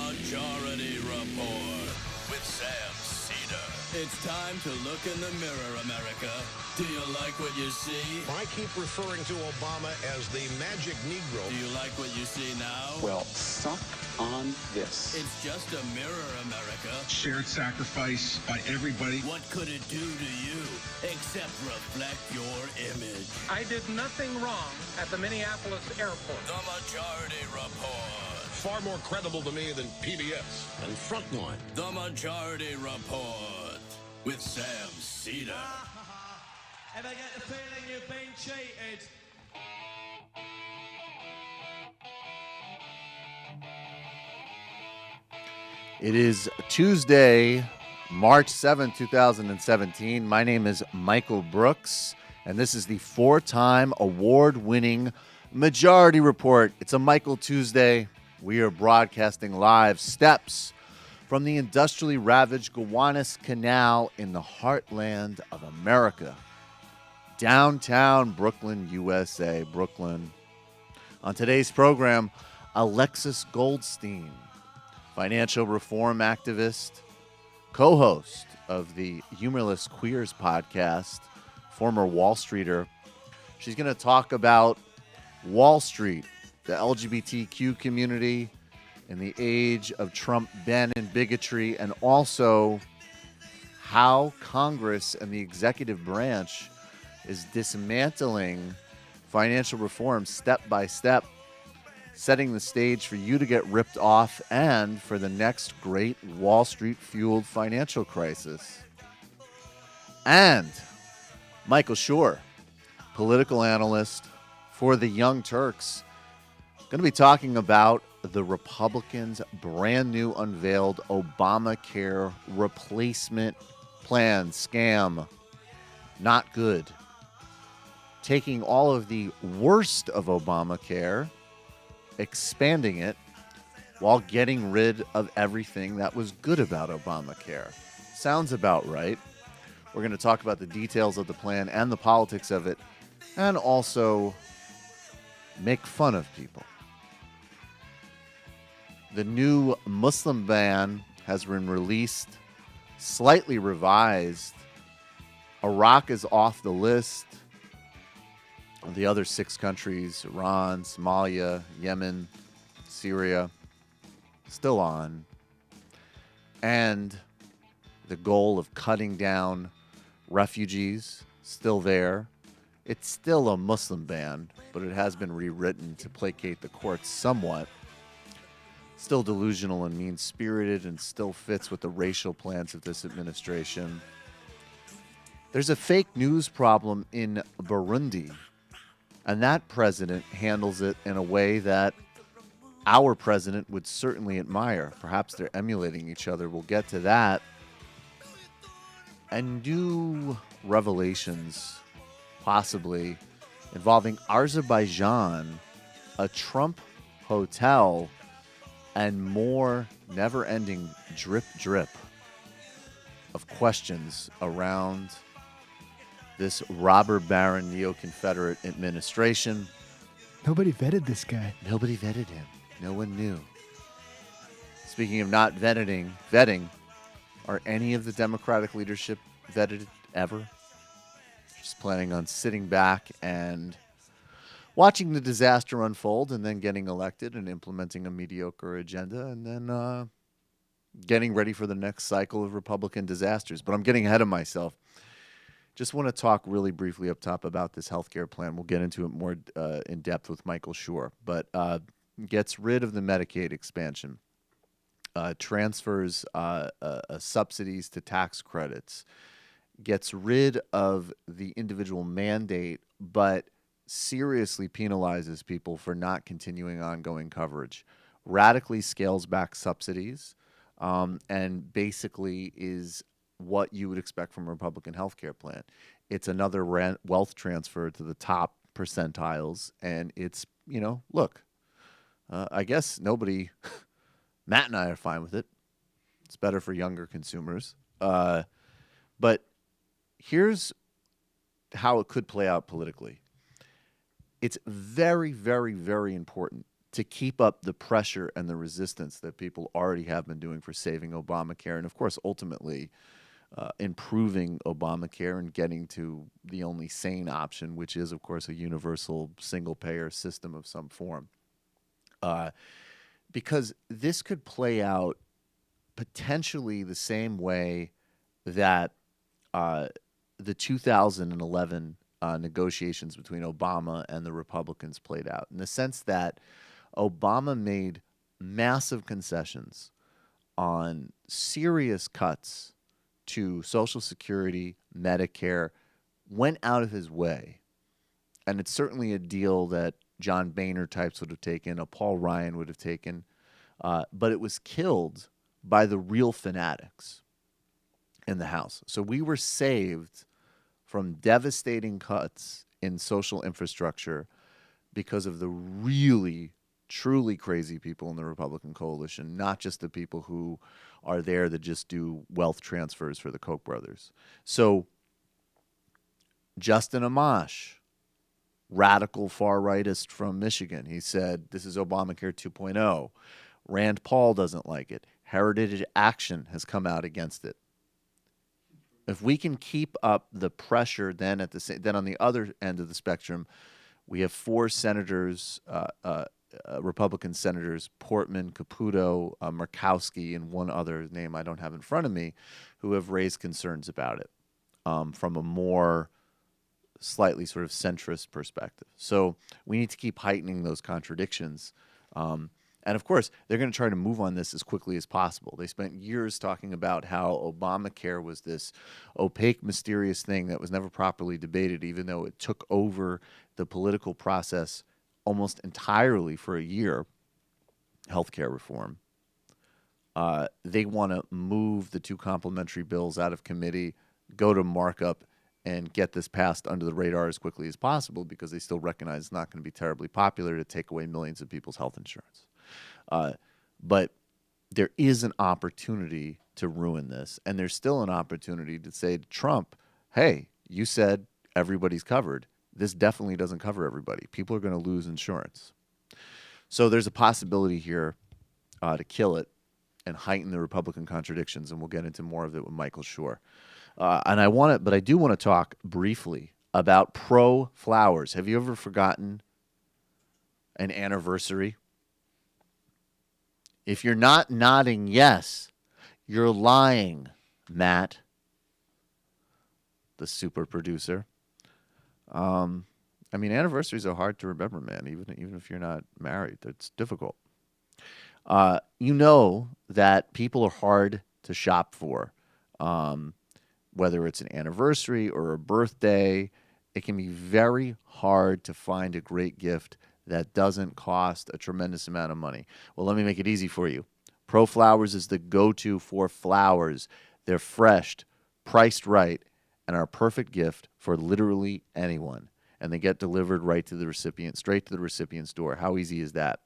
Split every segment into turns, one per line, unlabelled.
Majority Report with Sam Seder. It's time to look in the mirror, America. Do you like what you see?
I keep referring to Obama as the magic Negro.
Do you like what you see now?
Well, suck on this.
It's just a mirror, America.
Shared sacrifice by everybody.
What could it do to you except reflect your image?
I did nothing wrong at the Minneapolis airport.
The Majority Report.
Far more credible to me than PBS and Frontline.
The Majority Report with Sam Seder.
Ever get the feeling you've been cheated?
It is Tuesday, March 7, 2017. My name is Michael Brooks, and this is the four-time award-winning Majority Report. It's a Michael Tuesday. We are broadcasting live steps from the industrially ravaged Gowanus Canal in the heartland of America. Downtown Brooklyn, USA, Brooklyn. On today's program, Alexis Goldstein, financial reform activist, co-host of the Humorless Queers podcast, former Wall Streeter. She's going to talk about Wall Street, the LGBTQ community, in the age of Trump ban and bigotry, and also how Congress and the executive branch is dismantling financial reform step by step, setting the stage for you to get ripped off and for the next great Wall Street-fueled financial crisis. And Michael Shure, political analyst for the Young Turks, going to be talking about the Republicans' brand new unveiled Obamacare replacement plan scam. Not good. Taking all of the worst of Obamacare, expanding it, while getting rid of everything that was good about Obamacare. Sounds about right. We're going to talk about the details of the plan and the politics of it, and also make fun of people. The new Muslim ban has been released, slightly revised. Iraq is off the list. The other 6 countries, Iran, Somalia, Yemen, Syria, still on. And the goal of cutting down refugees, still there. It's still a Muslim ban, but it has been rewritten to placate the courts somewhat. Still delusional and mean-spirited, and still fits with the racial plans of this administration. There's a fake news problem in Burundi, and that president handles it in a way that our president would certainly admire. Perhaps they're emulating each other. We'll get to that. And new revelations, possibly, involving Azerbaijan, a Trump hotel, and more never-ending drip of questions around this robber baron neo-Confederate administration.
Nobody vetted this guy.
Nobody vetted him. No one knew. Speaking of not vetting, are any of the Democratic leadership vetted ever? Just planning on sitting back and watching the disaster unfold and then getting elected and implementing a mediocre agenda and then getting ready for the next cycle of Republican disasters. But I'm getting ahead of myself. Just want to talk really briefly up top about this healthcare plan. We'll get into it more in depth with Michael Shure. But gets rid of the Medicaid expansion, transfers subsidies to tax credits, gets rid of the individual mandate, but seriously penalizes people for not continuing ongoing coverage, radically scales back subsidies, and basically is what you would expect from a Republican healthcare plan. It's another wealth transfer to the top percentiles, and it's, look, I guess nobody, Matt and I are fine with it. It's better for younger consumers. But here's how it could play out politically. It's very, very, very important to keep up the pressure and the resistance that people already have been doing for saving Obamacare, and of course, ultimately improving Obamacare and getting to the only sane option, which is, of course, a universal single-payer system of some form. Because this could play out potentially the same way that the 2011 negotiations between Obama and the Republicans played out, in the sense that Obama made massive concessions on serious cuts to Social Security, Medicare, went out of his way. And it's certainly a deal that John Boehner types would have taken, a Paul Ryan would have taken, but it was killed by the real fanatics in the House. So we were saved from devastating cuts in social infrastructure because of the really, truly crazy people in the Republican coalition, not just the people who are there that just do wealth transfers for the Koch brothers. So Justin Amash, radical far-rightist from Michigan, he said, this is Obamacare 2.0. Rand Paul doesn't like it. Heritage Action has come out against it. If we can keep up the pressure, then on the other end of the spectrum, we have four senators, Republican senators, Portman, Caputo, Murkowski, and one other name I don't have in front of me, who have raised concerns about it from a more slightly sort of centrist perspective. So we need to keep heightening those contradictions. And of course, they're going to try to move on this as quickly as possible. They spent years talking about how Obamacare was this opaque, mysterious thing that was never properly debated, even though it took over the political process almost entirely for a year, healthcare reform. They want to move the two complementary bills out of committee, go to markup, and get this passed under the radar as quickly as possible, because they still recognize it's not going to be terribly popular to take away millions of people's health insurance. But there is an opportunity to ruin this, and there's still an opportunity to say to Trump, hey, you said everybody's covered. This definitely doesn't cover everybody. People are going to lose insurance. So there's a possibility here to kill it and heighten the Republican contradictions, and we'll get into more of it with Michael Shure. But I do want to talk briefly about Pro Flowers. Have you ever forgotten an anniversary? If you're not nodding yes, you're lying, Matt, the super producer. Anniversaries are hard to remember, man, even if you're not married. It's difficult. You know that people are hard to shop for. Whether it's an anniversary or a birthday, it can be very hard to find a great gift that doesn't cost a tremendous amount of money. Well, let me make it easy for you. Pro Flowers is the go-to for flowers. They're fresh, priced right, and are a perfect gift for literally anyone. And they get delivered right to the recipient, straight to the recipient's door. How easy is that?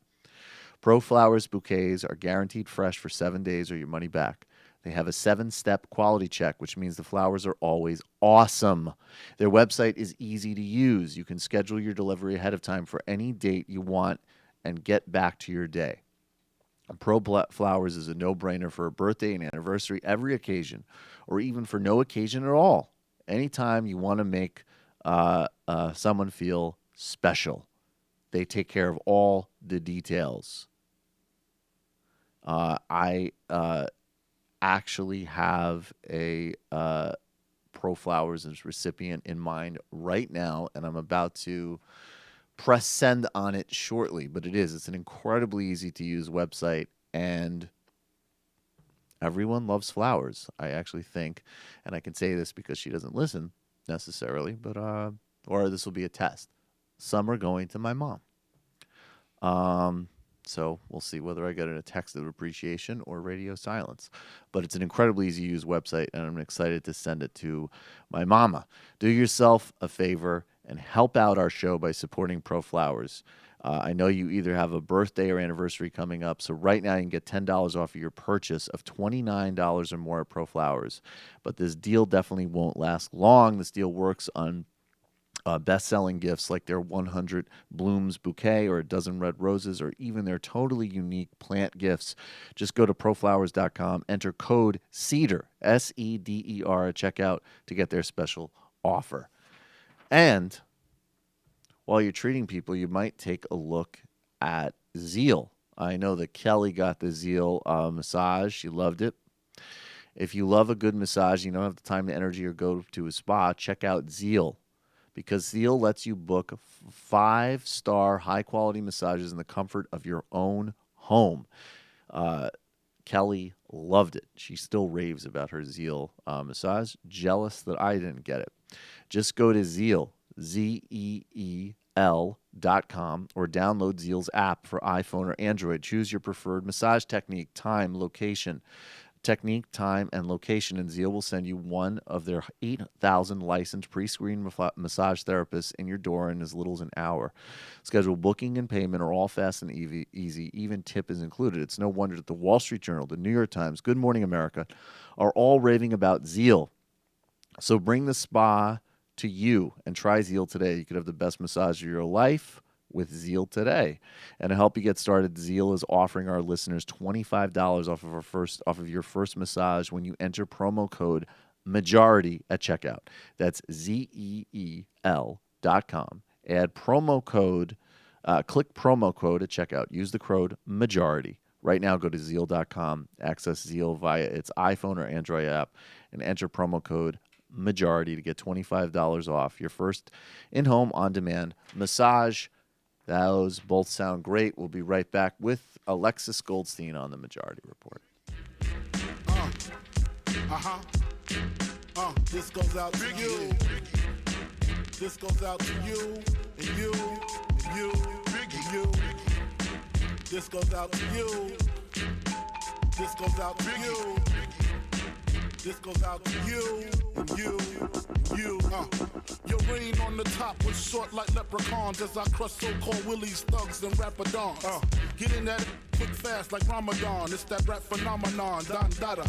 Pro Flowers bouquets are guaranteed fresh for 7 days or your money back. They have a 7-step quality check, which means the flowers are always awesome. Their website is easy to use. You can schedule your delivery ahead of time for any date you want and get back to your day. Pro Flowers is a no-brainer for a birthday, an anniversary, every occasion, or even for no occasion at all. Anytime you want to make someone feel special, they take care of all the details. I actually have a Pro Flowers recipient in mind right now, and I'm about to press send on it shortly. But it's an incredibly easy to use website, and everyone loves flowers, I actually think. And I can say this because she doesn't listen necessarily, but or this will be a test. Some are going to my mom. So we'll see whether I get a text of appreciation or radio silence. But it's an incredibly easy to use website, and I'm excited to send it to my mama. Do yourself a favor and help out our show by supporting Pro Flowers. I know you either have a birthday or anniversary coming up, so right now you can get $10 off of your purchase of $29 or more at Pro Flowers. But this deal definitely won't last long. This deal works on best-selling gifts like their 100 blooms bouquet or a dozen red roses or even their totally unique plant gifts. Just go to proflowers.com, enter code Seder, S-E-D-E-R, at checkout to get their special offer. And while you're treating people, you might take a look at Zeal. I know that Kelly got the Zeal massage. She loved it. If you love a good massage, you don't have the time, the energy, or go to a spa, check out Zeal. Because Zeal lets you book 5-star high-quality massages in the comfort of your own home. Kelly loved it. She still raves about her Zeal massage. Jealous that I didn't get it. Just go to Zeal, ZEEL.com, or download Zeal's app for iPhone or Android. Choose your preferred massage technique, time, location. Technique, time, and location, and Zeal will send you one of their 8,000 licensed pre-screened massage therapists in your door in as little as an hour. Schedule, booking, and payment are all fast and easy. Even tip is included. It's no wonder that the Wall Street Journal, the New York Times, Good Morning America are all raving about Zeal. So bring the spa to you and try Zeal today. You could have the best massage of your life with Zeal today. And to help you get started, Zeal is offering our listeners $25 off of your first massage when you enter promo code majority at checkout. That's ZEEL.com. Add promo code, click promo code at checkout. Use the code majority. Right now, go to Zeal.com, access Zeal via its iPhone or Android app, and enter promo code majority to get $25 off your first in-home on-demand massage. Those both sound great. We'll be right back with Alexis Goldstein on the Majority Report.
This goes out to you. This goes out to you and you and you and you. This goes out to you. This goes out to you. This goes out to you and you and you. Your reign on the top was short like leprechauns as I crush so-called willies, thugs, and rapadons. Get in that quick fast like Ramadan. It's that rap phenomenon. Don Dada,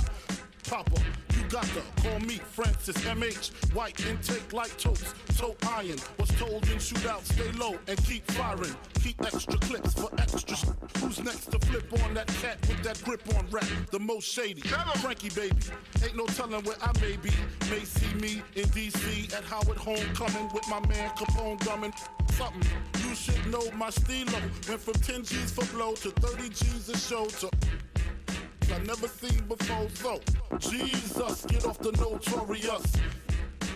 Papa, you got to call me Francis M.H. White intake like toast, toe iron. Was told in shootout, stay low and keep firing. Keep extra clips for extra. Who's next to flip on that cat with that grip on rap? The most shady, Frankie baby. Ain't no telling where I may be. May see me in D.C. at Howard Homecoming with my man Capone drumming. Something you should know my stilo. Went from 10 G's for blow to 30 G's a show to I never seen before, so Jesus, get off the notorious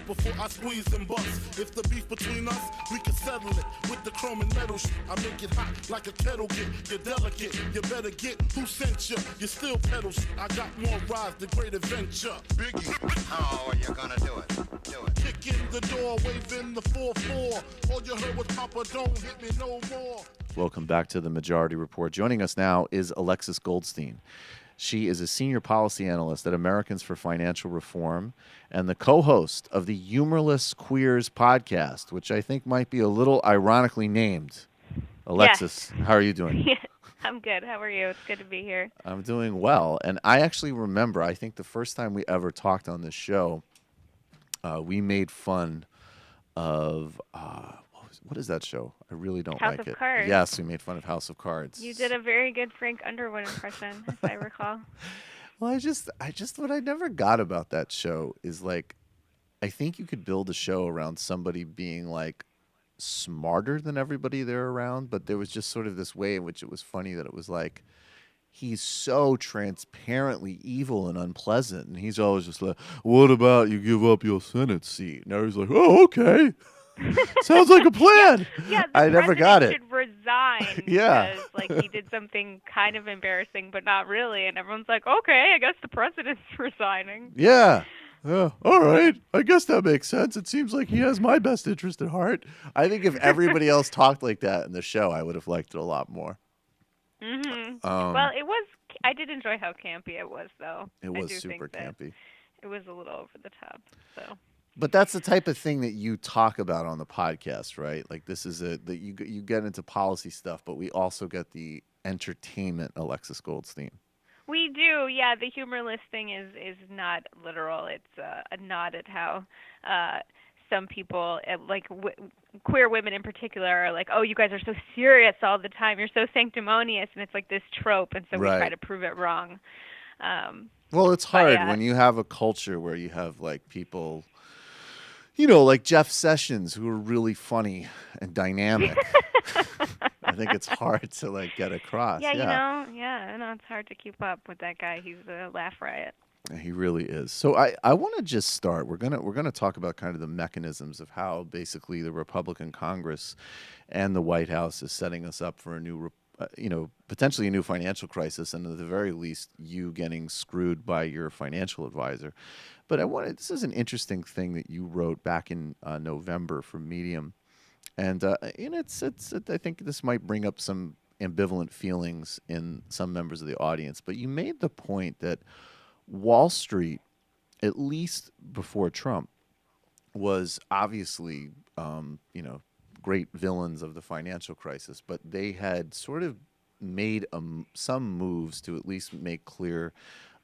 before I squeeze and bust. If the beef between us, we can settle it with the chrome and metal I make it hot like a kettle get. You're delicate, you better get who sent you. You still pedal I got more rides, the great adventure. Biggie,
How are you gonna do it? Do it.
kick in the door, waving the 4-4. All you heard was Papa, don't hit me no more.
Welcome back to the Majority Report. Joining us now is Alexis Goldstein. She is a senior policy analyst at Americans for Financial Reform and the co-host of the Humorless Queers podcast, which I think might be a little ironically named. Alexis, How are you doing?
I'm good. How are you? It's good to be here.
I'm doing well. And I actually remember, I think the first time we ever talked on this show, we made fun of... what is that show? I really don't
House
like
of
it.
Cards.
Yes, we made fun of House of Cards.
You did a very good Frank Underwood impression, if I recall.
Well, I just what I never got about that show is like, I think you could build a show around somebody being like smarter than everybody they're around, but there was just sort of this way in which it was funny that it was like, he's so transparently evil and unpleasant, and he's always just like, what about you give up your Senate seat? Now he's like, oh, okay. Sounds like a plan.
Yeah,
I never got it.
should resign because like he did something kind of embarrassing, but not really. And everyone's like, okay, I guess the president's resigning.
Yeah. All right. I guess that makes sense. It seems like he has my best interest at heart. I think if everybody else talked like that in the show, I would have liked it a lot more.
Mm-hmm. Well, it was. I did enjoy how campy it was, though.
It was super campy.
It was a little over the top, so.
But that's the type of thing that you talk about on the podcast, right? Like this is that you get into policy stuff, but we also get the entertainment, Alexis Goldstein.
We do, yeah. The humorless thing is not literal. It's a nod at how some people, queer women in particular, are like, oh, you guys are so serious all the time. You're so sanctimonious. And it's like this trope. And so we try to prove it wrong.
Well, it's hard when you have a culture where you have like people, like Jeff Sessions, who are really funny and dynamic. I think it's hard to like get across.
Yeah, it's hard to keep up with that guy. He's a laugh riot.
He really is. So I want to just start. We're gonna talk about kind of the mechanisms of how basically the Republican Congress and the White House is setting us up for a new, potentially a new financial crisis, and at the very least, you getting screwed by your financial advisor. But this is an interesting thing that you wrote back in November for Medium, and it's I think this might bring up some ambivalent feelings in some members of the audience. But you made the point that Wall Street, at least before Trump, was obviously, great villains of the financial crisis, but they had sort of made some moves to at least make clear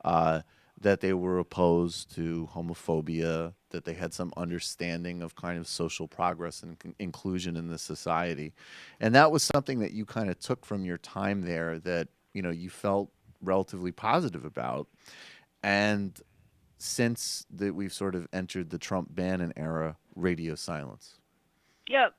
that they were opposed to homophobia, that they had some understanding of kind of social progress and inclusion in the society. And that was something that you kind of took from your time there that, you felt relatively positive about. And since that we've sort of entered the Trump-Bannon era, radio silence.
Yep.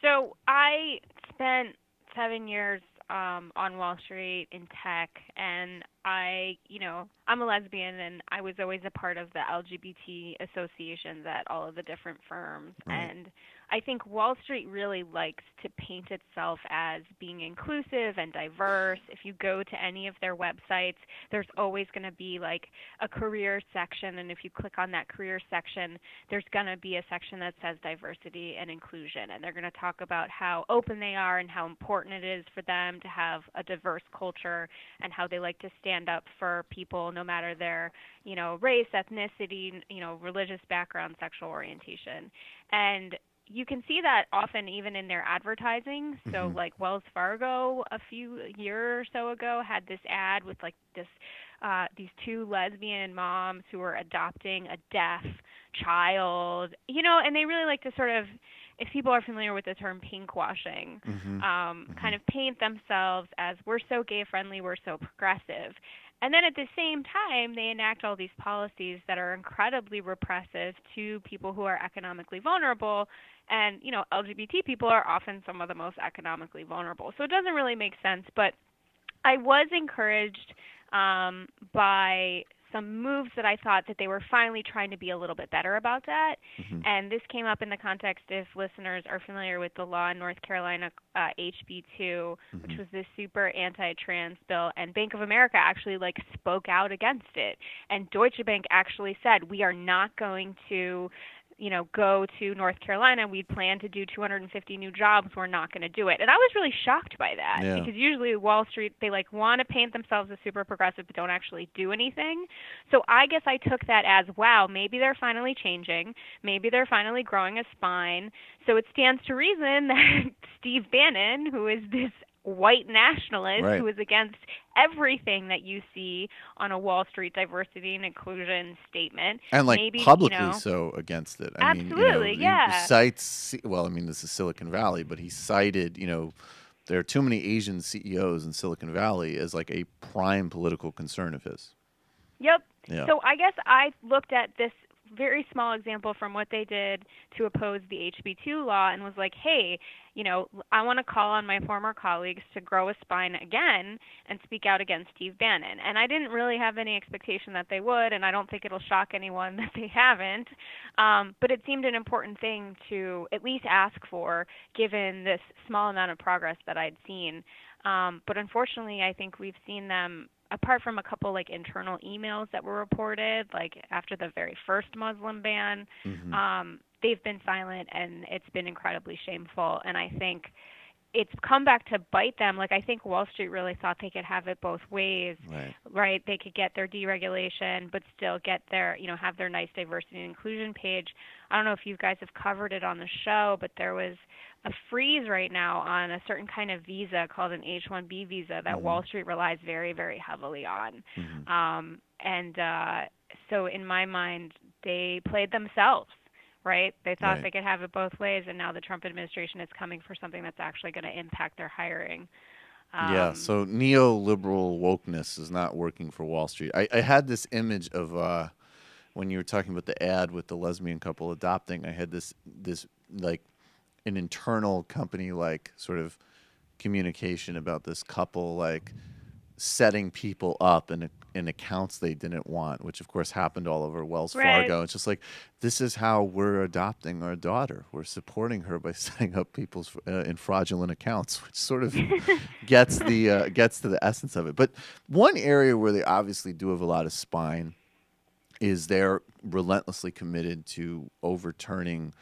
So I spent 7 years on Wall Street in tech, and I'm a lesbian, and I was always a part of the LGBT associations at all of the different firms. Right. And I think Wall Street really likes to paint itself as being inclusive and diverse. If you go to any of their websites, there's always going to be like a career section, and if you click on that career section, there's going to be a section that says diversity and inclusion, and they're going to talk about how open they are and how important it is for them to have a diverse culture, and how they like to stand up for people no matter their, race, ethnicity, religious background, sexual orientation. And you can see that often even in their advertising. So like Wells Fargo a year or so ago had this ad with like these two lesbian moms who were adopting a deaf child, and they really like to sort of, if people are familiar with the term pink washing, kind of paint themselves as we're so gay friendly, we're so progressive. And then at the same time, they enact all these policies that are incredibly repressive to people who are economically vulnerable. And, LGBT people are often some of the most economically vulnerable. So it doesn't really make sense. But I was encouraged by some moves that I thought that they were finally trying to be a little bit better about that. And this came up in the context, if listeners are familiar with the law in North Carolina, HB2, which was this super anti-trans bill, and Bank of America actually spoke out against it. And Deutsche Bank actually said, we are not going to go to North Carolina. We plan to do 250 new jobs. We're not going to do it. And I was really shocked by that because usually Wall Street, they want to paint themselves as super progressive but don't actually do anything. So I guess I took that as, wow, maybe they're finally changing. Maybe they're finally growing a spine. So it stands to reason that Steve Bannon, who is this white nationalist who is against everything that you see on a Wall Street diversity and inclusion statement. And
maybe, publicly so against it.
Absolutely,
he cites, this is Silicon Valley, but he cited, there are too many Asian CEOs in Silicon Valley as a prime political concern of his.
Yep.
Yeah.
So I guess I looked at this very small example from what they did to oppose the HB2 law and was like, hey, I want to call on my former colleagues to grow a spine again and speak out against Steve Bannon. And I didn't really have any expectation that they would, and I don't think it'll shock anyone that they haven't. But it seemed an important thing to at least ask for, given this small amount of progress that I'd seen. But unfortunately, I think we've seen them, apart from a couple internal emails that were reported, after the very first Muslim ban, they've been silent, and it's been incredibly shameful. And I think it's come back to bite them. I think Wall Street really thought they could have it both ways, right? They could get their deregulation, but still get their, have their nice diversity and inclusion page. I don't know if you guys have covered it on the show, but there was a freeze right now on a certain kind of visa called an H-1B visa that Wall Street relies very, very heavily on. So in my mind, they played themselves, right? They thought
Right.
they could have it both ways, and now the Trump administration is coming for something that's actually going to impact their hiring.
Yeah, so neoliberal wokeness is not working for Wall Street. I had this image of when you were talking about the ad with the lesbian couple adopting. I had this like an internal company like sort of communication about this couple like setting people up in accounts they didn't want, which of course happened all over Wells
Right.
Fargo. It's just like, this is how we're adopting our daughter. We're supporting her by setting up people's in fraudulent accounts, which sort of gets to the essence of it. But one area where they obviously do have a lot of spine is they're relentlessly committed to overturning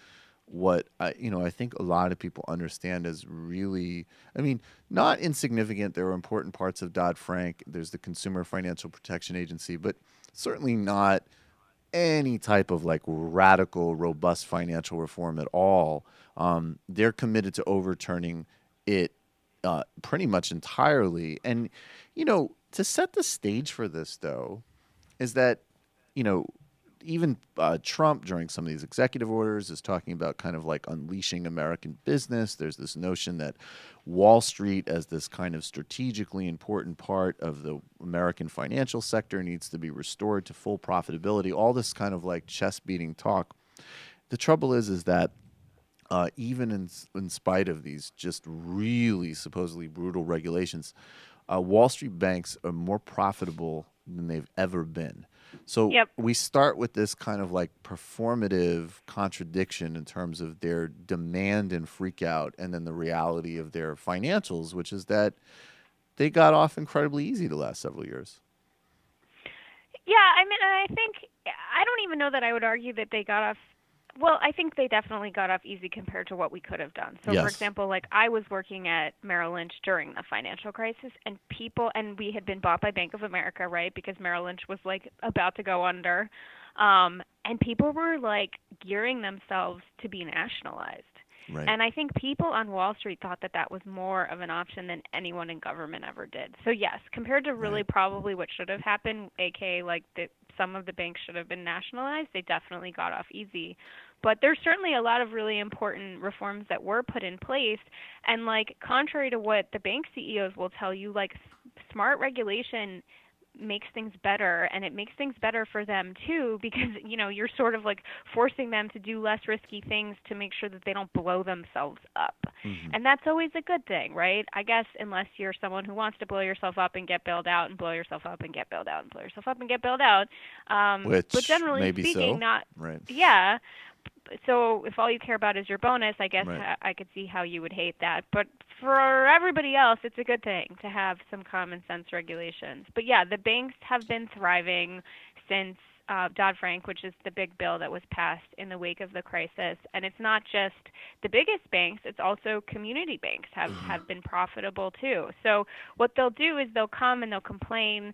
what I think a lot of people understand as really, I mean, not insignificant. There are important parts of Dodd-Frank. There's the Consumer Financial Protection Agency, but certainly not any type of like radical, robust financial reform at all. They're committed to overturning it pretty much entirely. And, to set the stage for this, though, is that, even Trump, during some of these executive orders, is talking about kind of like unleashing American business. There's this notion that Wall Street, as this kind of strategically important part of the American financial sector, needs to be restored to full profitability. All this kind of like chest-beating talk. The trouble is that even in spite of these just really supposedly brutal regulations, Wall Street banks are more profitable than they've ever been. So we start with this kind of like performative contradiction in terms of their demand and freak out, and then the reality of their financials, which is that they got off incredibly easy the last several years.
Yeah, I mean, I think I don't even know that I would argue that they got off. Well, I think they definitely got off easy compared to what we could have done. So,
Yes.
for example, like I was working at Merrill Lynch during the financial crisis, and we had been bought by Bank of America, right? Because Merrill Lynch was like about to go under, and people were like gearing themselves to be nationalized.
Right.
And I think people on Wall Street thought that that was more of an option than anyone in government ever did. So yes, compared to really probably what should have happened, aka like some of the banks should have been nationalized, they definitely got off easy. But there's certainly a lot of really important reforms that were put in place, and like contrary to what the bank CEOs will tell you, like smart regulation makes things better, and it makes things better for them too, because you're sort of like forcing them to do less risky things to make sure that they don't blow themselves up. And that's always a good thing, right? I guess unless you're someone who wants to blow yourself up and get bailed out and blow yourself up and get bailed out and blow yourself up and get bailed out.
Which
but generally
maybe
speaking,
so.
not
Right.
Yeah. So if all you care about is your bonus, I guess
Right.
I could see how you would hate that. But for everybody else, it's a good thing to have some common sense regulations. But yeah, the banks have been thriving since Dodd-Frank, which is the big bill that was passed in the wake of the crisis. And it's not just the biggest banks, it's also community banks have been profitable too. So what they'll do is they'll come and they'll complain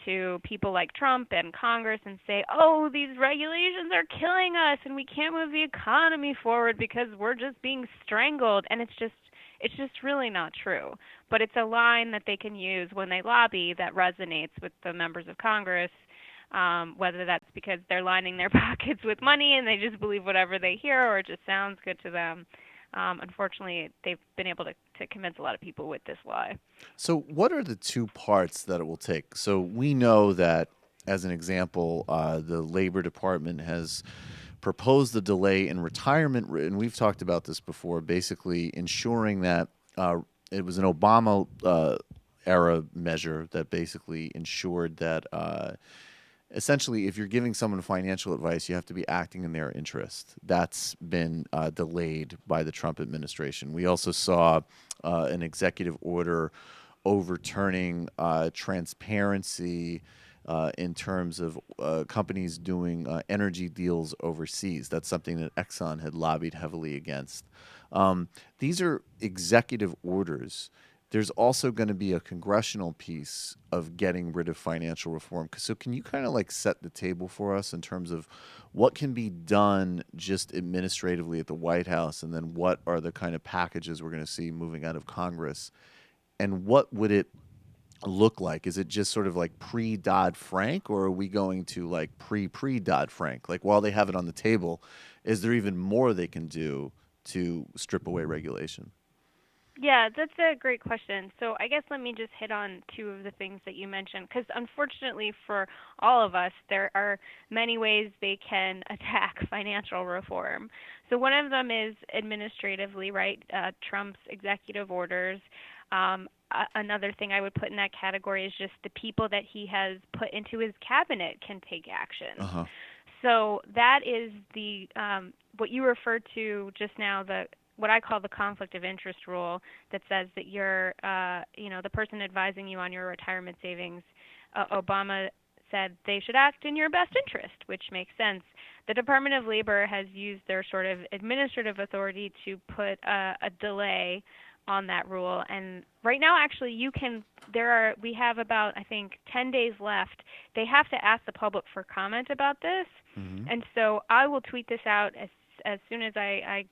to people like Trump and Congress and say, oh, these regulations are killing us and we can't move the economy forward because we're just being strangled. And it's just really not true. But it's a line that they can use when they lobby that resonates with the members of Congress, whether that's because they're lining their pockets with money and they just believe whatever they hear, or it just sounds good to them. Unfortunately, they've been able to convince a lot of people with this lie.
So what are the two parts that it will take? So we know that, as an example, the Labor Department has proposed a delay in retirement, and we've talked about this before, basically ensuring that it was an Obama era measure that basically ensured that essentially, if you're giving someone financial advice, you have to be acting in their interest. That's been delayed by the Trump administration. We also saw an executive order overturning transparency in terms of companies doing energy deals overseas. That's something that Exxon had lobbied heavily against. These are executive orders. There's also going to be a congressional piece of getting rid of financial reform. So can you kind of like set the table for us in terms of what can be done just administratively at the White House, and then what are the kind of packages we're going to see moving out of Congress? And what would it look like? Is it just sort of like pre-Dodd-Frank, or are we going to like pre-Dodd-Frank? Like, while they have it on the table, is there even more they can do to strip away regulation?
Yeah, that's a great question. So I guess let me just hit on two of the things that you mentioned, because unfortunately for all of us, there are many ways they can attack financial reform. So one of them is administratively, right? Trump's executive orders. Another thing I would put in that category is just the people that he has put into his cabinet can take action.
Uh-huh.
So that is the what you referred to just now, the what I call the conflict of interest rule, that says that you're, the person advising you on your retirement savings, Obama said they should act in your best interest, which makes sense. The Department of Labor has used their sort of administrative authority to put a delay on that rule, and right now actually we have about, I think, 10 days left. They have to ask the public for comment about this, and so I will tweet this out as soon as I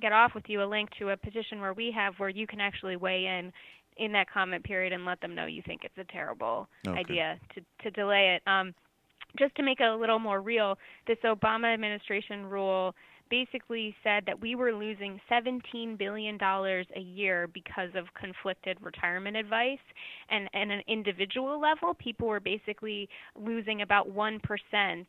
get off with you, a link to a petition where you can actually weigh in that comment period and let them know you think it's a terrible idea to delay it. Just to make it a little more real, this Obama administration rule basically said that we were losing $17 billion a year because of conflicted retirement advice. And at an individual level, people were basically losing about 1%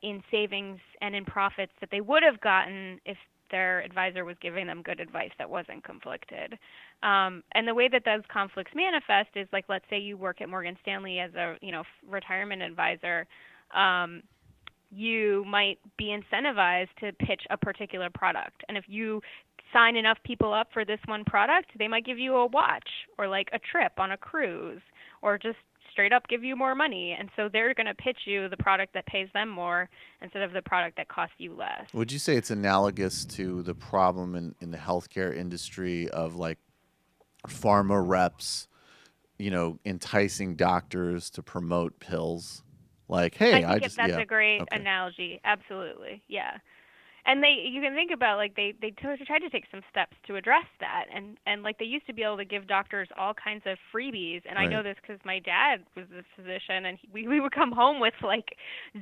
in savings and in profits that they would have gotten if their advisor was giving them good advice that wasn't conflicted. And the way that those conflicts manifest is, like, let's say you work at Morgan Stanley as a retirement advisor. You might be incentivized to pitch a particular product. And if you sign enough people up for this one product, they might give you a watch or like a trip on a cruise, or just straight up give you more money. And so they're going to pitch you the product that pays them more instead of the product that costs you less.
Would you say it's analogous to the problem in the healthcare industry of like pharma reps, enticing doctors to promote pills? Like, hey,
I think that's a great analogy. Absolutely. Yeah. And you can think about, like, they tried to take some steps to address that, and like they used to be able to give doctors all kinds of freebies, and I know this because my dad was a physician, and we would come home with like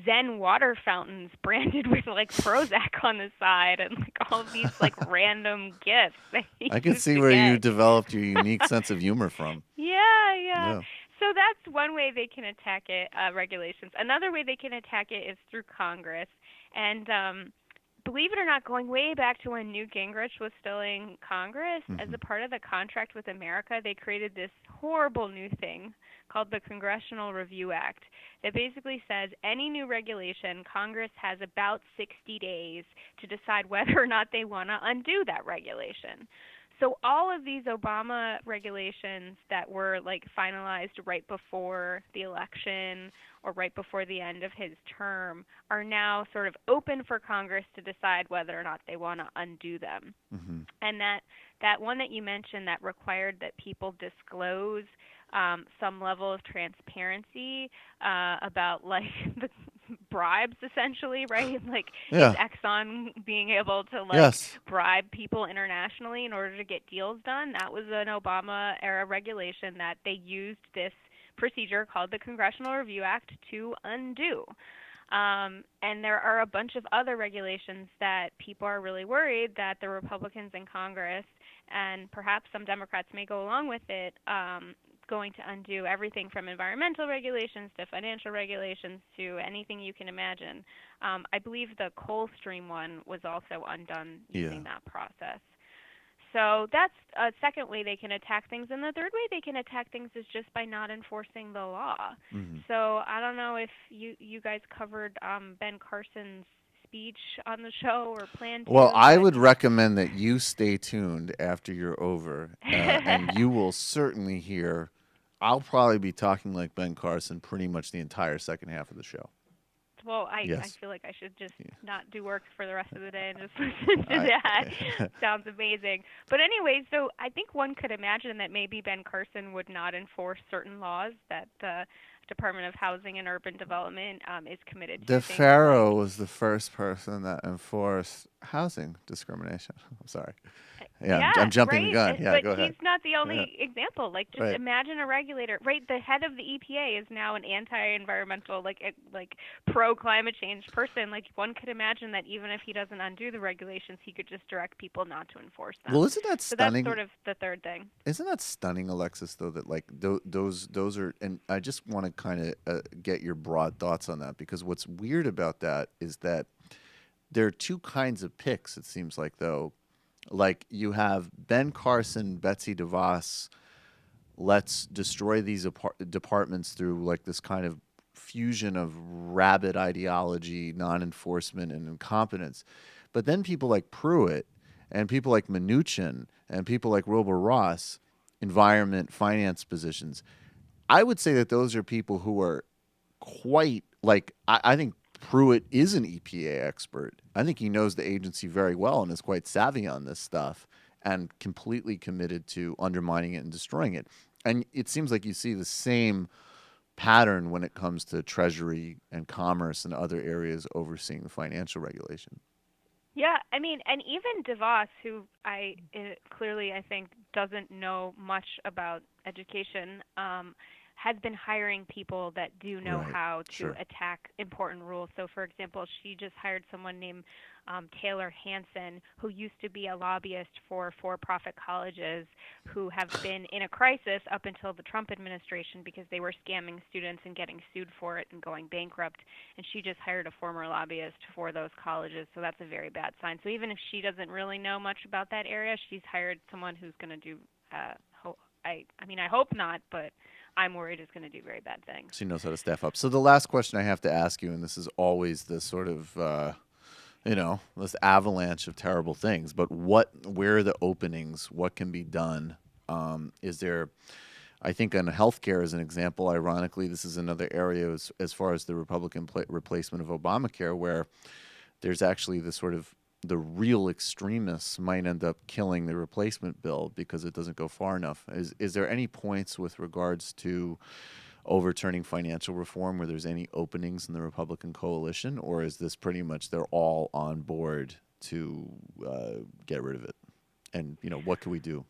Zen water fountains branded with like Prozac on the side, and like all of these like random gifts.
I can see where you developed your unique sense of humor from.
Yeah. So that's one way they can attack it, regulations. Another way they can attack it is through Congress, and believe it or not, going way back to when Newt Gingrich was still in Congress, as a part of the contract with America, they created this horrible new thing called the Congressional Review Act that basically says any new regulation, Congress has about 60 days to decide whether or not they want to undo that regulation. So all of these Obama regulations that were like finalized right before the election or right before the end of his term are now sort of open for Congress to decide whether or not they want to undo them. And that one that you mentioned that required that people disclose some level of transparency about like the bribes, essentially, right? Like, is Exxon being able to bribe people internationally in order to get deals done? That was an Obama era regulation that they used this procedure called the Congressional Review Act to undo. And there are a bunch of other regulations that people are really worried that the Republicans in Congress, and perhaps some Democrats may go along with it, going to undo everything from environmental regulations to financial regulations to anything you can imagine. I believe the coal stream one was also undone using that process. So that's a second way they can attack things. And the third way they can attack things is just by not enforcing the law. So I don't know if you guys covered Ben Carson's speech on the show or plan to.
Well, I would recommend that you stay tuned after you're over, and you will certainly hear. I'll probably be talking like Ben Carson pretty much the entire second half of the show.
Well, I feel like I should just not do work for the rest of the day and just listen to that. Sounds amazing. But anyway, so I think one could imagine that maybe Ben Carson would not enforce certain laws that the Department of Housing and Urban Development is committed to.
DeFaro was the first person that enforced housing discrimination. I'm sorry. Yeah, I'm jumping
right?
the gun. Yeah,
but
go ahead.
he's not the only example. Like, just
Right.
imagine a regulator. Right, the head of the EPA is now an anti-environmental, like pro-climate change person. Like, one could imagine that even if he doesn't undo the regulations, he could just direct people not to enforce them.
Well, isn't that
so
stunning?
that's sort of the third thing.
Isn't that stunning, Alexis? Though that like those are, and I just want to kind of get your broad thoughts on that, because what's weird about that is that there are two kinds of picks. It seems like, though, like you have Ben Carson, Betsy DeVos. Let's destroy these departments through like this kind of fusion of rabid ideology, non-enforcement, and incompetence. But then people like Pruitt and people like Mnuchin and people like Wilbur Ross, environment, finance positions. I would say that those are people who are quite like, I think Pruitt is an EPA expert. I think he knows the agency very well and is quite savvy on this stuff and completely committed to undermining it and destroying it. And it seems like you see the same pattern when it comes to Treasury and Commerce and other areas overseeing the financial regulation.
Yeah, I mean, and even DeVos, who clearly I think doesn't know much about education, has been hiring people that do know how to attack important rules. So, for example, she just hired someone named Taylor Hansen, who used to be a lobbyist for for-profit colleges who have been in a crisis up until the Trump administration because they were scamming students and getting sued for it and going bankrupt. And she just hired a former lobbyist for those colleges, so that's a very bad sign. So even if she doesn't really know much about that area, she's hired someone who's going to do, I hope not, but I'm worried is going to do very bad things.
She knows how to staff up. So the last question I have to ask you, and this is always the sort of, this avalanche of terrible things, but where are the openings? What can be done? Is there, I think on healthcare as an example, ironically, this is another area as far as the Republican replacement of Obamacare, where there's actually the sort of the real extremists might end up killing the replacement bill because it doesn't go far enough. Is there any points with regards to overturning financial reform where there's any openings in the Republican coalition, or is this pretty much they're all on board to get rid of it? And, what can we do?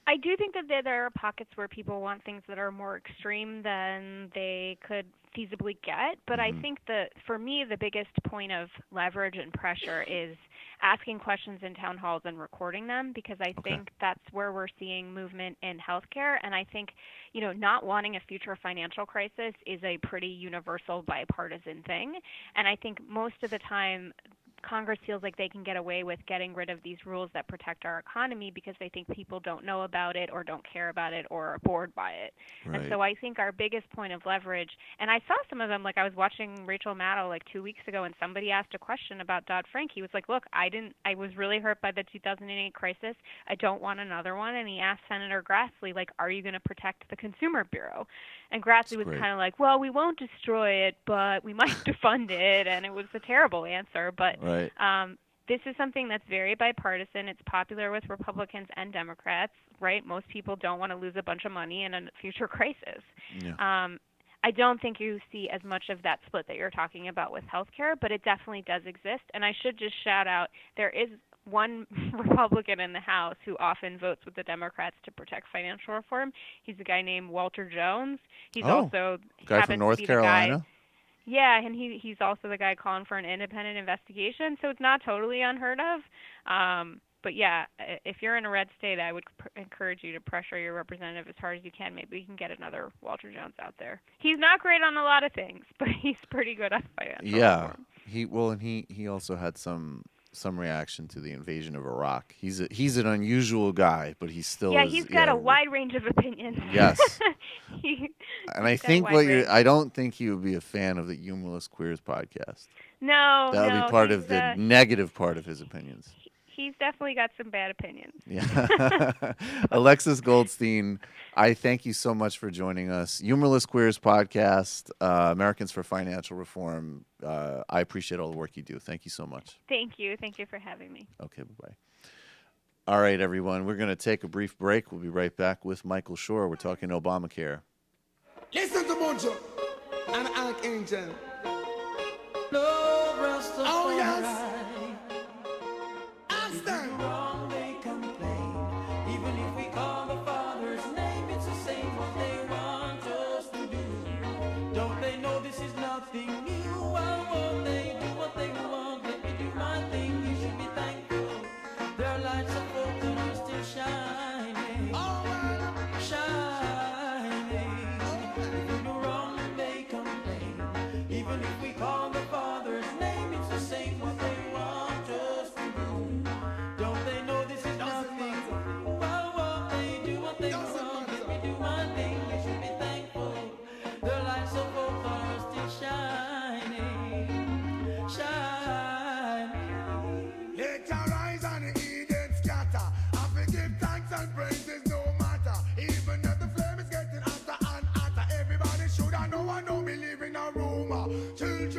I do think that there are pockets where people want things that are more extreme than they could feasibly get. But I think that, for me, the biggest point of leverage and pressure is asking questions in town halls and recording them, because I think that's where we're seeing movement in healthcare. And I think, not wanting a future financial crisis is a pretty universal bipartisan thing. And I think most of the time, Congress feels like they can get away with getting rid of these rules that protect our economy because they think people don't know about it or don't care about it or are bored by it. Right. And so I think our biggest point of leverage, and I saw some of them, like I was watching Rachel Maddow like 2 weeks ago, and somebody asked a question about Dodd-Frank. He was like, look, I was really hurt by the 2008 crisis. I don't want another one. And he asked Senator Grassley, like, are you going to protect the Consumer Bureau? And Grassley was kind of like, well, we won't destroy it, but we might defund it. And it was a terrible answer. But this is something that's very bipartisan. It's popular with Republicans and Democrats, right? Most people don't want to lose a bunch of money in a future crisis. Yeah. I don't think you see as much of that split that you're talking about with healthcare, but it definitely does exist. And I should just shout out, there is one Republican in the House who often votes with the Democrats to protect financial reform. He's a guy named Walter Jones. He's also
guy from North Carolina.
Yeah, and he's also the guy calling for an independent investigation, so it's not totally unheard of. But yeah, if you're in a red state, I would encourage you to pressure your representative as hard as you can. Maybe we can get another Walter Jones out there. He's not great on a lot of things, but he's pretty good at financial reform.
He also had some reaction to the invasion of Iraq. He's an unusual guy, but he's still
he's got a wide range of opinions.
Yes. And I think I don't think he would be a fan of the Humorless Queers podcast.
No,
that would be part of the negative part of his opinions.
He's definitely got some bad opinions.
Yeah. Alexis Goldstein, I thank you so much for joining us. Humorless Queers podcast, Americans for Financial Reform. I appreciate all the work you do. Thank you so much.
Thank you. Thank you for having me.
Okay, bye-bye. All right, everyone. We're going to take a brief break. We'll be right back with Michael Shure. We're talking Obamacare.
Listen to Bonjo and Archangel.
No rest of
yes. Ask them.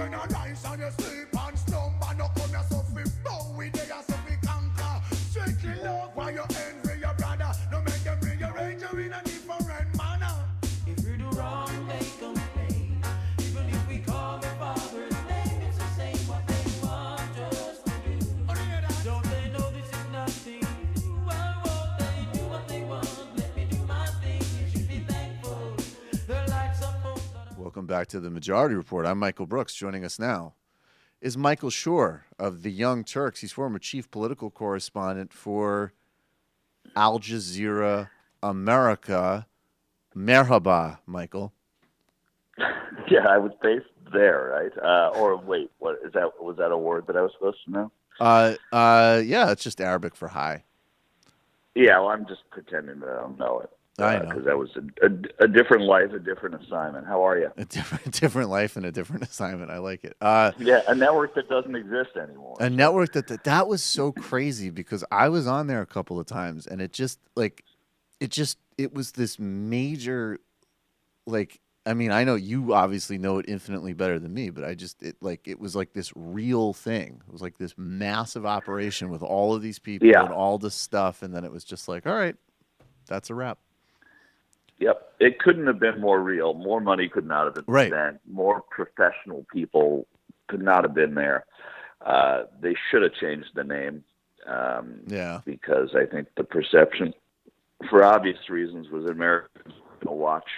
when I rise and you sleep and slumber, no come here so fi bow with there so fi conquer. Strictly love while you envy your brother. No make them rearrange you in a different manner.
If you do wrong, they complain. Even if we call the Father's name, it's the same what they want us to do. Don't they know this is nothing? Why won't they do what they want? Let me do my thing. You should be thankful. They're like some folks that are...
Welcome back to the Majority Report. I'm Michael Brooks. Joining us now is Michael Shure of the Young Turks. He's former chief political correspondent for Al Jazeera America. Merhaba, Michael.
Yeah, I was based there, right? Or wait, what is that? Was that a word that I was supposed to know?
Yeah, it's just Arabic for hi.
Yeah, well, I'm just pretending that I don't know it.
I know.
Because that was a different life, a different assignment. How are you?
A different life and a different assignment. I like it.
Yeah, a network that doesn't exist anymore.
A network that was so crazy because I was on there a couple of times and it was this major, like, I mean, I know you obviously know it infinitely better than me, but it was like this real thing. It was like this massive operation with all of these people and all this stuff. And then it was just like, all right, that's a wrap.
Yep. It couldn't have been more real. More money could not have been spent. More professional people could not have been there. They should have changed the name. Because I think the perception, for obvious reasons, was that Americans were going to watch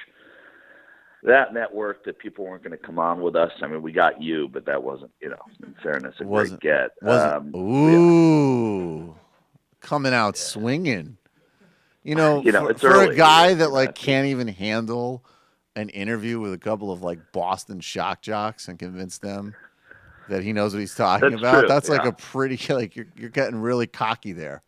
that network, that people weren't going to come on with us. I mean, we got you, but that wasn't, in fairness, a great get.
Coming out swinging.
It's
for
early.
A guy that can't even handle an interview with a couple of Boston shock jocks and convince them that he knows what he's talking about.
True,
that's a pretty you're getting really cocky there.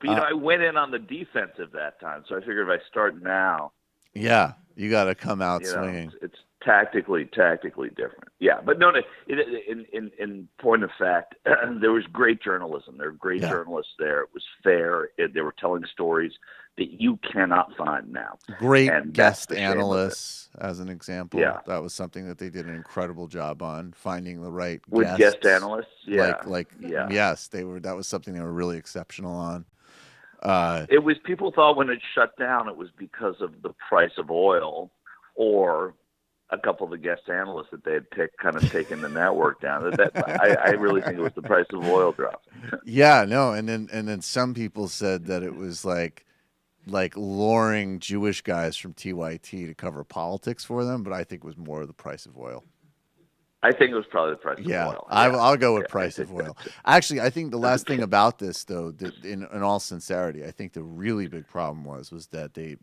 But I went in on the defensive that time, so I figured if I start now,
yeah, you got to come out swinging.
It's tactically different. Yeah, but no. In point of fact, there was great journalism. There were great journalists there. It was fair. They were telling stories that you cannot find now.
Great guest analysts, as an example. Yeah, that was something that they did an incredible job on, finding the right
guest analysts. Yeah,
yes, they were. That was something they were really exceptional on.
It was, people thought when it shut down, it was because of the price of oil or a couple of the guest analysts that they had picked kind of taking the network down. I really think it was the price of oil dropping.
Yeah, no. And then some people said that it was like luring Jewish guys from TYT to cover politics for them. But I think it was more of the price of oil.
I think it was probably the price of oil.
I'll go with price of oil. Actually, I think the last thing about this, though, in all sincerity, I think the really big problem was that the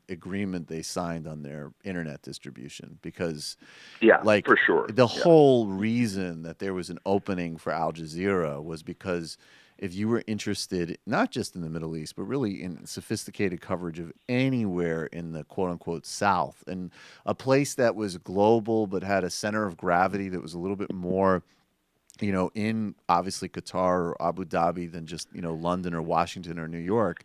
agreement they signed on their internet distribution, because
for sure,
the whole reason that there was an opening for Al Jazeera was because if you were interested, not just in the Middle East, but really in sophisticated coverage of anywhere in the quote-unquote South, and a place that was global but had a center of gravity that was a little bit more, in obviously Qatar or Abu Dhabi than just, London or Washington or New York,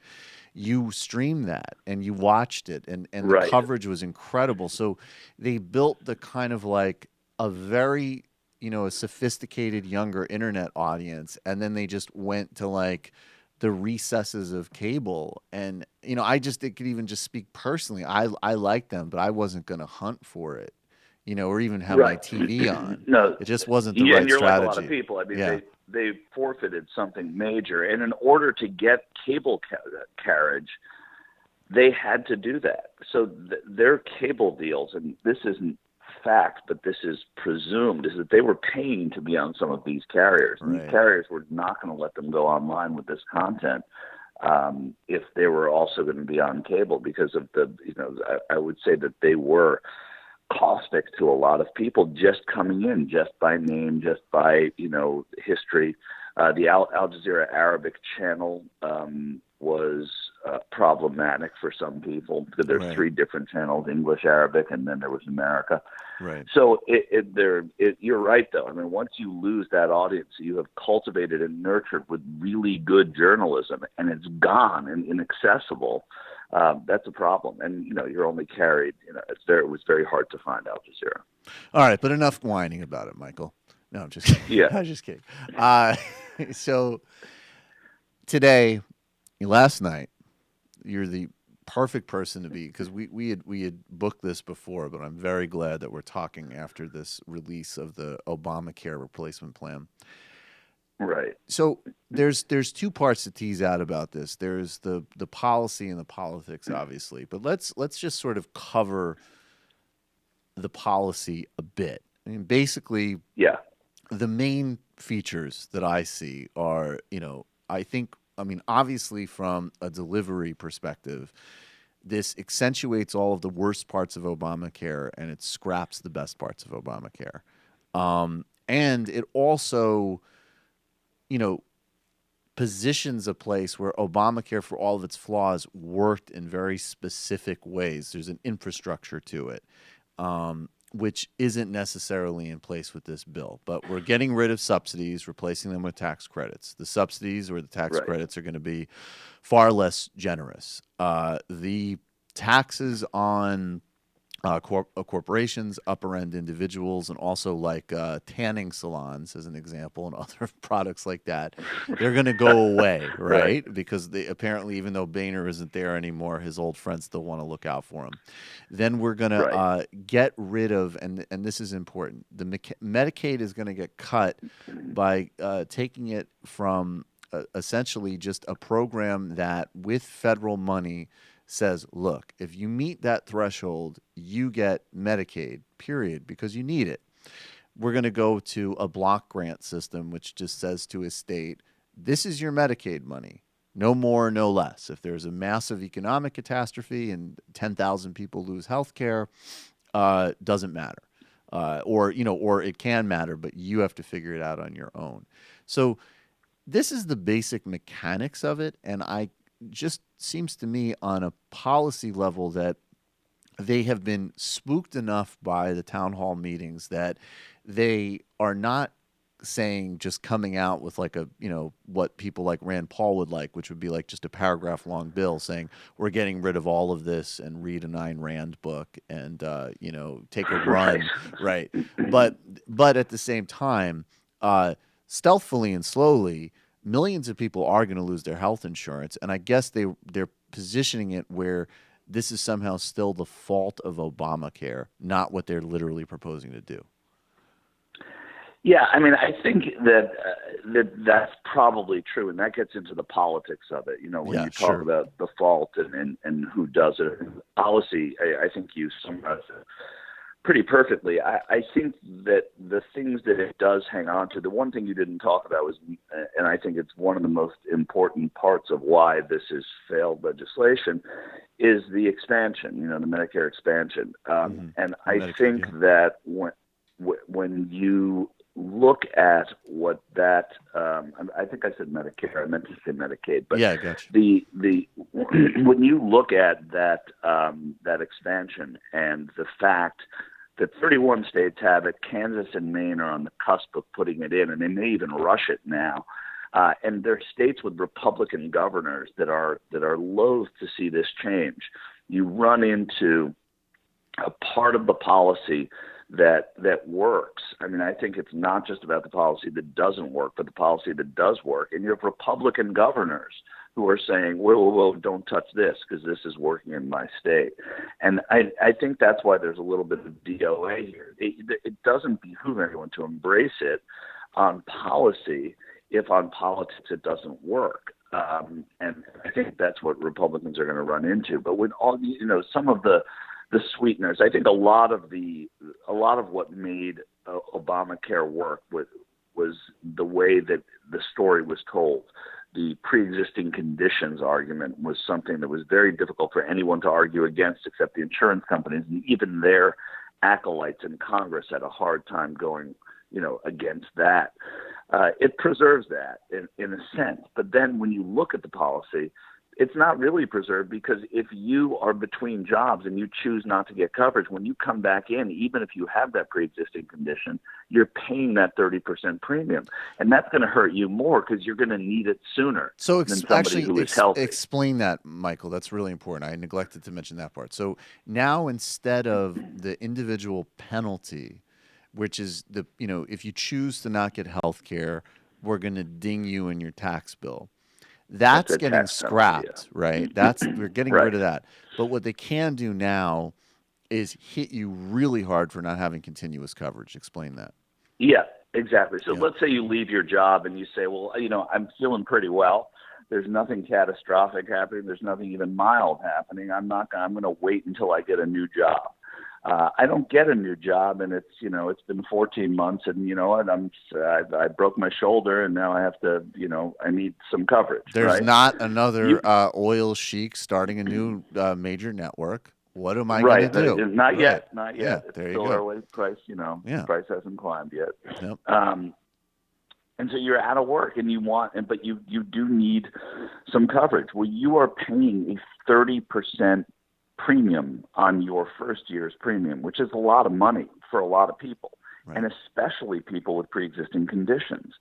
you streamed that and you watched it, and the coverage was incredible. So they built the kind of a very a sophisticated younger internet audience, and then they just went to the recesses of cable. And it could even just speak personally. I like them, but I wasn't going to hunt for it, or even have my TV on.
No,
it just wasn't the right
and you're
strategy.
Like a lot of people. I mean, they forfeited something major, and in order to get cable carriage, they had to do that. So their cable deals, and this isn't fact, but this is presumed, is that they were paying to be on some of these carriers. And these carriers were not going to let them go online with this content if they were also going to be on cable, because of the, I would say that they were caustic to a lot of people just coming in, just by name, just by, history. The Al Jazeera Arabic channel was problematic for some people, because there's three different channels: English, Arabic, and then there was America.
Right.
So you're right, though. I mean, once you lose that audience you have cultivated and nurtured with really good journalism, and it's gone and inaccessible, that's a problem. And, you're only carried, it was very hard to find Al Jazeera.
All right, but enough whining about it, Michael. No, I'm just kidding.
Yeah.
I'm just kidding. So today, last night, you're the perfect person to be, because we had booked this before, but I'm very glad that we're talking after this release of the Obamacare replacement plan.
Right.
So there's two parts to tease out about this. There's the policy and the politics, obviously, but let's just sort of cover the policy a bit. I mean, basically,
yeah,
the main features that I see are, obviously from a delivery perspective, this accentuates all of the worst parts of Obamacare and it scraps the best parts of Obamacare. And it also, positions a place where Obamacare, for all of its flaws, worked in very specific ways. There's an infrastructure to it, which isn't necessarily in place with this bill. But we're getting rid of subsidies, replacing them with tax credits. The subsidies or the tax credits are going to be far less generous. The taxes on corporations, upper-end individuals, and also like tanning salons, as an example, and other products like that, they're going to go away, right? Because they apparently, even though Boehner isn't there anymore, his old friends still want to look out for him. Then we're going to get rid of, and this is important, the Medicaid is going to get cut by taking it from essentially just a program that, with federal money, says, look, if you meet that threshold, you get Medicaid, period, because you need it. We're going to go to a block grant system, which just says to a state, this is your Medicaid money, no more, no less. If there's a massive economic catastrophe and 10,000 people lose health care, doesn't matter. Or it can matter, but you have to figure it out on your own. So this is the basic mechanics of it, and I just seems to me on a policy level that they have been spooked enough by the town hall meetings that they are not saying, just coming out with like a, what people like Rand Paul would like, which would be like just a paragraph long bill saying we're getting rid of all of this and read a Ayn Rand book and, take a run. Right. But at the same time, stealthily and slowly, millions of people are going to lose their health insurance, and I guess they're positioning it where this is somehow still the fault of Obamacare, not what they're literally proposing to do.
Yeah, I mean, I think that's probably true, and that gets into the politics of it. When you talk about the fault and who does it, policy, I think you summarized it pretty perfectly. I think that the things that it does hang on to, the one thing you didn't talk about was, and I think it's one of the most important parts of why this is failed legislation, is the expansion, the Medicare expansion. And I think that when you look at what that, I think I said Medicare, I meant to say Medicaid, but
yeah, gotcha.
When you look at that expansion and the fact that 31 states have it, Kansas and Maine are on the cusp of putting it in, and they may even rush it now. And there are states with Republican governors that are loath to see this change. You run into a part of the policy that works. I mean, I think it's not just about the policy that doesn't work, but the policy that does work. And you have Republican governors who are saying, whoa, don't touch this because this is working in my state. And I think that's why there's a little bit of DOA here. It doesn't behoove anyone to embrace it on policy if on politics it doesn't work. And I think that's what Republicans are going to run into. But with all, some of the sweeteners, I think a lot of what made Obamacare work was the way that the story was told. The pre-existing conditions argument was something that was very difficult for anyone to argue against except the insurance companies, and even their acolytes in Congress had a hard time going, against that. It preserves that in a sense. But then when you look at the policy, it's not really preserved, because if you are between jobs and you choose not to get coverage, when you come back in, even if you have that pre-existing condition, you're paying that 30% premium. And that's going to hurt you more because you're going to need it sooner than somebody who is healthy.
Explain that, Michael. That's really important. I neglected to mention that part. So now, instead of the individual penalty, which is if you choose to not get health care, we're going to ding you in your tax bill. That's getting scrapped, right? We're getting rid of that. But what they can do now is hit you really hard for not having continuous coverage. Explain that.
Yeah, exactly. So let's say you leave your job and you say, well, I'm feeling pretty well. There's nothing catastrophic happening. There's nothing even mild happening. I'm going to wait until I get a new job. I don't get a new job, and it's been 14 months, and you know what? I broke my shoulder, and now I have to, I need some coverage.
There's not another oil sheik starting a new major network. What am I going to do?
Not yet.
Yeah,
it's
there you
still
go.
our way price. Price hasn't climbed yet.
Yep.
And so you're out of work, and but you do need some coverage. Well, you are paying a 30% premium on your first year's premium, which is a lot of money for a lot of people, and especially people with pre-existing conditions.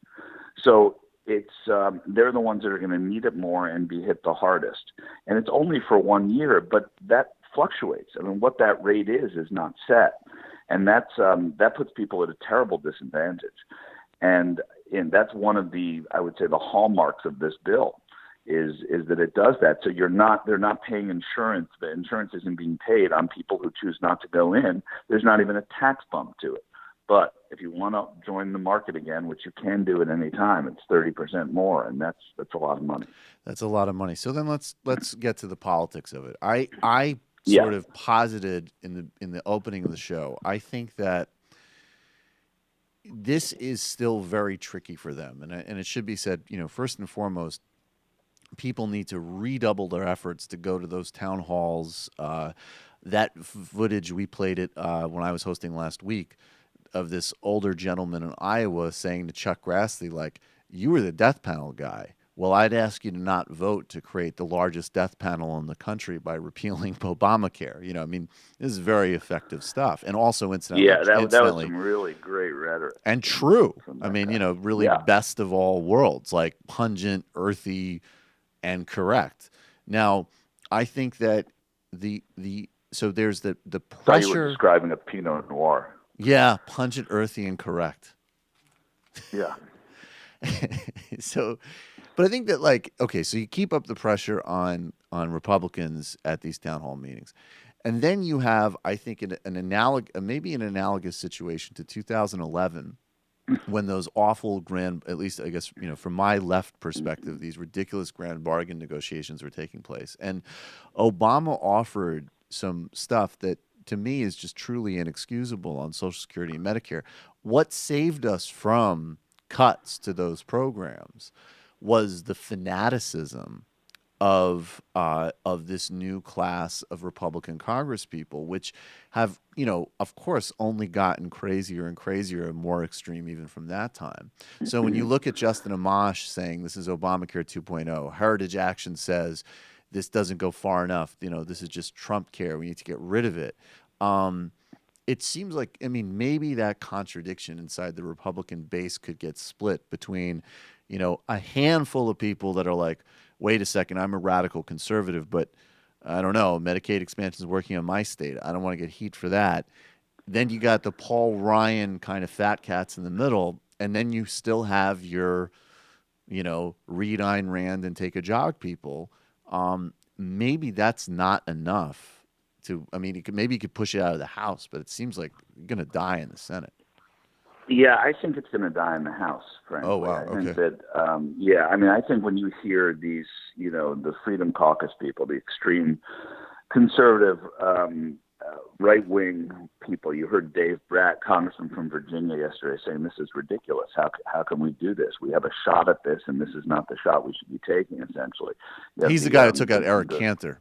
So it's they're the ones that are going to need it more and be hit the hardest. And it's only for 1 year, but that fluctuates. I mean, what that rate is not set, and that puts people at a terrible disadvantage. And that's one of I would say, the hallmarks of this bill. Is that it does that. So they're not paying insurance. The insurance isn't being paid on people who choose not to go in. There's not even a tax bump to it. But if you want to join the market again, which you can do at any time, it's 30% more, and that's a lot of money.
That's a lot of money. So then let's get to the politics of it. I sort of posited in the opening of the show, I think that this is still very tricky for them, and it should be said, first and foremost, people need to redouble their efforts to go to those town halls. That footage we played it when I was hosting last week of this older gentleman in Iowa saying to Chuck Grassley, like, you were the death panel guy. Well, I'd ask you to not vote to create the largest death panel in the country by repealing Obamacare. This is very effective stuff. And also, incidentally,
that was some really great rhetoric.
And true. Really best of all worlds, like pungent, earthy, and correct. Now, I think that so there's the pressure.
I thought you were describing a Pinot Noir.
Yeah, pungent, earthy, and correct.
Yeah.
But I think that so you keep up the pressure on Republicans at these town hall meetings, and then you have, I think, an analogous situation to 2011. When those awful at least I guess, from my left perspective, these ridiculous grand bargain negotiations were taking place. And Obama offered some stuff that to me is just truly inexcusable on Social Security and Medicare. What saved us from cuts to those programs was the fanaticism of this new class of Republican congresspeople, which have, of course, only gotten crazier and crazier and more extreme even from that time. So when you look at Justin Amash saying this is Obamacare 2.0, Heritage Action says this doesn't go far enough, this is just Trump care, we need to get rid of it. It seems like, maybe that contradiction inside the Republican base could get split between, a handful of people that are like, wait a second, I'm a radical conservative, but I don't know, Medicaid expansion is working on my state. I don't want to get heat for that. Then you got the Paul Ryan kind of fat cats in the middle, and then you still have your, read Ayn Rand and take a jog people. Maybe that's not enough to, maybe you could push it out of the House, but it seems like you're going to die in the Senate.
Yeah, I think it's going to die in the House, frankly.
Oh, wow.
I think that, I think when you hear these, the Freedom Caucus people, the extreme conservative right-wing people, you heard Dave Bratt, congressman from Virginia, yesterday saying this is ridiculous. How can we do this? We have a shot at this, and this is not the shot we should be taking, essentially.
He's the guy who took out Eric Cantor.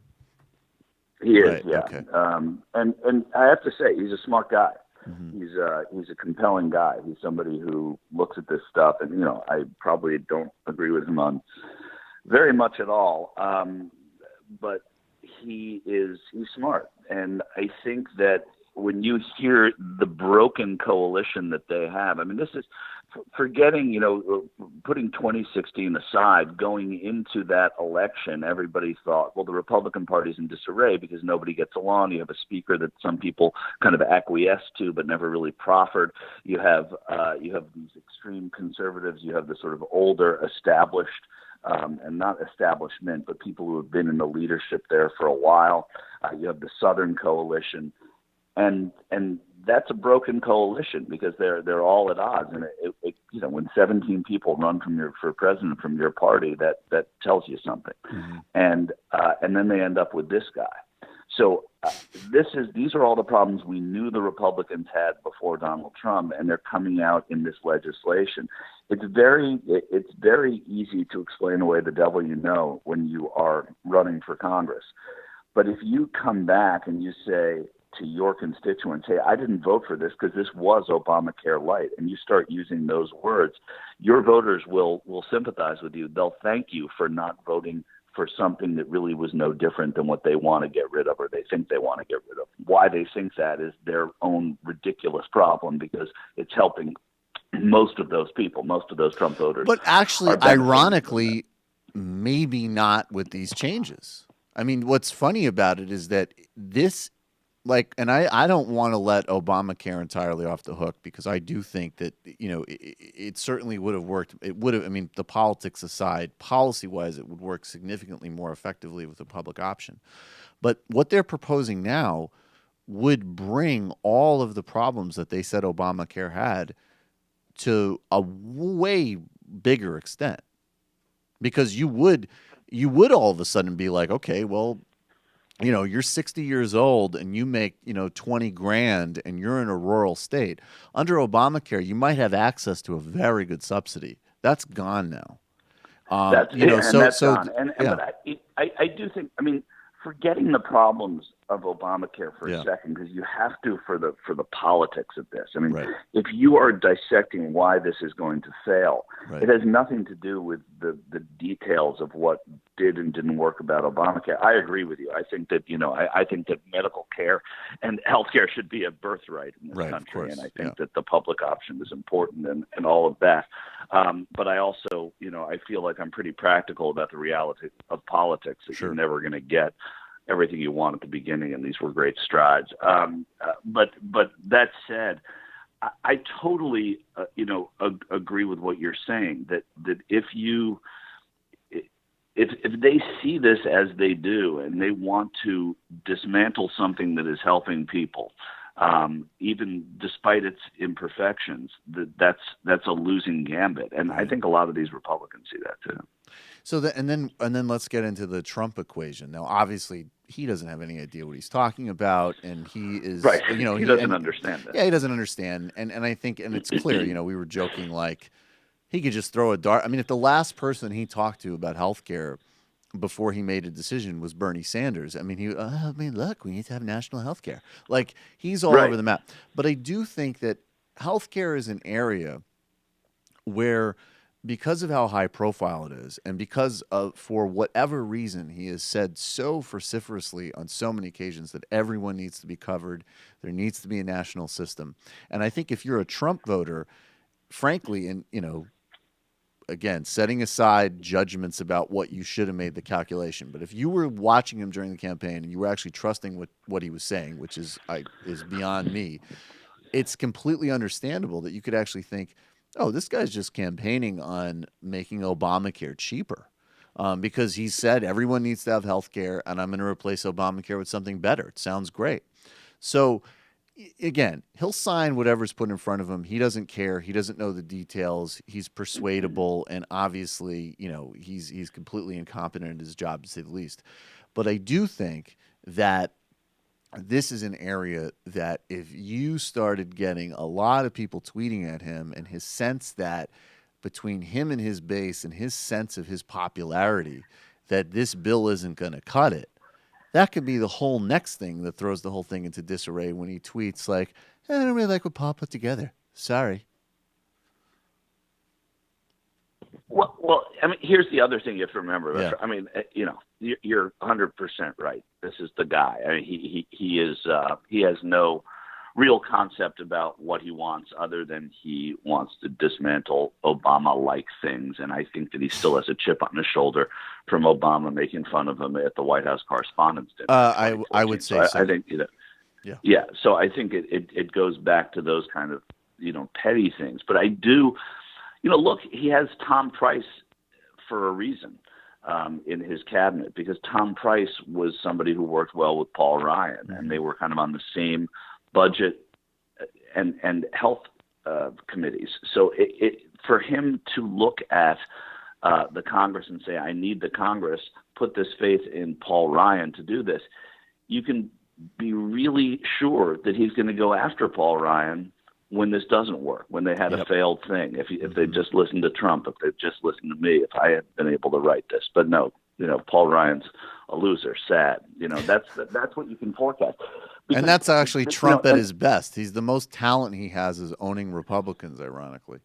He is,
right,
yeah.
Okay.
And I have to say, he's a smart guy.
Mm-hmm.
He's a compelling guy. He's somebody who looks at this stuff, and I probably don't agree with him on very much at all. he's smart. And I think that when you hear the broken coalition that they have, I mean, this is forgetting, putting 2016 aside, going into that election, everybody thought, well, the Republican Party's in disarray because nobody gets along. You have a speaker that some people kind of acquiesce to but never really proffered. You have these extreme conservatives. You have the sort of older established and not establishment, but people who have been in the leadership there for a while. You have the Southern Coalition, and that's a broken coalition because they're all at odds. And when 17 people run for president from your party, that tells you something. Mm-hmm. And then they end up with this guy. So these are all the problems we knew the Republicans had before Donald Trump, and they're coming out in this legislation. It's very easy to explain away the devil you know when you are running for Congress. But if you come back and you say to your constituents, hey, I didn't vote for this because this was Obamacare light, and you start using those words, your voters will sympathize with you. They'll thank you for not voting for something that really was no different than what they want to get rid of or they think they want to get rid of. Why they think that is their own ridiculous problem because it's helping most of those people, most of those Trump voters.
But actually, ironically, maybe not with these changes. I mean, what's funny about it is that this, and I don't want to let Obamacare entirely off the hook because I do think that, it certainly would have worked. It would have, the politics aside, policy-wise, it would work significantly more effectively with a public option. But what they're proposing now would bring all of the problems that they said Obamacare had to a way bigger extent because you would all of a sudden be like, okay, well, you're 60 years old and you make, 20 grand and you're in a rural state. Under Obamacare, you might have access to a very good subsidy. That's gone now.
That's gone. But I do think, forgetting the problems of Obamacare for a second, because you have to for the politics of this. If you are dissecting why this is going to fail, it has nothing to do with the details of what did and didn't work about Obamacare. I agree with you. I think that I think that medical care and healthcare should be a birthright in this country, and I think that the public option is important and all of that. But I also I feel like I'm pretty practical about the reality of politics that you're never going to get everything you want at the beginning, and these were great strides. But that said, I totally agree with what you're saying. That if they see this as they do, and they want to dismantle something that is helping people, even despite its imperfections, that's a losing gambit. And I think a lot of these Republicans see that too.
So and then let's get into the Trump equation. Now, obviously, he doesn't have any idea what he's talking about, and he is
right. He doesn't understand that.
Yeah, he doesn't understand, and I think, and it's clear. We were joking like he could just throw a dart. If the last person he talked to about healthcare before he made a decision was Bernie Sanders, look, we need to have national healthcare. Like he's all over the map. But I do think that healthcare is an area where, because of how high profile it is, and because of, for whatever reason, he has said so vociferously on so many occasions that everyone needs to be covered, there needs to be a national system. And I think if you're a Trump voter, frankly, and again, setting aside judgments about what you should have made the calculation, but if you were watching him during the campaign and you were actually trusting what he was saying, which is beyond me, it's completely understandable that you could actually think, oh, this guy's just campaigning on making Obamacare cheaper because he said everyone needs to have health care and I'm going to replace Obamacare with something better. It sounds great. So, again, he'll sign whatever's put in front of him. He doesn't care. He doesn't know the details. He's persuadable, and obviously, he's completely incompetent at his job, to say the least. But I do think that this is an area that if you started getting a lot of people tweeting at him, and his sense that between him and his base and his sense of his popularity that this bill isn't going to cut it, that could be the whole next thing that throws the whole thing into disarray when he tweets like, I don't really like what Paul put together. Sorry.
Well, here's the other thing you have to remember.
Yeah.
you're 100% right. This is the guy. I mean, he has no real concept about what he wants other than he wants to dismantle Obama-like things. And I think that he still has a chip on his shoulder from Obama making fun of him at the White House Correspondents' Dinner.
I would say so.
I think, yeah. So I think it goes back to those kind of, petty things. But I do, look, he has Tom Price for a reason in his cabinet, because Tom Price was somebody who worked well with Paul Ryan, and they were kind of on the same budget and health committees. So for him to look at the Congress and say, I need the Congress, put this faith in Paul Ryan to do this, you can be really sure that he's going to go after Paul Ryan when this doesn't work, when they had a failed thing, if they just listened to Trump, if they just listened to me, if I had been able to write this. But no, Paul Ryan's a loser, sad. That's what you can forecast.
And that's actually Trump at his best. He's the most talent he has is owning Republicans, ironically.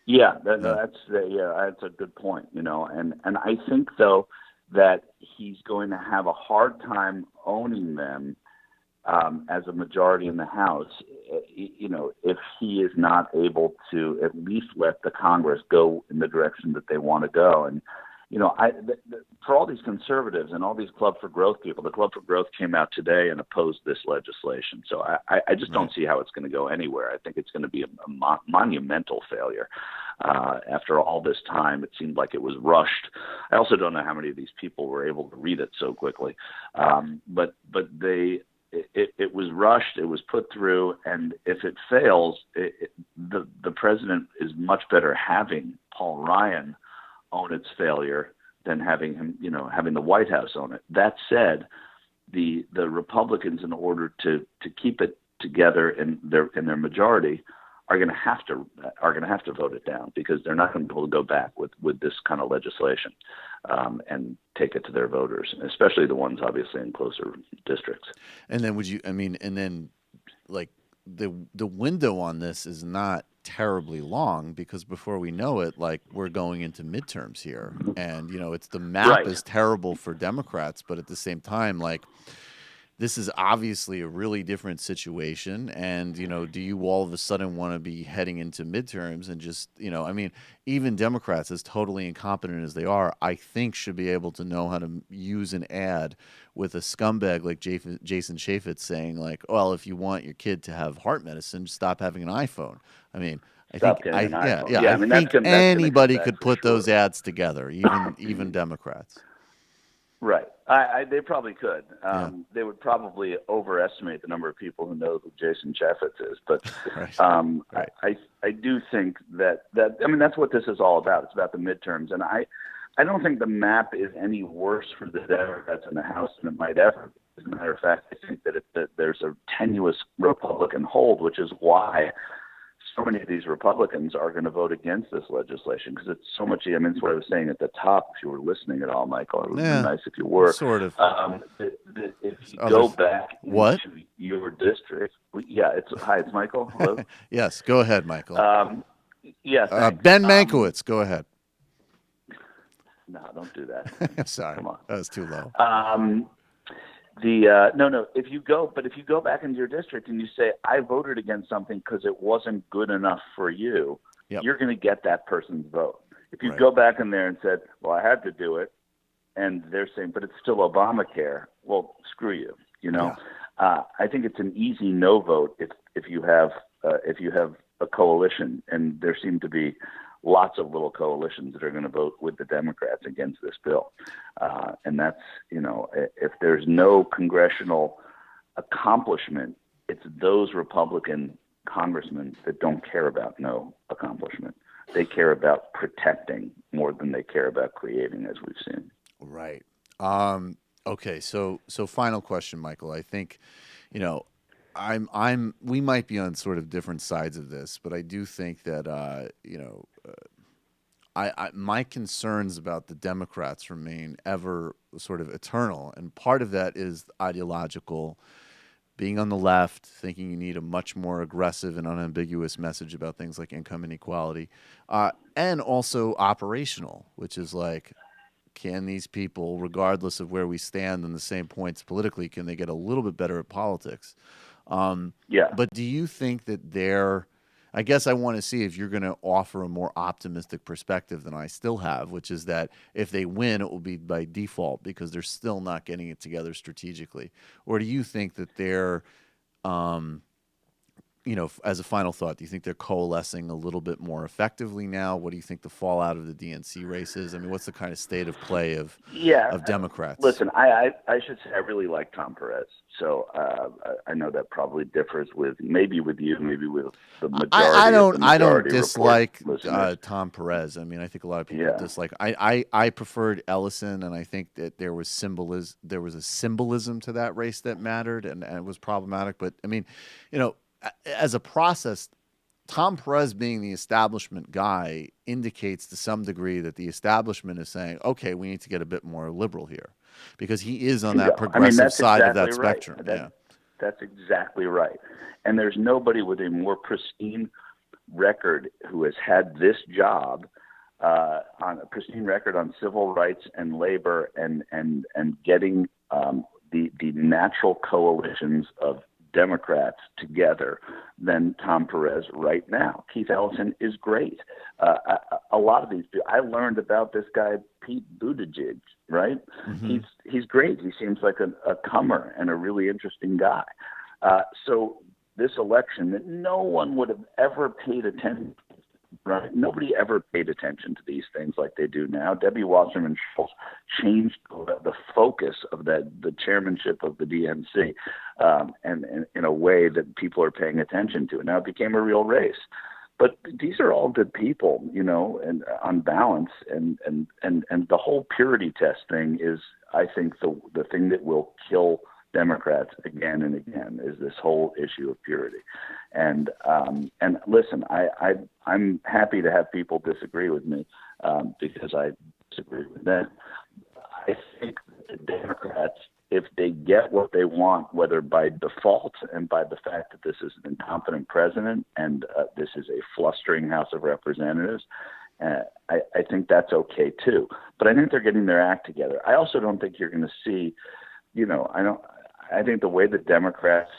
Yeah, that's a good point. And I think though that he's going to have a hard time owning them as a majority in the House. If he is not able to at least let the Congress go in the direction that they want to go. And for all these conservatives and all these Club for Growth people, the Club for Growth came out today and opposed this legislation. So I just don't see how it's going to go anywhere. I think it's going to be a monumental failure. After all this time, it seemed like it was rushed. I also don't know how many of these people were able to read it so quickly. But it was rushed. It was put through. And if it fails, the president is much better having Paul Ryan own its failure than having him, having the White House own it. That said, the Republicans, in order to keep it together in their majority, are going to have to vote it down, because they're not going to be able to go back with this kind of legislation and take it to their voters, especially the ones obviously in closer districts.
And then the window on this is not terribly long, because before we know it, we're going into midterms here, and it's the map is terrible for Democrats, but at the same time, this is obviously a really different situation. And do you all of a sudden want to be heading into midterms and just even Democrats, as totally incompetent as they are, I think should be able to know how to use an ad with a scumbag like Jason Chaffetz saying well, if you want your kid to have heart medicine, stop having an iPhone. I think anybody could put those ads together, even Democrats.
Right. They probably could. They would probably overestimate the number of people who know who Jason Chaffetz is. But I do think that that's what this is all about. It's about the midterms. And I don't think the map is any worse for the Democrats in the House than it might ever be. As a matter of fact, I think that there's a tenuous Republican hold, which is why so many of these Republicans are going to vote against this legislation, because it's so much. It's what I was saying at the top. If you were listening at all, Michael, it would be nice if you were.
Sort of.
If you go back into your district, it's Michael. Hello?
Yes, go ahead, Michael.
Ben
Mankiewicz, go ahead.
No, don't do that.
Sorry,
come on,
that was too low.
No. If you go back into your district and you say, I voted against something because it wasn't good enough for you, you're going to get that person's vote. If you go back in there and said, well, I had to do it, and they're saying, but it's still Obamacare, well, screw you. I think it's an easy no vote if you have a coalition, and there seem to be lots of little coalitions that are going to vote with the Democrats against this bill. And that's, if there's no congressional accomplishment, it's those Republican congressmen that don't care about no accomplishment. They care about protecting more than they care about creating, as we've seen.
Right. Okay. So final question, Michael. I think, we might be on sort of different sides of this, but I do think that, my concerns about the Democrats remain ever sort of eternal. And part of that is ideological, being on the left, thinking you need a much more aggressive and unambiguous message about things like income inequality, and also operational, which is can these people, regardless of where we stand on the same points politically, can they get a little bit better at politics? But do you think that I guess I want to see if you're going to offer a more optimistic perspective than I still have, which is that if they win, it will be by default because they're still not getting it together strategically. Or do you think that they're, as a final thought, do you think they're coalescing a little bit more effectively now? What do you think the fallout of the DNC race is? I mean, what's the kind of state of play of Democrats?
Listen, I should say I really like Tom Perez. So I know that probably differs maybe with you, maybe with the majority. I
don't dislike Tom Perez. I mean, I think a lot of people dislike. I preferred Ellison, and I think that there was a symbolism to that race that mattered, and it was problematic. But I mean, as a process, Tom Perez being the establishment guy indicates to some degree that the establishment is saying, okay, we need to get a bit more liberal here because he is on that progressive side of that spectrum.
That's exactly right. And there's nobody with a more pristine record who has had this job on a pristine record on civil rights and labor and getting the natural coalitions of Democrats together than Tom Perez right now. Keith Ellison is great. A lot of these people, I learned about this guy, Pete Buttigieg, right? Mm-hmm. He's great. He seems like a comer and a really interesting guy. So this election that no one would have ever paid attention to, right? Nobody ever paid attention to these things like they do now. Debbie Wasserman Schultz changed the focus of the chairmanship of the DNC, and in a way that people are paying attention to. And now it became a real race. But these are all good people, and on balance. And the whole purity test thing is, I think, the thing that will kill Democrats again and again is this whole issue of purity. And listen, I'm happy to have people disagree with me because I disagree with them. I think the Democrats, if they get what they want, whether by default and by the fact that this is an incompetent president and this is a flustering House of Representatives, I think that's okay too. But I think they're getting their act together. I also don't think you're going to see, I think the way the Democrats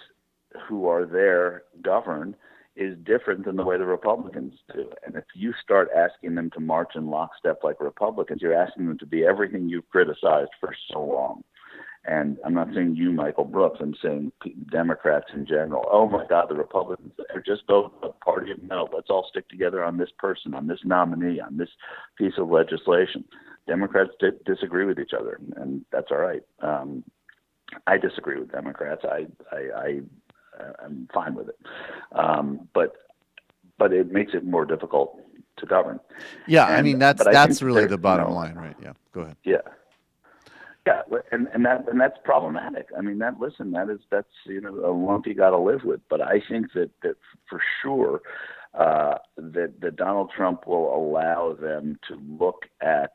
who are there govern is different than the way the Republicans do. And if you start asking them to march in lockstep like Republicans, you're asking them to be everything you've criticized for so long. And I'm not saying you, Michael Brooks, I'm saying Democrats in general. Oh my God, the Republicans are just both a party of metal. Let's all stick together on this person, on this nominee, on this piece of legislation. Democrats disagree with each other, and that's all right. I disagree with Democrats. I'm fine with it, but it makes it more difficult to govern.
Yeah, I mean that's really the bottom line, right? Yeah, go ahead.
Yeah, and that's problematic. I mean that's a lump you got to live with. But I think that for sure that Donald Trump will allow them to look at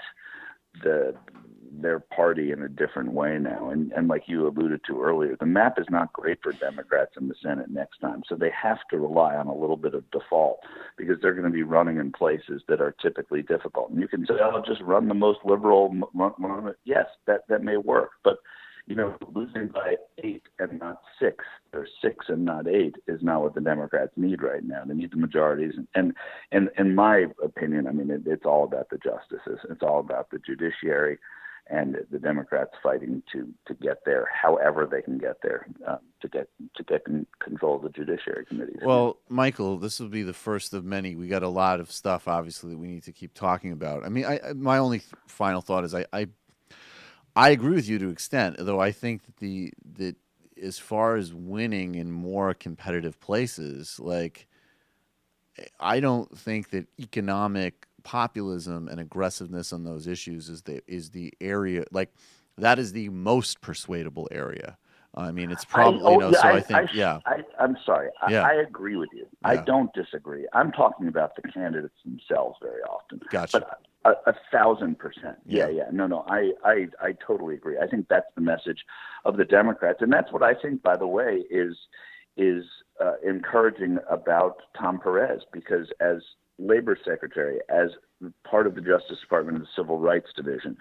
their party in a different way now. And like you alluded to earlier, the map is not great for Democrats in the Senate next time. So they have to rely on a little bit of default because they're going to be running in places that are typically difficult. And you can say, oh, just run the most liberal. Yes, that may work. But, losing by 8 and not 6 or 6 and not 8 is not what the Democrats need right now. They need the majorities. And in my opinion, I mean, it's all about the justices. It's all about the judiciary. And the Democrats fighting to get there, however they can get there, to get control of the Judiciary Committee.
Well, Michael, this will be the first of many. We got a lot of stuff, obviously, that we need to keep talking about. I mean, my only final thought is I agree with you to an extent, though I think that as far as winning in more competitive places, like I don't think that economic populism and aggressiveness on those issues is the area, like that is the most persuadable area. I mean, it's probably,
I'm sorry. I agree with you. Yeah. I don't disagree. I'm talking about the candidates themselves very often.
Gotcha.
But 1,000%. Yeah. No, I totally agree. I think that's the message of the Democrats. And that's what I think, by the way, is encouraging about Tom Perez, because as Labor Secretary, as part of the Justice Department and the Civil Rights Division.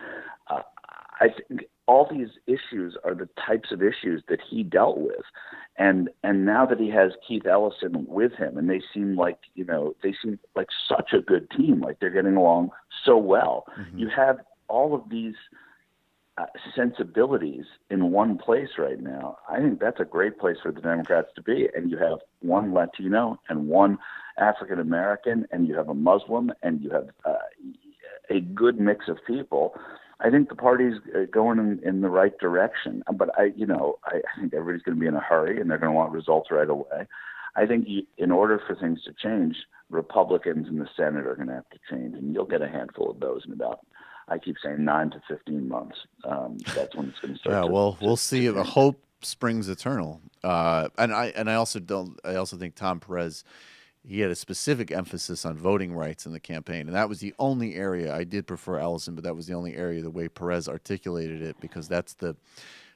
I think all these issues are the types of issues that he dealt with. And now that he has Keith Ellison with him, and they seem like such a good team, like they're getting along so well. Mm-hmm. You have all of these sensibilities in one place right now. I think that's a great place for the Democrats to be. And you have one Latino and one African American, and you have a Muslim, and you have a good mix of people. I think the party's going in the right direction, but I think everybody's going to be in a hurry and they're going to want results right away. I think in order for things to change, Republicans in the Senate are going to have to change, and you'll get a handful of those in about, I keep saying, 9 to 15 months. That's when it's going to start.
Yeah, we'll see. Hope springs eternal, and I also think Tom Perez, he had a specific emphasis on voting rights in the campaign, and that was the only area. I did prefer Ellison, but that was the only area the way Perez articulated it, because that's the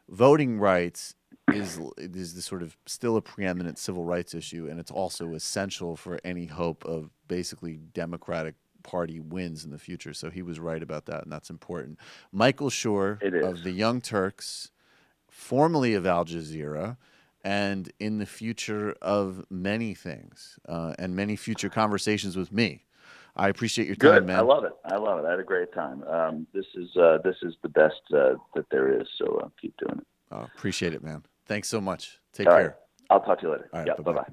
voting rights is the sort of still a preeminent civil rights issue, and it's also essential for any hope of basically Democratic Party wins in the future. So he was right about that, and that's important. Michael Shure of the Young Turks, formerly of Al Jazeera, and in the future of many things, and many future conversations with me. I appreciate your time, man.
I love it. I had a great time. This is the best that there is, so keep doing it.
Appreciate it, man. Thanks so much. Take care.
Right. I'll talk to you later.
All right,
yeah, bye-bye.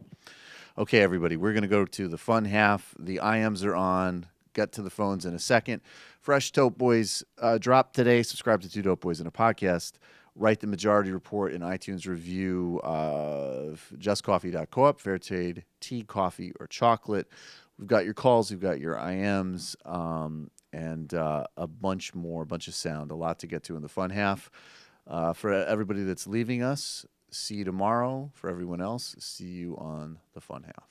Okay, everybody, we're going to go to the fun half. The IMs are on. Get to the phones in a second. Fresh Dope Boys dropped today. Subscribe to Two Dope Boys in a podcast. Write the Majority Report in iTunes review of justcoffee.coop, fair trade, tea, coffee, or chocolate. We've got your calls, we've got your IMs, and a bunch of sound, a lot to get to in the fun half. For everybody that's leaving us, see you tomorrow. For everyone else, see you on the fun half.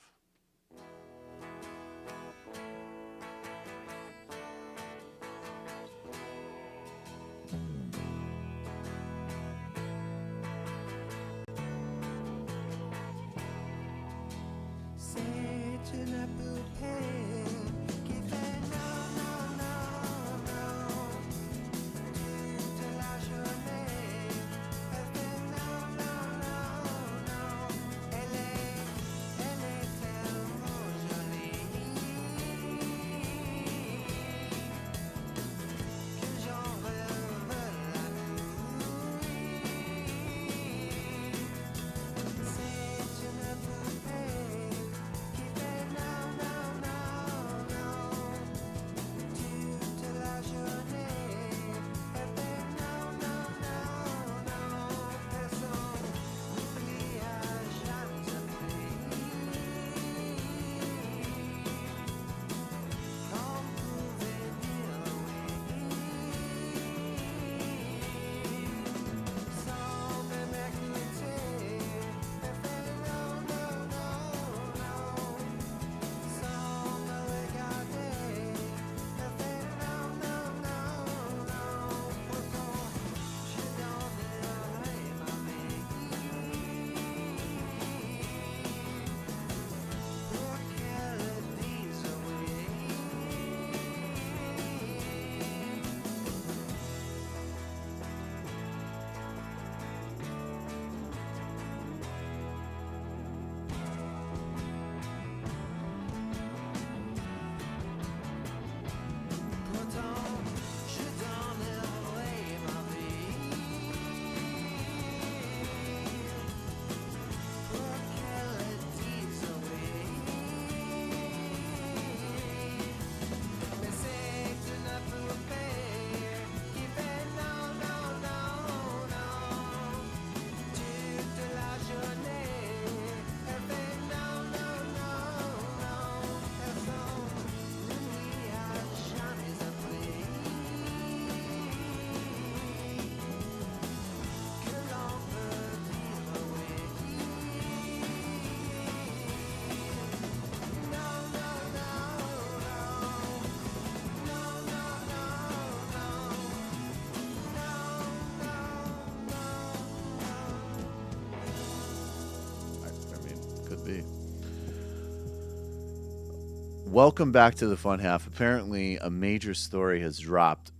Welcome back to the fun half. Apparently, a major story has dropped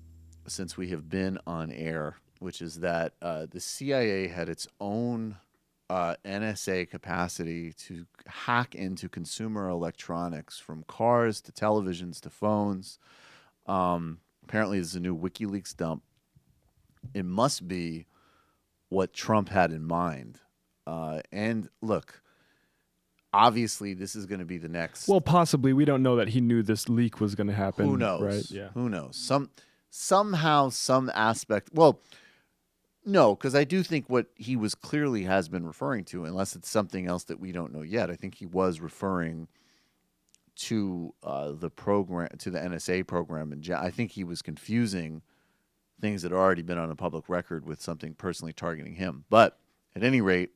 since we have been on air, which is that the CIA had its own NSA capacity to hack into consumer electronics, from cars to televisions to phones. Apparently, there's a new WikiLeaks dump. It must be what Trump had in mind. And look, obviously, this is going to be the next.
Well, possibly. We don't know that he knew this leak was going to happen.
Who knows?
Right? Yeah.
Who knows? Somehow, some aspect. Well, no, because I do think what he was clearly has been referring to, unless it's something else that we don't know yet. I think he was referring to the program, to the NSA program, and I think he was confusing things that had already been on a public record with something personally targeting him. But at any rate,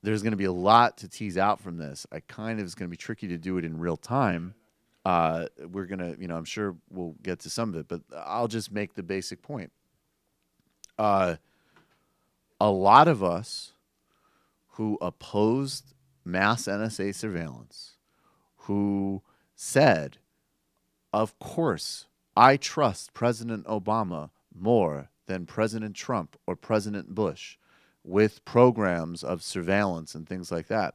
there's going to be a lot to tease out from this. It's going to be tricky to do it in real time. We're going to, I'm sure we'll get to some of it, but I'll just make the basic point. A lot of us who opposed mass NSA surveillance, who said, of course, I trust President Obama more than President Trump or President Bush with programs of surveillance and things like that.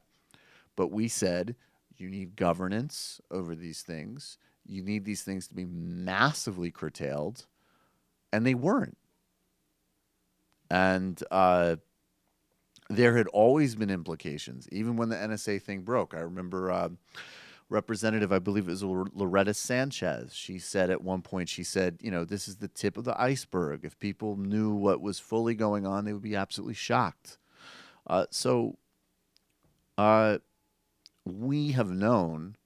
But we said you need governance over these things. You need these things to be massively curtailed, and they weren't. And there had always been implications, even when the NSA thing broke. I remember Representative, I believe it was Loretta Sanchez. She said at one point, this is the tip of the iceberg. If people knew what was fully going on, they would be absolutely shocked. So we have known,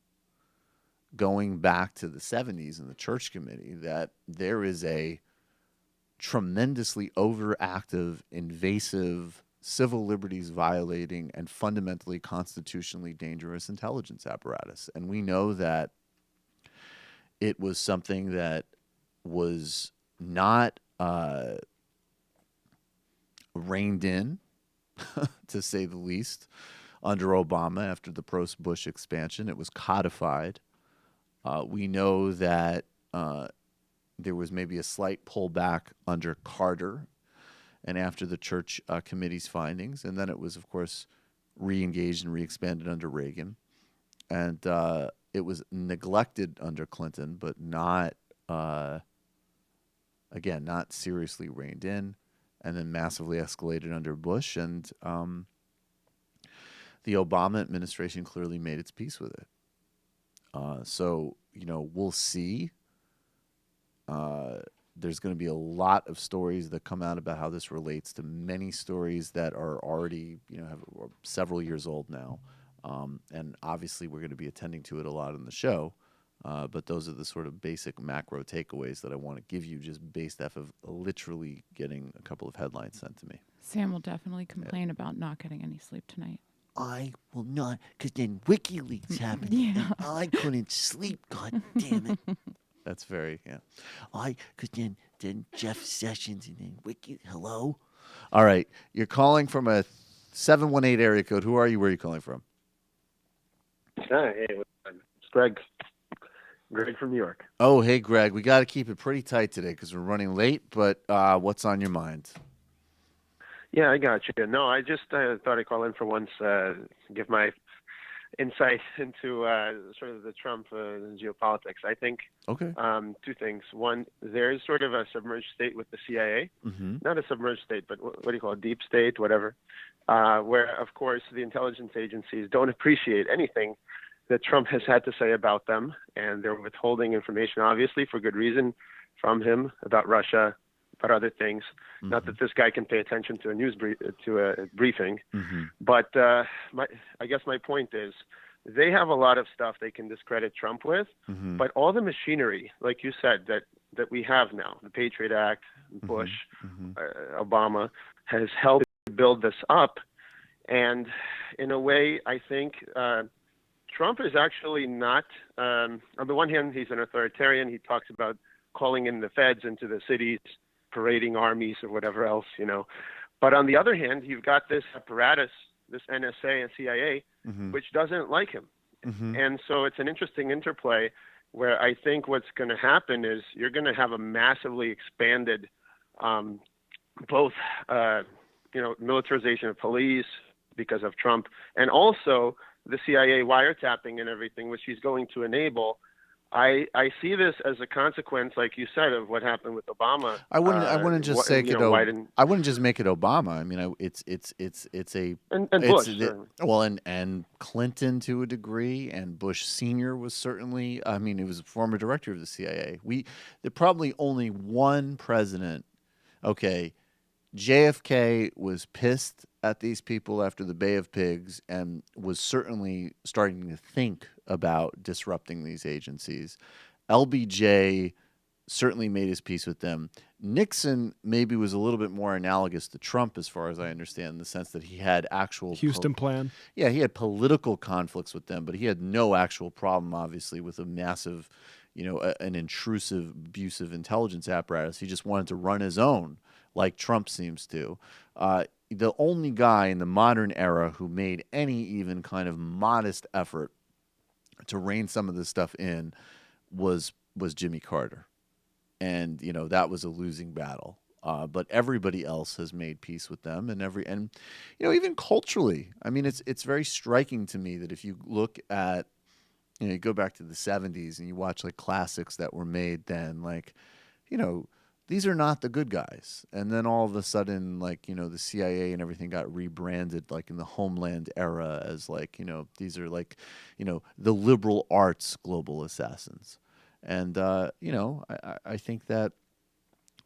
going back to the 70s in the Church Committee, that there is a tremendously overactive, invasive, civil liberties violating, and fundamentally constitutionally dangerous intelligence apparatus. And we know that it was something that was not reined in, to say the least, under Obama after the post-Bush expansion. It was codified. We know that there was maybe a slight pullback under Carter and after the Church Committee's findings. And then it was, of course, re-engaged and re-expanded under Reagan. And it was neglected under Clinton, but not seriously reined in, and then massively escalated under Bush. And the Obama administration clearly made its peace with it. So, we'll see. There's going to be a lot of stories that come out about how this relates to many stories that are already, are several years old now. And obviously we're going to be attending to it a lot in the show. But those are the sort of basic macro takeaways that I want to give you, just based off of literally getting a couple of headlines sent to me.
Sam will definitely complain about not getting any sleep tonight.
I will not, because then WikiLeaks happened.
Yeah.
And I couldn't sleep, God damn it.
That's very, yeah.
Because then Jeff Sessions and then hello?
All right. You're calling from a 718 area code. Who are you? Where are you calling from?
Hey, it's Greg. Greg from New York.
Oh, hey, Greg. We got to keep it pretty tight today because we're running late, but what's on your mind?
Yeah, I got you. No, I just thought I'd call in for once, give my insight into sort of the Trump geopolitics. I think two things. One, there's sort of a submerged state with the CIA.
Mm-hmm.
Not a submerged state, but what do you call it? Deep state, whatever, where, of course, the intelligence agencies don't appreciate anything that Trump has had to say about them, and they're withholding information, obviously, for good reason, from him about Russia, about other things. Mm-hmm. Not that this guy can pay attention to a briefing,
mm-hmm.
but I guess my point is they have a lot of stuff they can discredit Trump with,
mm-hmm.
but all the machinery, like you said, that we have now, the Patriot Act, Bush,
mm-hmm.
Obama, has helped build this up. And in a way, I think Trump is actually not, on the one hand, he's an authoritarian. He talks about calling in the feds into the cities, parading armies or whatever else, But on the other hand, you've got this apparatus, this NSA and CIA,
mm-hmm.
which doesn't like him. And so it's an interesting interplay where I think what's going to happen is you're going to have a massively expanded both militarization of police because of Trump, and also the CIA wiretapping and everything, which he's going to enable. I see this as a consequence, like you said, of what happened with Obama.
I wouldn't just say I wouldn't just make it Obama. I mean, it's a
and Bush,
and Clinton to a degree, and Bush Sr. was certainly. I mean, he was a former director of the CIA. There probably only one president. Okay, JFK was pissed at these people after the Bay of Pigs and was certainly starting to think about disrupting these agencies. LBJ certainly made his peace with them. Nixon maybe was a little bit more analogous to Trump, as far as I understand, in the sense that he had actual
Houston plan.
Yeah, he had political conflicts with them, but he had no actual problem, obviously, with a massive, an intrusive, abusive intelligence apparatus. He just wanted to run his own, like Trump seems to. The only guy in the modern era who made any even kind of modest effort to rein some of this stuff in was Jimmy Carter. And, that was a losing battle. But everybody else has made peace with them, and even culturally. I mean, it's very striking to me that if you look at, you go back to the 70s and you watch like classics that were made then, like, these are not the good guys. And then all of a sudden, like, the CIA and everything got rebranded, like in the Homeland era, as like, these are like, the liberal arts global assassins. And, I think that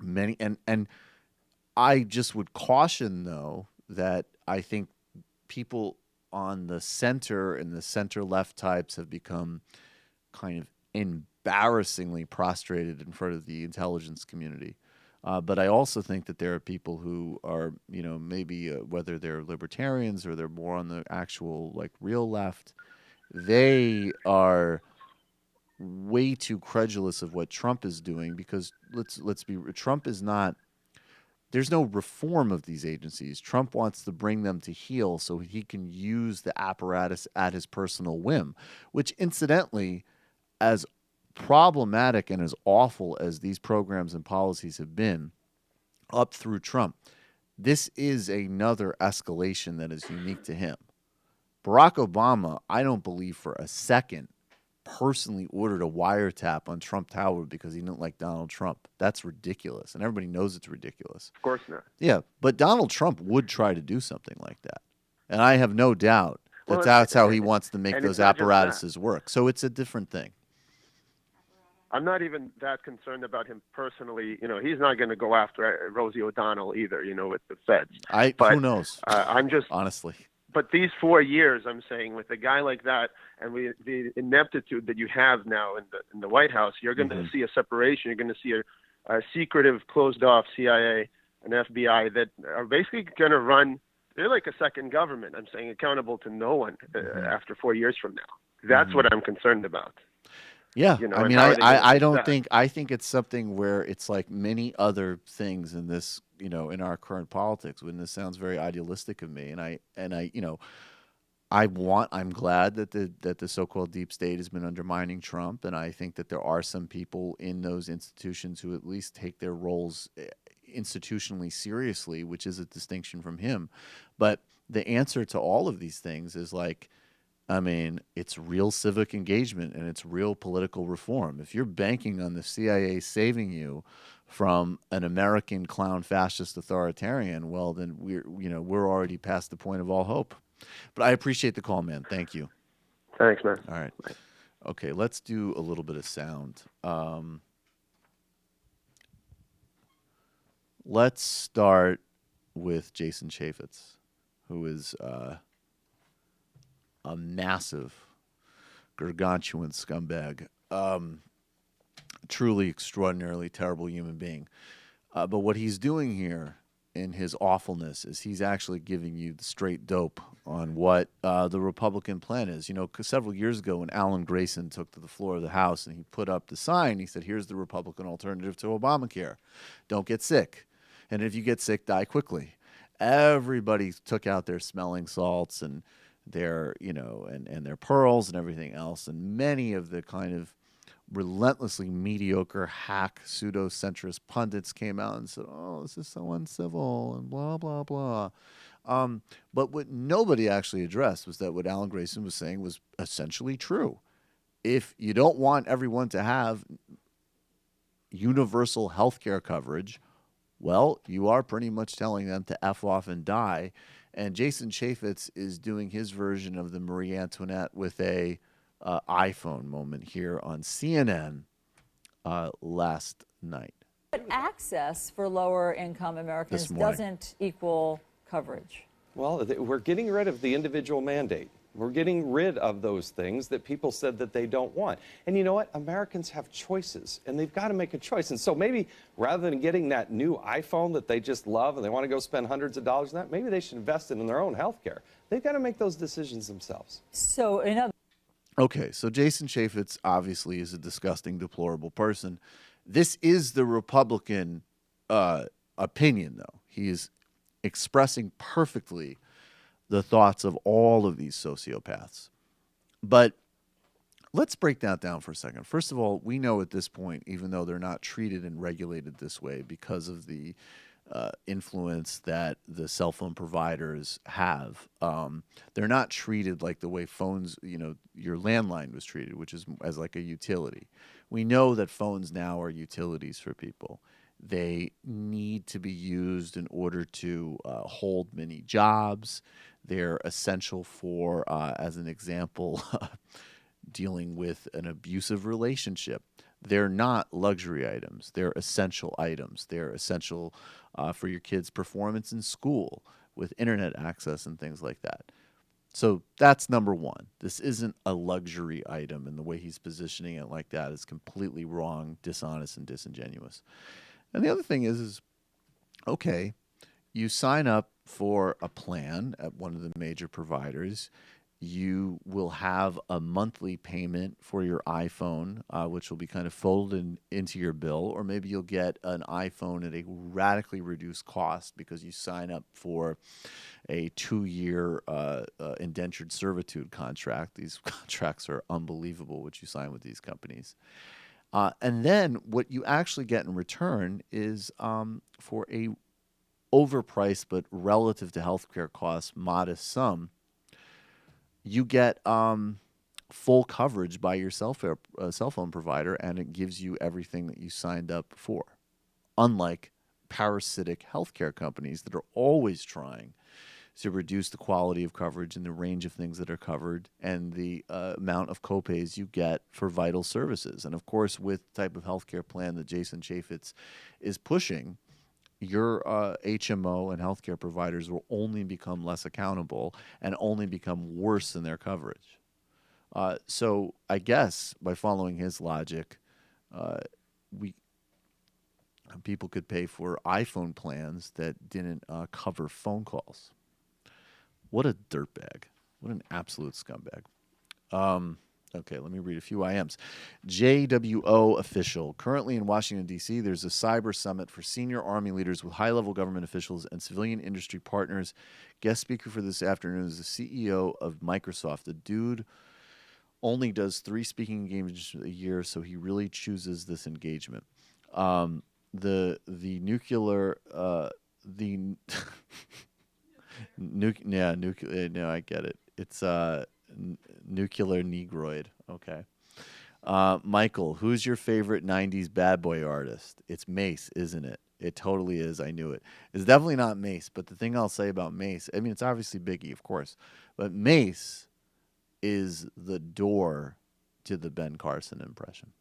many, and I just would caution, though, that I think people on the center and the center-left types have become kind of embarrassingly prostrated in front of the intelligence community. But I also think that there are people who are, maybe whether they're libertarians or they're more on the actual, like, real left, they are way too credulous of what Trump is doing, because Trump is not. There's no reform of these agencies. Trump wants to bring them to heel so he can use the apparatus at his personal whim, which, incidentally, as problematic and as awful as these programs and policies have been up through Trump, this is another escalation that is unique to him. Barack Obama, I don't believe for a second, personally ordered a wiretap on Trump Tower because he didn't like Donald Trump. That's ridiculous, and everybody knows it's ridiculous.
Of course not.
Yeah, but Donald Trump would try to do something like that, and I have no doubt that that's how he wants to make those apparatuses work. So it's a different thing.
I'm not even that concerned about him personally. He's not going to go after Rosie O'Donnell either, with the feds.
Who knows?
I'm just
honestly.
But these 4 years, I'm saying, with a guy like that, and the ineptitude that you have now in the White House, you're going to see a separation. You're going to see a secretive, closed-off CIA and FBI that are basically going to run. They're like a second government. I'm saying accountable to no one after 4 years from now. That's what I'm concerned about.
Yeah, I mean, I don't think. I think it's something where it's like many other things in this, in our current politics. When this sounds very idealistic of me, and I'm glad that the so-called deep state has been undermining Trump, and I think that there are some people in those institutions who at least take their roles institutionally seriously, which is a distinction from him. But the answer to all of these things is like, I mean, it's real civic engagement and it's real political reform. If you're banking on the CIA saving you from an American clown fascist authoritarian, well, then we're already past the point of all hope. But I appreciate the call, man. Thank you.
Thanks, man.
All right. Okay, let's do a little bit of sound. Let's start with Jason Chaffetz, who is a massive, gargantuan scumbag, truly extraordinarily terrible human being. But what he's doing here in his awfulness is he's actually giving you the straight dope on what the Republican plan is. 'Cause several years ago when Alan Grayson took to the floor of the House and he put up the sign, he said, here's the Republican alternative to Obamacare. Don't get sick. And if you get sick, die quickly. Everybody took out their smelling salts and their, and their pearls and everything else. And many of the kind of relentlessly mediocre hack pseudo-centrist pundits came out and said, oh, this is so uncivil and blah, blah, blah. But what nobody actually addressed was that what Alan Grayson was saying was essentially true. If you don't want everyone to have universal health care coverage, well, you are pretty much telling them to F off and die. And Jason Chaffetz is doing his version of the Marie Antoinette with a iPhone moment here on CNN last night.
But access for lower income Americans doesn't equal coverage.
Well, we're getting rid of the individual mandate. We're getting rid of those things that people said that they don't want. And you know what? Americans have choices, and they've got to make a choice. And so maybe rather than getting that new iPhone that they just love and they want to go spend hundreds of dollars on that, maybe they should invest in their own health care. They've got to make those decisions themselves.
So,
Okay, so Jason Chaffetz obviously is a disgusting, deplorable person. This is the Republican opinion, though. He is expressing perfectly the thoughts of all of these sociopaths. But let's break that down for a second. First of all, we know at this point, even though they're not treated and regulated this way because of the influence that the cell phone providers have, they're not treated like the way phones, your landline was treated, which is as like a utility. We know that phones now are utilities for people. They need to be used in order to hold many jobs. They're essential for, as an example, dealing with an abusive relationship. They're not luxury items. They're essential items. They're essential for your kids' performance in school with internet access and things like that. So that's number one. This isn't a luxury item, and the way he's positioning it like that is completely wrong, dishonest, and disingenuous. And the other thing is okay, you sign up for a plan at one of the major providers. You will have a monthly payment for your iPhone, which will be kind of folded into your bill, or maybe you'll get an iPhone at a radically reduced cost because you sign up for a 2-year indentured servitude contract. These contracts are unbelievable, what you sign with these companies. And then what you actually get in return is for a overpriced but relative to healthcare costs modest sum, you get full coverage by your cell phone provider, and it gives you everything that you signed up for. Unlike parasitic healthcare companies that are always trying to reduce the quality of coverage and the range of things that are covered and the amount of copays you get for vital services. And of course, with the type of healthcare plan that Jason Chaffetz is pushing, your HMO and healthcare providers will only become less accountable and only become worse in their coverage. So I guess by following his logic, people could pay for iPhone plans that didn't cover phone calls. What a dirtbag. What an absolute scumbag. Okay, let me read a few IMs. JWO official. Currently in Washington, D.C., there's a cyber summit for senior Army leaders with high-level government officials and civilian industry partners. Guest speaker for this afternoon is the CEO of Microsoft. The dude only does 3 speaking engagements a year, so he really chooses this engagement. The nuclear... nuclear. No, I get it. It's nuclear negroid. Okay. Michael, who's your favorite 90s bad boy artist? It's Mace, isn't it? It totally is. I knew it. It's definitely not Mace, but the thing I'll say about Mace, I mean, it's obviously Biggie, of course, but Mace is the door to the Ben Carson impression.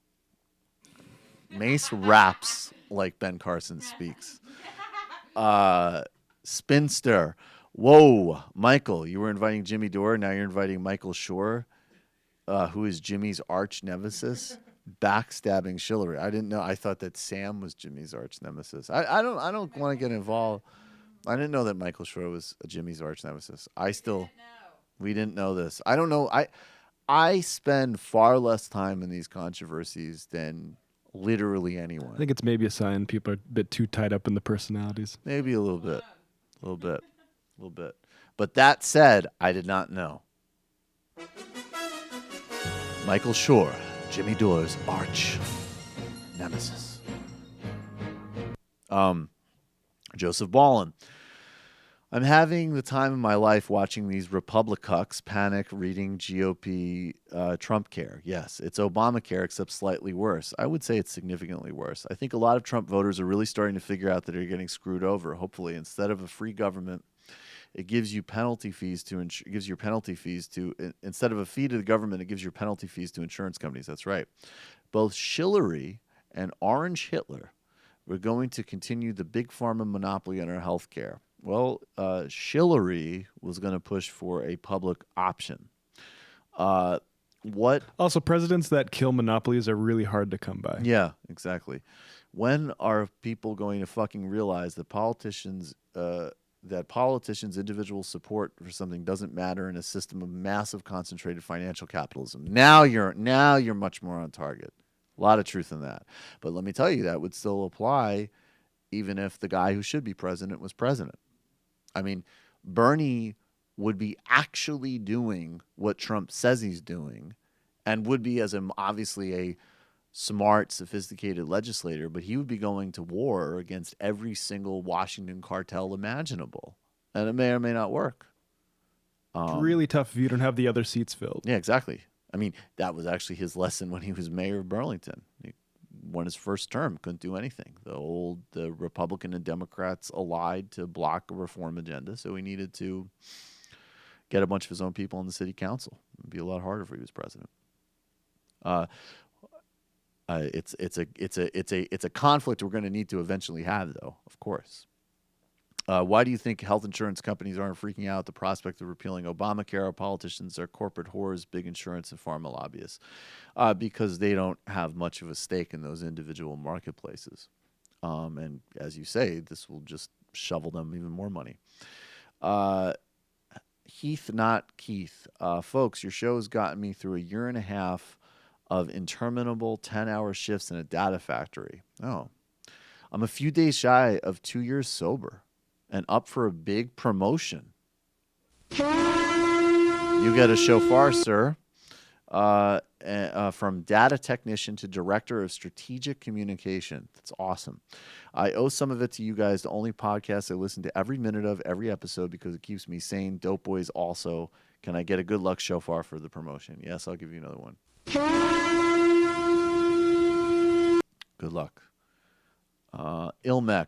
Mace raps like Ben Carson speaks. Spinster. Whoa, Michael, you were inviting Jimmy Dore. Now you're inviting Michael Shure, who is Jimmy's arch nemesis, backstabbing Shillery. I didn't know. I thought that Sam was Jimmy's arch nemesis. I don't want to get involved. I didn't know that Michael Shure was Jimmy's arch nemesis. We didn't know this. I don't know. I spend far less time in these controversies than literally anyone.
I think it's maybe a sign people are a bit too tied up in the personalities.
Maybe a little bit. But that said, I did not know. Michael Shure, Jimmy Dore's arch nemesis. Joseph Ballin. I'm having the time of my life watching these Republicucks panic reading GOP Trump care. Yes, it's Obamacare, except slightly worse. I would say it's significantly worse. I think a lot of Trump voters are really starting to figure out that they're getting screwed over. Hopefully, instead of a free government, it gives you penalty fees to instead of a fee to the government, it gives you penalty fees to insurance companies. That's right. Both Shillery and Orange Hitler were going to continue the big pharma monopoly on our health care. Well, Shillery was going to push for a public option.
Also, presidents that kill monopolies are really hard to come by.
Yeah, exactly. When are people going to fucking realize that politicians' individual support for something doesn't matter in a system of massive concentrated financial capitalism? Now you're much more on target. A lot of truth in that. But let me tell you, that would still apply even if the guy who should be president was president. I mean, Bernie would be actually doing what Trump says he's doing and would be, as obviously a smart, sophisticated legislator, but he would be going to war against every single Washington cartel imaginable. And it may or may not work.
It's really tough if you don't have the other seats filled.
Yeah, exactly. I mean, that was actually his lesson when he was mayor of Burlington. He won his first term, couldn't do anything. The Republican and Democrats allied to block a reform agenda, so he needed to get a bunch of his own people on the city council. It'd be a lot harder if he was president. It's a conflict we're going to need to eventually have, though, of course. Why do you think health insurance companies aren't freaking out at the prospect of repealing Obamacare? Our politicians are corporate whores, big insurance, and pharma lobbyists. Because they don't have much of a stake in those individual marketplaces. And as you say, this will just shovel them even more money. Heath, not Keith. Folks, your show has gotten me through a year and a half of interminable 10-hour shifts in a data factory. Oh. I'm a few days shy of 2 years sober and up for a big promotion. You get a shofar, sir. From data technician to director of strategic communication. That's awesome. I owe some of it to you guys, the only podcast I listen to every minute of every episode because it keeps me sane. Dope Boys also. Can I get a good luck shofar for the promotion? Yes, I'll give you another one. Good luck. Ilmec.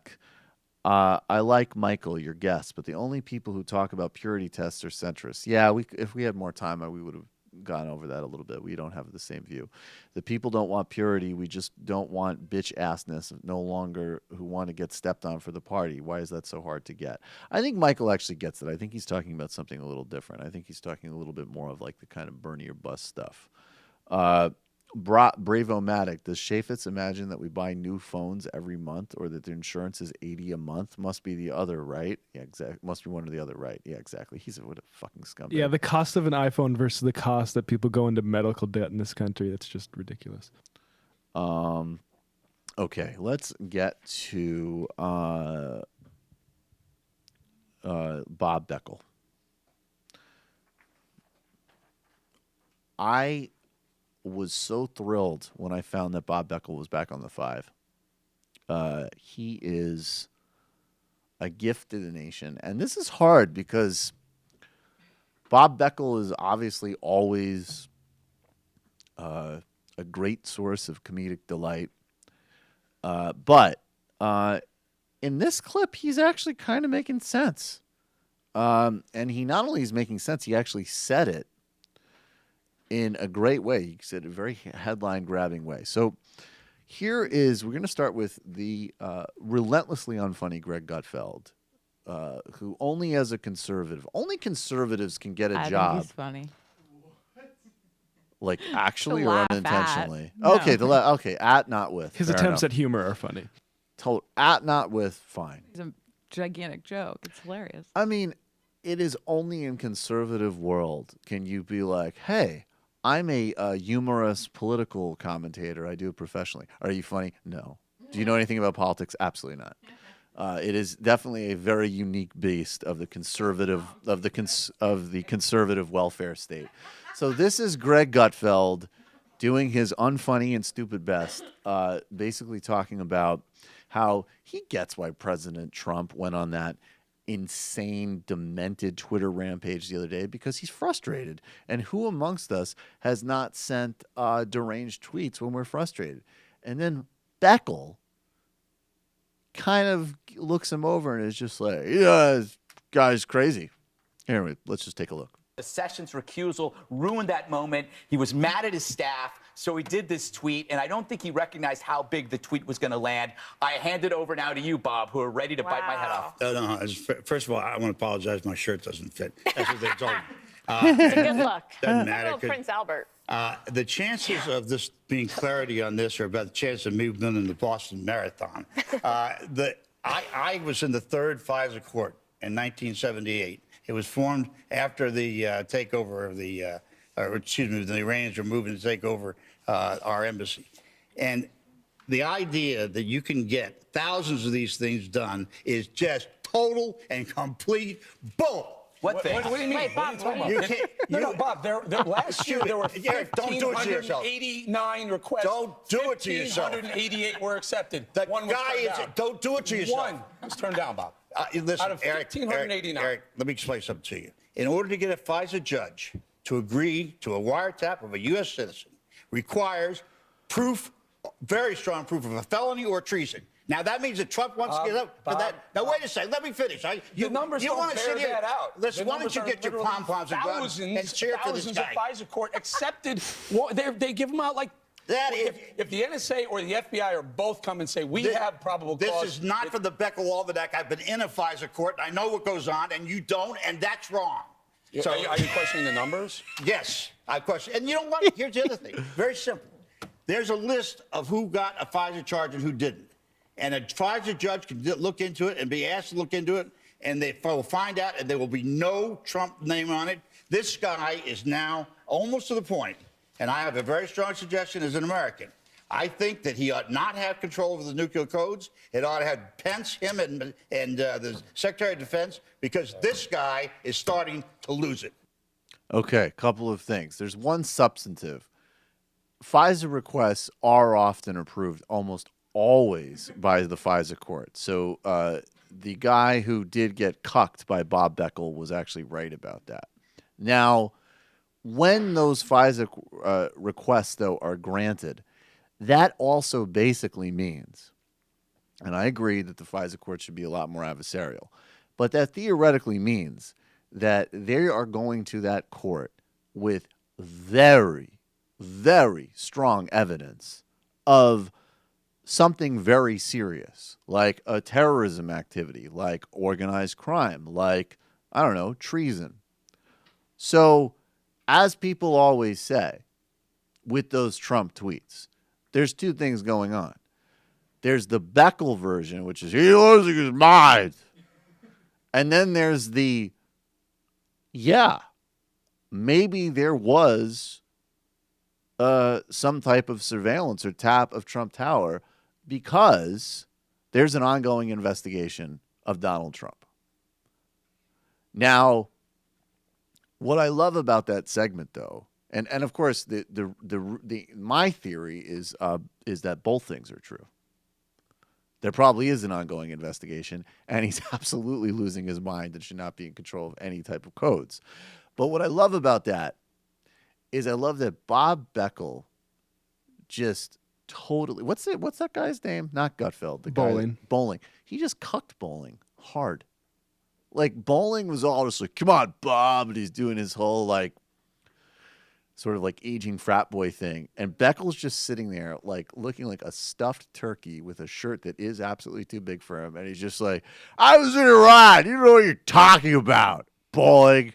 I like Michael, your guest, but the only people who talk about purity tests are centrists. Yeah, if we had more time, we would have gone over that a little bit. We don't have the same view. The people don't want purity. We just don't want bitch-assness no longer who want to get stepped on for the party. Why is that so hard to get? I think Michael actually gets it. I think he's talking about something a little different. I think he's talking a little bit more of like the kind of Bernie or bust stuff. Bravo-matic, does Chaffetz imagine that we buy new phones every month or that the insurance is $80 a month? Must be the other, right? Yeah, exactly. Must be one or the other, right? Yeah, exactly. What a fucking scumbag.
Yeah, the cost of an iPhone versus the cost that people go into medical debt in this country, that's just ridiculous.
Okay, let's get to Bob Beckel. I was so thrilled when I found that Bob Beckel was back on the 5. He is a gift to the nation. And this is hard because Bob Beckel is obviously always a great source of comedic delight. But in this clip, he's actually kind of making sense. And he not only is making sense, he actually said it in a great way. He said a very headline-grabbing way. So we're going to start with the relentlessly unfunny Greg Gutfeld, who only as a conservative, only conservatives can get a job.
Think he's funny.
Like actually
To
or
laugh
unintentionally?
at. No.
Okay, at, not with.
His
Fair
attempts
enough.
at humor are funny.
At, not with, fine.
It's a gigantic joke. It's hilarious.
I mean, it is only in conservative world can you be like, hey, I'm a humorous political commentator. I do it professionally. Are you funny? No. Do you know anything about politics? Absolutely not. It is definitely a very unique beast of the conservative of the conservative welfare state. So this is Greg Gutfeld doing his unfunny and stupid best, basically talking about how he gets why President Trump went on that insane, demented Twitter rampage the other day, because he's frustrated. And who amongst us has not sent deranged tweets when we're frustrated? And then Beckel kind of looks him over and is just like, yeah, this guy's crazy. Anyway, let's just take a look.
Sessions' recusal ruined that moment. He was mad at his staff, so he did this tweet, and I don't think he recognized how big the tweet was going to land. I hand it over now to you, Bob, who are ready to bite my head off.
No. First of all, I want to apologize. My shirt doesn't fit. That's what they told me.
Good luck.
Doesn't matter.
Hello, Prince Albert.
The chances of this being clarity on this are about the chance of me being in the Boston Marathon. I was in the third FISA court in 1978. It was formed after the takeover of the Iranians were moving to take over our embassy. And the idea that you can get thousands of these things done is just total and complete bull.
What thing?
What do you mean? Wait, Bob, what do you mean?
No, Bob, last year there were
don't do it to yourself.
1,589 requests.
Don't do it to yourself.
1,588 were accepted.
That
One was
guy
turned down.
don't do it to yourself.
One was turned down, Bob.
Listen,
Out of 1,589.
Eric, let me explain something to you. In order to get a FISA judge to agree to a wiretap of a U.S. citizen requires proof, very strong proof of a felony or treason. Now, that means that Trump wants to get up for that. Now, wait a second. Let me finish.
The numbers don't bear that out.
Listen, why don't you get your pom-poms and go and cheer for this guy?
Thousands of FISA court accepted. They give them out like
that.
If the NSA or the FBI or both come and say, we have probable cause.
This is not for the Beckel Almanac. I've been in a FISA court. I know what goes on, and you don't, and that's wrong.
So, are you questioning the numbers?
Yes, I question. And you know what? Here's the other thing. Very simple. There's a list of who got a FISA charge and who didn't. And a FISA judge can look into it and be asked to look into it, and they will find out, and there will be no Trump name on it. This guy is now almost to the point, and I have a very strong suggestion as an American. I think that he ought not have control over the nuclear codes. It ought to have Pence, him, and the Secretary of Defense, because this guy is starting to lose it.
Okay, couple of things. There's one substantive. FISA requests are often approved almost always by the FISA court. So the guy who did get cucked by Bob Beckel was actually right about that. Now, when those FISA requests, though, are granted, that also basically means, and I agree that the FISA court should be a lot more adversarial, but that theoretically means that they are going to that court with very, very strong evidence of something very serious, like a terrorism activity, like organized crime, like, I don't know, treason. So, as people always say with those Trump tweets, there's two things going on. There's the Beckel version, which is, he losing his mind. And then there's the, yeah, maybe there was some type of surveillance or tap of Trump Tower because there's an ongoing investigation of Donald Trump. Now, what I love about that segment, though, and of course, my theory is that both things are true. There probably is an ongoing investigation, and he's absolutely losing his mind and should not be in control of any type of codes. But what I love about that is I love that Bob Beckel just totally, what's that guy's name? Not Gutfeld. The guy, Bowling. He just cucked Bowling hard. Like, Bowling was all just like, come on, Bob, and he's doing his whole, like, sort of like aging frat boy thing. And Beckel's just sitting there, like, looking like a stuffed turkey with a shirt that is absolutely too big for him. And he's just like, I was in Iran. You know what you're talking about, Bowling.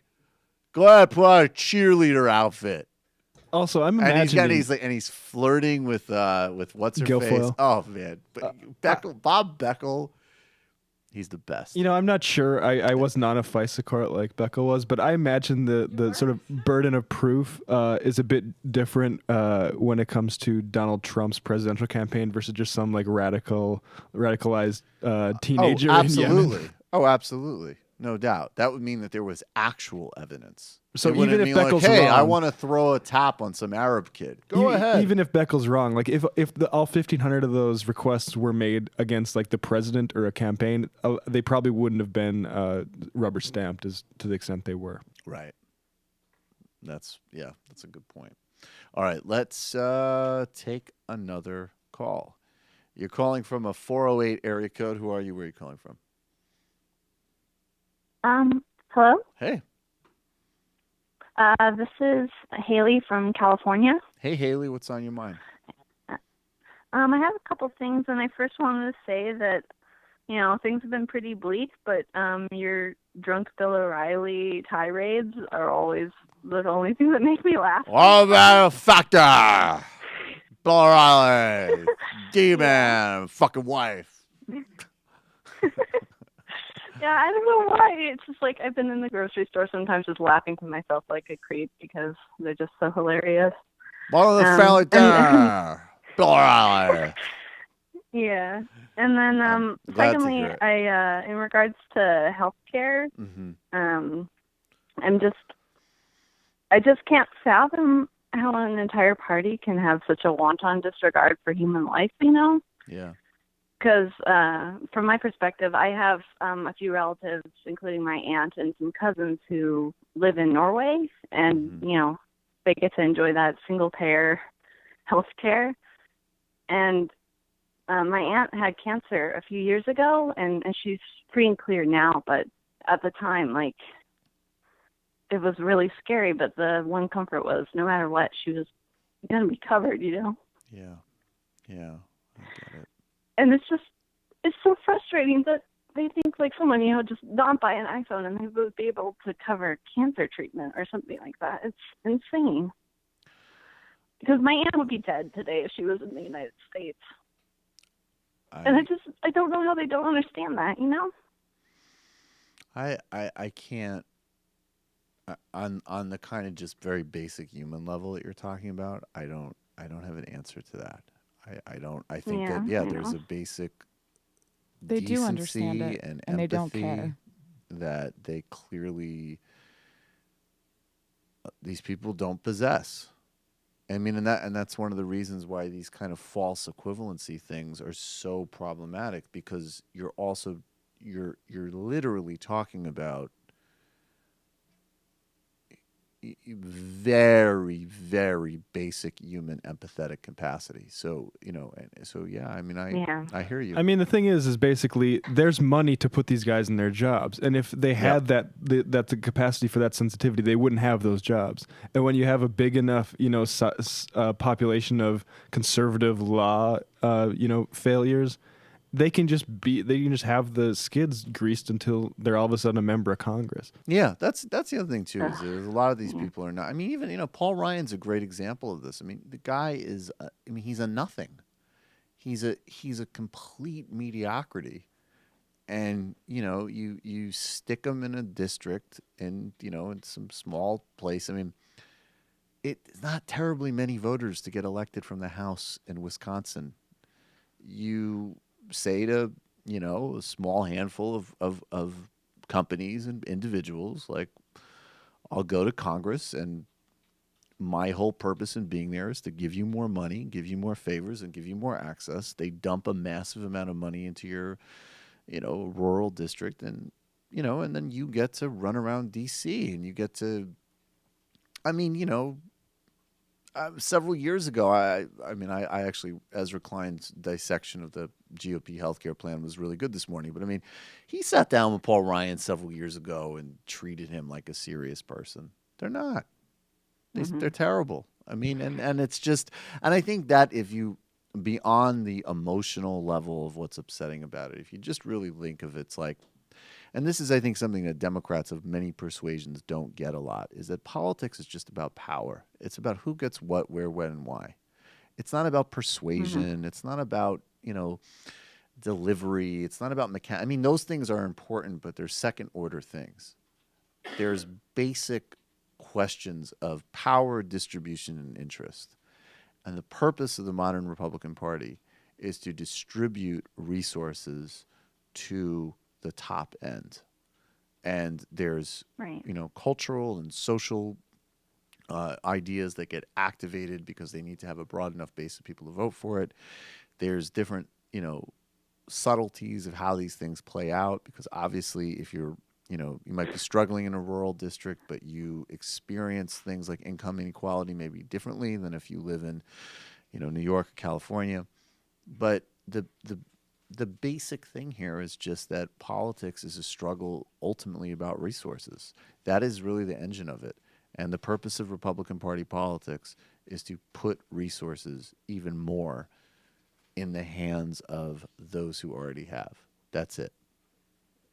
Go ahead, put on a cheerleader outfit.
Also, I'm imagining...
And he's flirting with what's her
Guilfoyle.
face. Oh, man. But Bob Beckel... He's the best.
You know, I'm not sure. I wasn't on a FISA court like Beckel was, but I imagine the sort of burden of proof is a bit different when it comes to Donald Trump's presidential campaign versus just some like radicalized teenager.
Oh, absolutely.
In Yemen.
Oh, absolutely. No doubt. That would mean that there was actual evidence.
So
It wouldn't
even if
mean like,
Beckel's
hey, I
wrong-
want to throw a tap on some Arab kid. Go ahead.
Even if Beckel's wrong, like if all 1,500 of those requests were made against like the president or a campaign, they probably wouldn't have been rubber stamped as to the extent they were.
Right. That's a good point. All right, let's take another call. You're calling from a 408 area code. Who are you? Where are you calling from?
Hello?
Hey.
This is Haley from California.
Hey, Haley, what's on your mind?
I have a couple things, and I first wanted to say that, things have been pretty bleak, but your drunk Bill O'Reilly tirades are always the only thing that make me laugh.
What about a factor? Bill O'Reilly, D-Man, fucking wife.
Yeah, I don't know why. It's just like I've been in the grocery store sometimes just laughing to myself like a creep because they're just so hilarious.
One of the family dinner. Bill O'Reilly.
Yeah. And then
glad to
secondly,
hear it.
I in regards to healthcare, I just can't fathom how an entire party can have such a wanton disregard for human life,
Yeah.
Because from my perspective, I have a few relatives, including my aunt and some cousins who live in Norway, and, they get to enjoy that single-payer health care. And my aunt had cancer a few years ago, and she's free and clear now, but at the time, it was really scary, but the one comfort was no matter what, she was going to be covered,
Yeah. Yeah. I get it.
And it's so frustrating that they think someone, just not buy an iPhone and they would be able to cover cancer treatment or something like that. It's insane. Because my aunt would be dead today if she was in the United States. And I don't know how they don't understand that,
I can't on the kind of just very basic human level that you're talking about. I don't have an answer to that. I think
Yeah,
that there's a basic
They do understand
decency
it,
and
and they don't
empathy
care.
that they clearly these people don't possess. I mean, and that's one of the reasons why these kind of false equivalency things are so problematic, because you're literally talking about very, very basic human empathetic capacity. So, I hear you.
I mean, the thing is basically there's money to put these guys in their jobs, and if they had the capacity for that sensitivity, they wouldn't have those jobs. And when you have a big enough, population of conservative law, failures, they can just have the skids greased until they're all of a sudden a member of Congress.
Yeah, that's the other thing too. Is there's a lot of these people are not. I mean, even Paul Ryan's a great example of this. I mean, the guy is. He's a nothing. He's a complete mediocrity, and you stick him in a district in some small place. I mean, it's not terribly many voters to get elected from the House in Wisconsin. You say to a small handful of companies and individuals, like, I'll go to Congress, and my whole purpose in being there is to give you more money, give you more favors, and give you more access. They dump a massive amount of money into your rural district, and and then you get to run around DC, and you get to several years ago, I actually, Ezra Klein's dissection of the GOP healthcare plan was really good this morning. But he sat down with Paul Ryan several years ago and treated him like a serious person. They're not. They're terrible. And it's just, and I think that if you, beyond the emotional level of what's upsetting about it, if you just really think of it's like, and this is, I think, something that Democrats of many persuasions don't get a lot, is that politics is just about power. It's about who gets what, where, when, and why. It's not about persuasion. It's not about, delivery. It's not about those things are important, but they're second-order things. There's basic questions of power, distribution, and interest. And the purpose of the modern Republican Party is to distribute resources to the top end. and there's
Right.
cultural and social ideas that get activated because they need to have a broad enough base of people to vote for it. There's different subtleties of how these things play out, because obviously if you're you might be struggling in a rural district, but you experience things like income inequality maybe differently than if you live in New York or California. But the basic thing here is just that politics is a struggle ultimately about resources. That is really the engine of it. And the purpose of Republican Party politics is to put resources even more in the hands of those who already have. That's it.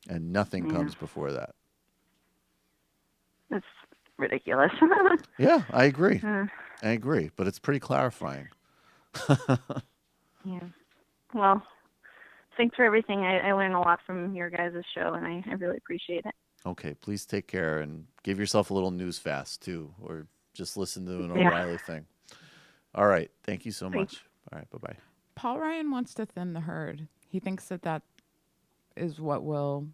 And nothing comes before that.
It's ridiculous.
Yeah, I agree. I agree. But it's pretty clarifying.
Yeah. Well, thanks for everything. I learned a lot from your guys' show, and I really appreciate it.
Okay, please take care and give yourself a little news fast, too, or just listen to an
Yeah.
O'Reilly thing. All right. Thank you so
Thanks.
much. All right. Bye-bye.
Paul Ryan wants to thin the herd. He thinks that is what will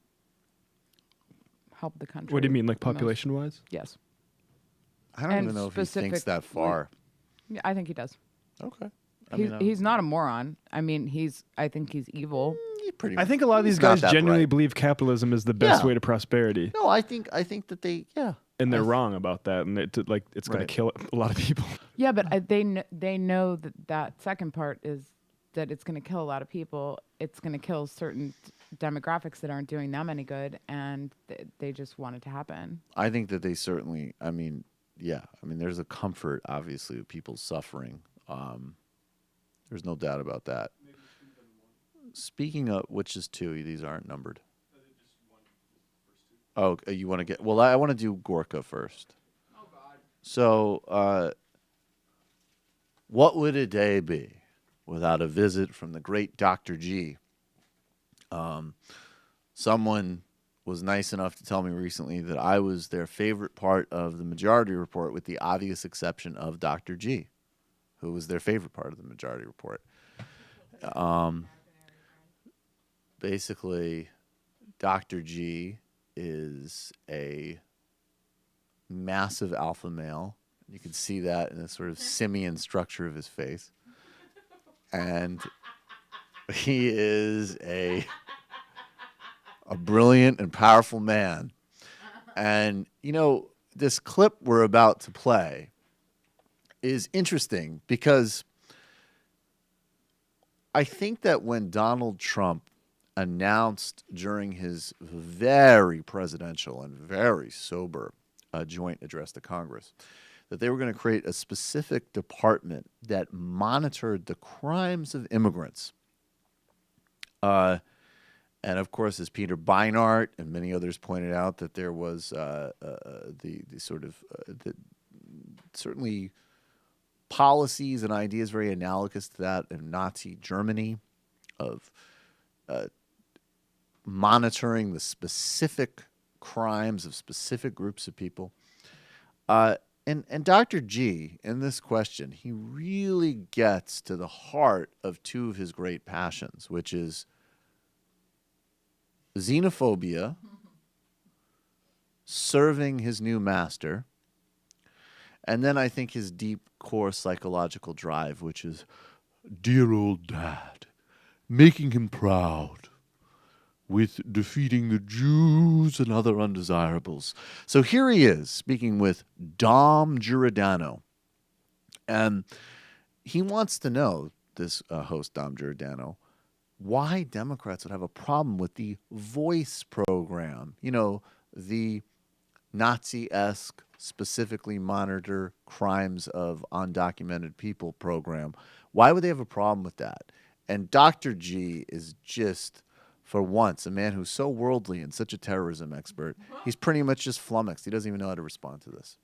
help the country.
What do you mean, like
the most.
population-wise?
Yes.
I don't even know if he thinks that far.
Yeah, I think he does.
Okay.
He's not a moron. I mean, I think he's evil.
I think a lot of these guys genuinely believe capitalism is the best way to prosperity.
No, I think that they,
And they're wrong about that, and it's going to kill a lot of people.
Yeah, but they know that second part is that it's going to kill a lot of people. It's going to kill certain demographics that aren't doing them any good, and they just want it to happen.
I think that they certainly, there's a comfort, obviously, with people suffering. There's no doubt about that. Speaking of, which is two, these aren't numbered. Oh, you want to get, well, I want to do Gorka first. Oh, God. So, what would a day be without a visit from the great Dr. G? Someone was nice enough to tell me recently that I was their favorite part of the Majority Report, with the obvious exception of Dr. G, who was their favorite part of the Majority Report. Basically, Dr. G is a massive alpha male. You can see that in the sort of simian structure of his face. And he is a brilliant and powerful man. And, this clip we're about to play is interesting because I think that when Donald Trump announced during his very presidential and very sober joint address to Congress that they were going to create a specific department that monitored the crimes of immigrants. And of course, as Peter Beinart and many others pointed out, that there was certainly policies and ideas very analogous to that in Nazi Germany of monitoring the specific crimes of specific groups of people. And Dr. G, in this question, he really gets to the heart of two of his great passions, which is xenophobia, serving his new master, and then I think his deep core psychological drive, which is dear old dad, making him proud with defeating the Jews and other undesirables. So here he is speaking with Dom Giordano. And he wants to know, this host Dom Giordano, why Democrats would have a problem with the Voice program. The Nazi-esque, specifically monitor crimes of undocumented people program. Why would they have a problem with that? And Dr. G is just, for once, a man who's so worldly and such a terrorism expert, he's pretty much just flummoxed. He doesn't even know how to respond to this.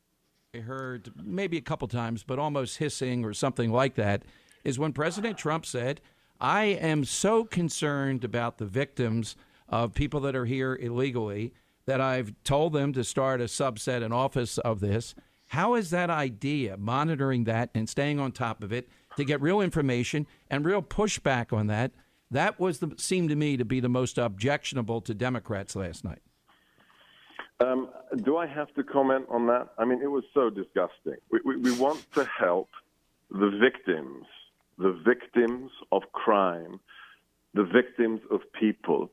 I heard maybe a couple times, but almost hissing or something like that, is when President Trump said, I am so concerned about the victims of people that are here illegally that I've told them to start a subset, an office of this. How is that idea, monitoring that and staying on top of it to get real information and real pushback on that? That was seemed to me to be the most objectionable to Democrats last night.
Do I have to comment on that? I mean, it was so disgusting. We want to help the victims of crime, the victims of people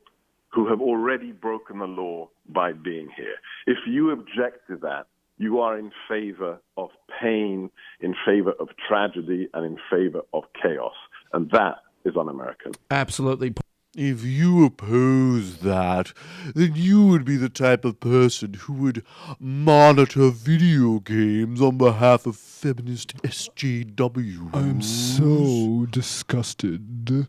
who have already broken the law by being here. If you object to that, you are in favor of pain, in favor of tragedy, and in favor of chaos. And that is un-American.
Absolutely.
If you oppose that, then you would be the type of person who would monitor video games on behalf of feminist SJWs.
I'm so disgusted.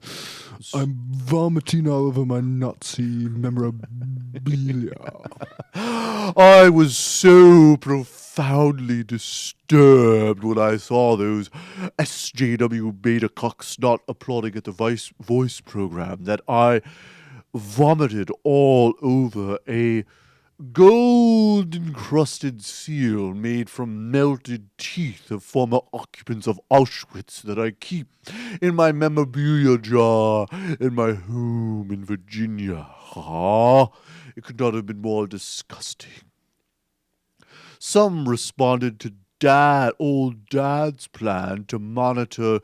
I'm vomiting all over my Nazi memorabilia.
I was so profoundly disturbed when I saw those SJW beta cocks not applauding at the voice program that I vomited all over a gold-encrusted seal made from melted teeth of former occupants of Auschwitz that I keep in my memorabilia jar in my home in Virginia. It could not have been more disgusting. Some responded to old dad's plan to monitor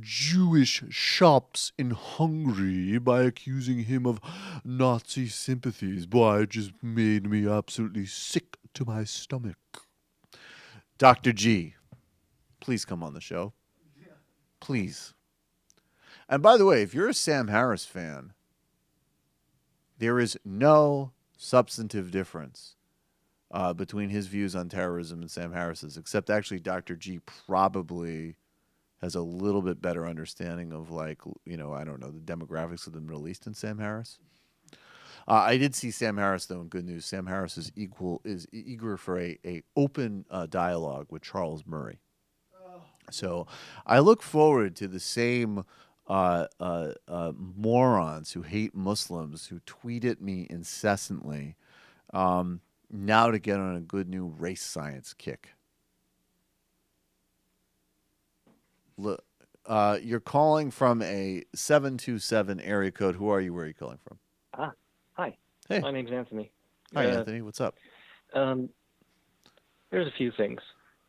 Jewish shops in Hungary by accusing him of Nazi sympathies. Boy, it just made me absolutely sick to my stomach. Dr. G, please come on the show. Please. And by the way, if you're a Sam Harris fan, there is no substantive difference between his views on terrorism and Sam Harris's, except actually Dr. G probably has a little bit better understanding of, like, I don't know, the demographics of the Middle East than Sam Harris. I did see Sam Harris, though, in good news. Sam Harris is eager for a open dialogue with Charles Murray. So I look forward to the same morons who hate Muslims who tweet at me incessantly now to get on a good new race science kick. Look, you're calling from a 727 area code. Who are you? Where are you calling from?
Hi.
Hey.
My name's Anthony.
Hi, Anthony. What's up?
There's a few things.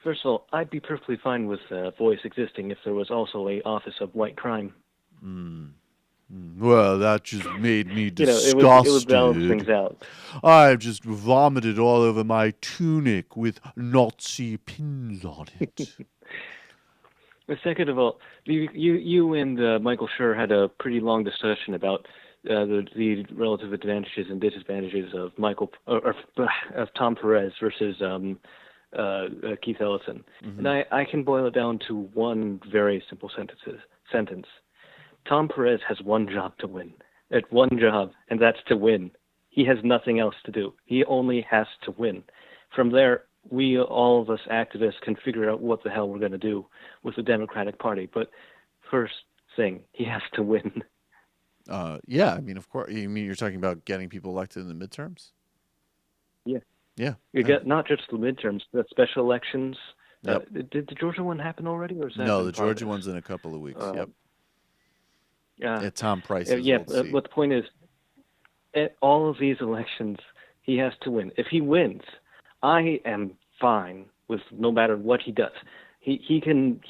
First of all, I'd be perfectly fine with voice existing if there was also a Office of White Crime.
Well, that just made me
You know,
disgusted.
it would balance things out.
I've just vomited all over my tunic with Nazi pins on it.
Second of all, you and Michael Shure had a pretty long discussion about the relative advantages and disadvantages of of Tom Perez versus Keith Ellison.
Mm-hmm.
And I can boil it down to one very simple sentence. Tom Perez has one job to win. One job, and that's to win. He has nothing else to do. He only has to win. From there, we, all of us activists, can figure out what the hell we're going to do with the Democratic Party. But first thing, he has to win.
Yeah, I mean, of course. You mean you're talking about getting people elected in the midterms?
Yeah.
Yeah.
You get not just the midterms, but special elections.
Yep.
Did the Georgia one happen already? Or is that
No,
in
the
progress?
Georgia one's in a couple of weeks. Yep.
Yeah,
Tom Price's
yeah,
old seat.
but the point is, at all of these elections, he has to win. If he wins, I am fine with no matter what he does. He can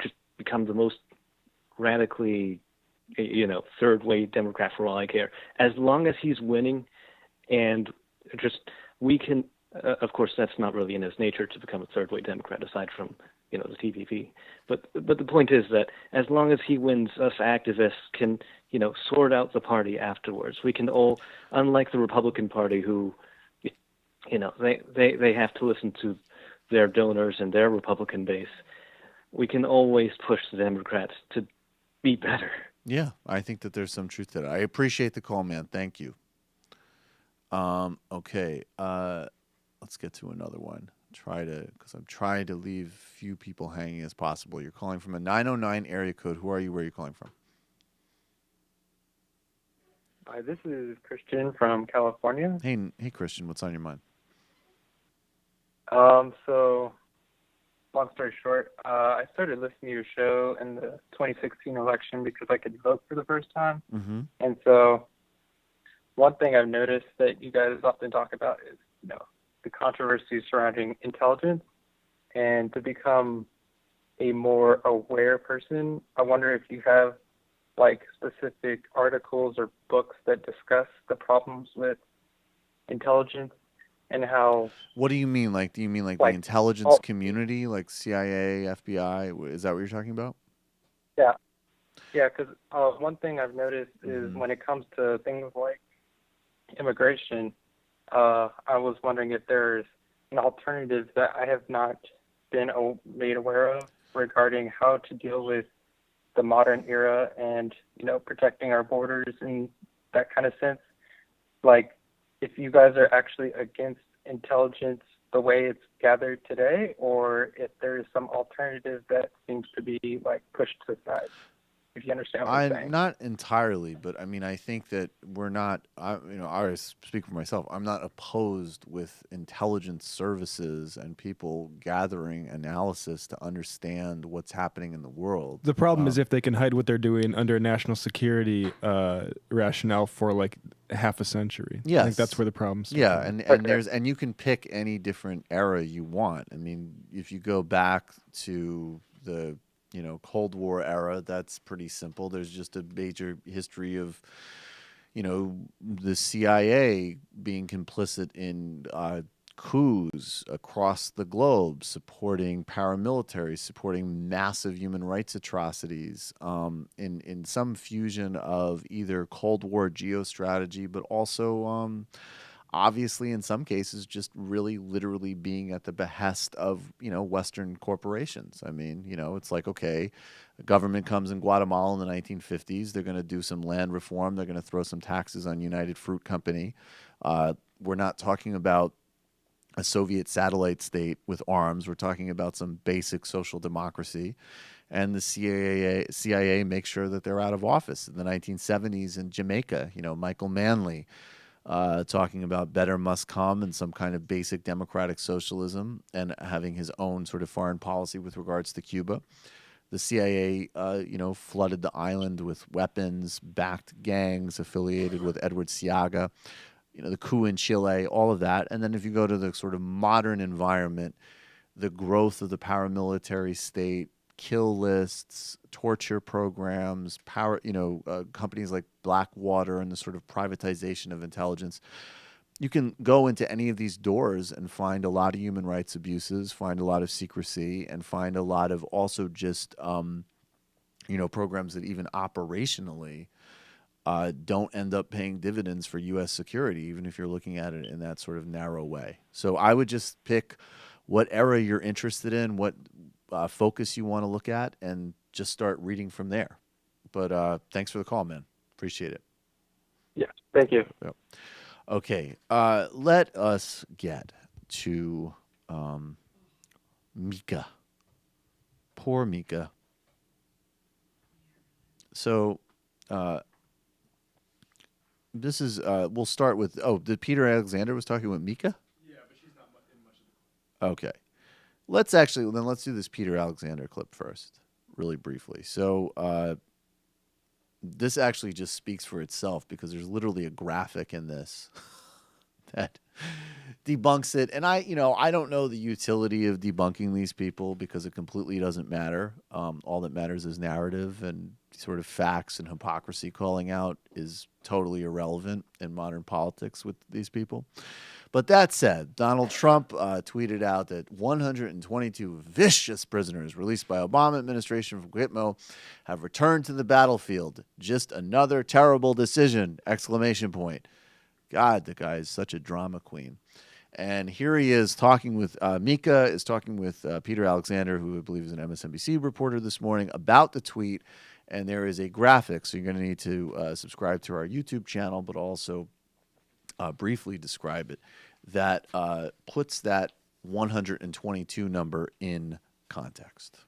just become the most radically, third-way Democrat for all I care. As long as he's winning, and we can. Of course, that's not really in his nature to become a third-way Democrat, aside from the TPP. But the point is that as long as he wins, us activists can sort out the party afterwards. We can all, unlike the Republican Party, who they have to listen to their donors and their Republican base. We can always push the Democrats to be better.
Yeah, I think that there's some truth to that. I appreciate the call, man. Thank you. Okay. Let's get to another one. Because I'm trying to leave few people hanging as possible. You're calling from a 909 area code. Who are you? Where are you calling from?
Hi, this is Christian from California.
Hey, Christian. What's on your mind?
So, long story short, I started listening to your show in the 2016 election because I could vote for the first time.
Mm-hmm.
And so, one thing I've noticed that you guys often talk about is, the controversy surrounding intelligence and to become a more aware person. I wonder if you have like specific articles or books that discuss the problems with intelligence and how.
What do you mean? Like, do you mean like the intelligence community, like CIA, FBI? Is that what you're talking about?
Yeah. Yeah, because one thing I've noticed is when it comes to things like immigration, I was wondering if there's an alternative that I have not been made aware of regarding how to deal with the modern era and, you know, protecting our borders in that kind of sense. Like, if you guys are actually against intelligence the way it's gathered today, or if there is some alternative that seems to be, like, pushed to the side. If you understand what I'm saying.
Not entirely, but I mean, I think that we're not, I always speak for myself, I'm not opposed with intelligence services and people gathering analysis to understand what's happening in the world.
The problem is if they can hide what they're doing under a national security rationale for like half a century.
Yes.
I think that's where the problem's.
Yeah, and you can pick any different era you want. I mean, if you go back to the Cold War era, that's pretty simple. There's just a major history of, the CIA being complicit in coups across the globe, supporting paramilitaries, supporting massive human rights atrocities, in some fusion of either Cold War geostrategy, but also obviously in some cases just really literally being at the behest of Western corporations. I mean, it's like, okay, the government comes in Guatemala in the 1950s, they're going to do some land reform, they're going to throw some taxes on United Fruit Company. We're not talking about a Soviet satellite state with arms, we're talking about some basic social democracy. And the CIA makes sure that they're out of office. In the 1970s in Jamaica, Michael Manley talking about better must come and some kind of basic democratic socialism and having his own sort of foreign policy with regards to Cuba. The CIA, flooded the island with weapons, backed gangs affiliated with Edward Seaga, the coup in Chile, all of that. And then if you go to the sort of modern environment, the growth of the paramilitary state, kill lists, torture programs, companies like Blackwater and the sort of privatization of intelligence. You can go into any of these doors and find a lot of human rights abuses, find a lot of secrecy, and find a lot of also just, programs that even operationally don't end up paying dividends for U.S. security, even if you're looking at it in that sort of narrow way. So I would just pick what era you're interested in, what focus you want to look at, and just start reading from there. But thanks for the call, man. Appreciate it.
Yeah, thank you.
Yep. Okay, let us get to Mika. Poor Mika. So this is, we'll start with, did Peter Alexander was talking with Mika?
Yeah, but she's not in much of the.
Okay. Let's do this Peter Alexander clip first, really briefly. So this actually just speaks for itself because there's literally a graphic in this that debunks it. And I don't know the utility of debunking these people because it completely doesn't matter. All that matters is narrative, and sort of facts and hypocrisy calling out is totally irrelevant in modern politics with these people. But that said, Donald Trump tweeted out that 122 vicious prisoners released by Obama administration from Gitmo have returned to the battlefield. Just another terrible decision! ! God, the guy is such a drama queen. And here he is talking with Mika, is talking with Peter Alexander, who I believe is an MSNBC reporter this morning, about the tweet. And there is a graphic, so you're going to need to subscribe to our YouTube channel, but also briefly describe it, that puts that 122 number in context.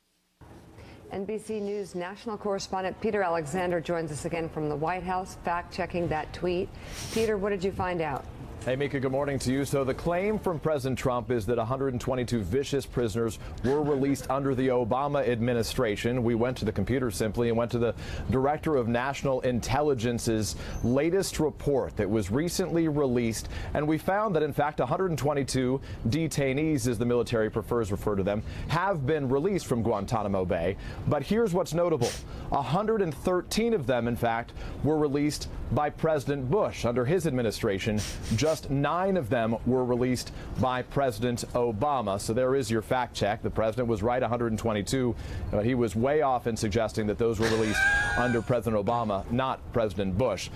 NBC News national correspondent Peter Alexander joins us again from the White House, fact-checking that tweet. Peter, what did you find out?
Hey, Mika, good morning to you. So the claim from President Trump is that 122 vicious prisoners were released under the Obama administration. We went to the computer simply and went to the Director of National Intelligence's latest report that was recently released, and we found that, in fact, 122 detainees, as the military prefers to refer to them, have been released from Guantanamo Bay. But here's what's notable. 113 of them, in fact, were released by President Bush under his administration. Just 9 of them were released by President Obama. So there is your fact check. The president was right, 122. He was way off in suggesting that those were released under President Obama, not President Bush.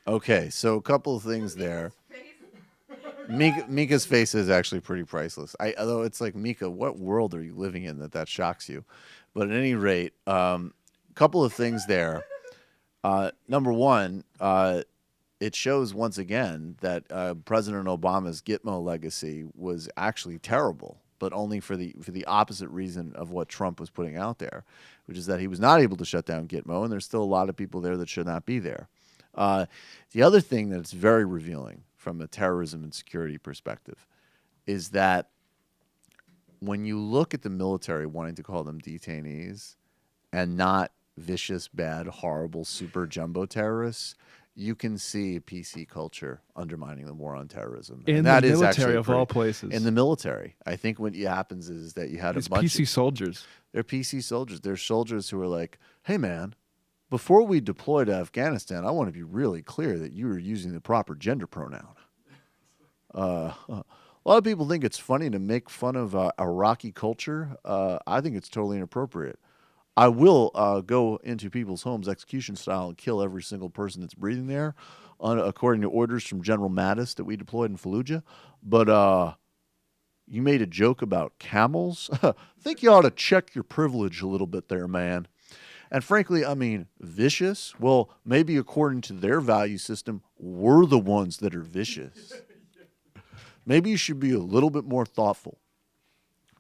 Okay, so a couple of things there. Mika's face is actually pretty priceless. Although it's like, Mika, what world are you living in that shocks you? But at any rate, couple of things there. Number one, it shows once again that President Obama's Gitmo legacy was actually terrible, but only for the opposite reason of what Trump was putting out there, which is that he was not able to shut down Gitmo, and there's still a lot of people there that should not be there. The other thing that's very revealing from a terrorism and security perspective is that when you look at the military wanting to call them detainees and not vicious, bad, horrible, super jumbo terrorists, you can see a PC culture undermining the war on terrorism.
In
and that
the
is
military,
actually
of all places.
In the military. I think what happens is that you had
These
a bunch
PC
of
soldiers.
They're PC soldiers. They're soldiers who are like, hey, man, before we deploy to Afghanistan, I want to be really clear that you are using the proper gender pronoun. A lot of people think it's funny to make fun of Iraqi culture. I think it's totally inappropriate. I will go into people's homes execution style and kill every single person that's breathing there, according to orders from General Mattis that we deployed in Fallujah. But you made a joke about camels. I think you ought to check your privilege a little bit there, man. And frankly, I mean, vicious? Well, maybe according to their value system, we're the ones that are vicious. Maybe you should be a little bit more thoughtful.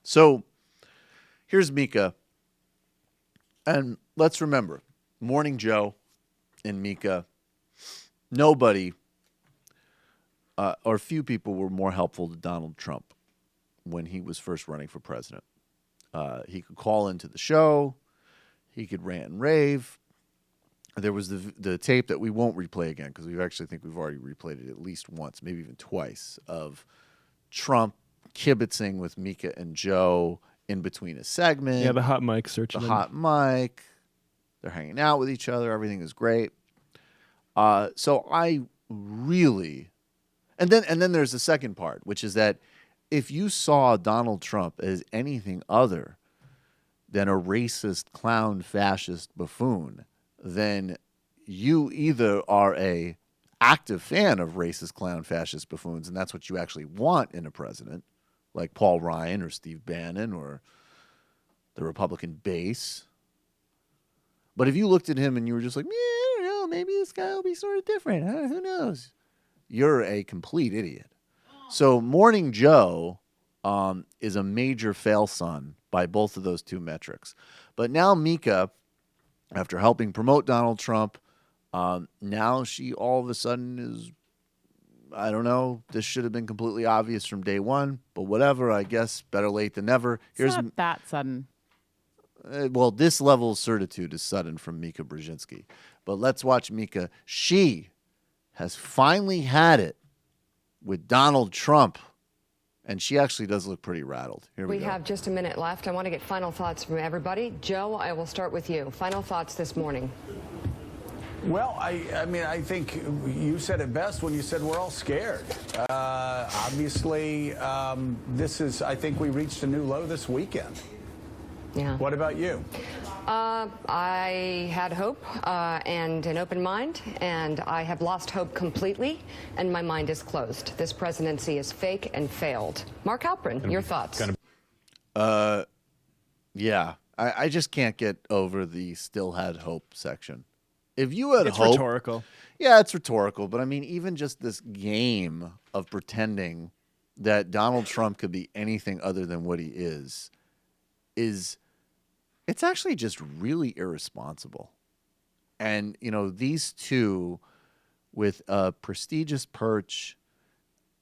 So here's Mika. And let's remember, Morning Joe and Mika, nobody or few people were more helpful to Donald Trump when he was first running for president. He could call into the show. He could rant and rave. There was the tape that we won't replay again because we actually think we've already replayed it at least once, maybe even twice, of Trump kibitzing with Mika and Joe in between a segment.
Yeah, the hot mic searching.
The hot mic. They're hanging out with each other. Everything is great. So I really, and then there's the second part, which is that if you saw Donald Trump as anything other than a racist, clown, fascist buffoon, then you either are a active fan of racist, clown, fascist buffoons, and that's what you actually want in a president, like Paul Ryan or Steve Bannon or the Republican base. But if you looked at him and you were just like, I don't know, maybe this guy will be sort of different. Who knows? You're a complete idiot. So Morning Joe is a major fail son by both of those two metrics. But now Mika, after helping promote Donald Trump, now she all of a sudden is, I don't know, this should have been completely obvious from day one, but whatever, I guess, better late than never.
It's not that sudden.
Well, this level of certitude is sudden from Mika Brzezinski. But let's watch Mika. She has finally had it with Donald Trump, and she actually does look pretty rattled. Here we go.
We have just a minute left. I want to get final thoughts from everybody. Joe, I will start with you. Final thoughts this morning.
Well, I mean, I think you said it best when you said we're all scared. Obviously, I think we reached a new low this weekend.
Yeah.
What about you?
I had hope and an open mind, and I have lost hope completely, and my mind is closed. This presidency is fake and failed. Mark Halperin, your thoughts?
Yeah. I just can't get over the still had hope section. If you had
It's
hope,
rhetorical.
Yeah, it's rhetorical. But I mean, even just this game of pretending that Donald Trump could be anything other than what he is it's actually just really irresponsible. And, you know, these two with a prestigious perch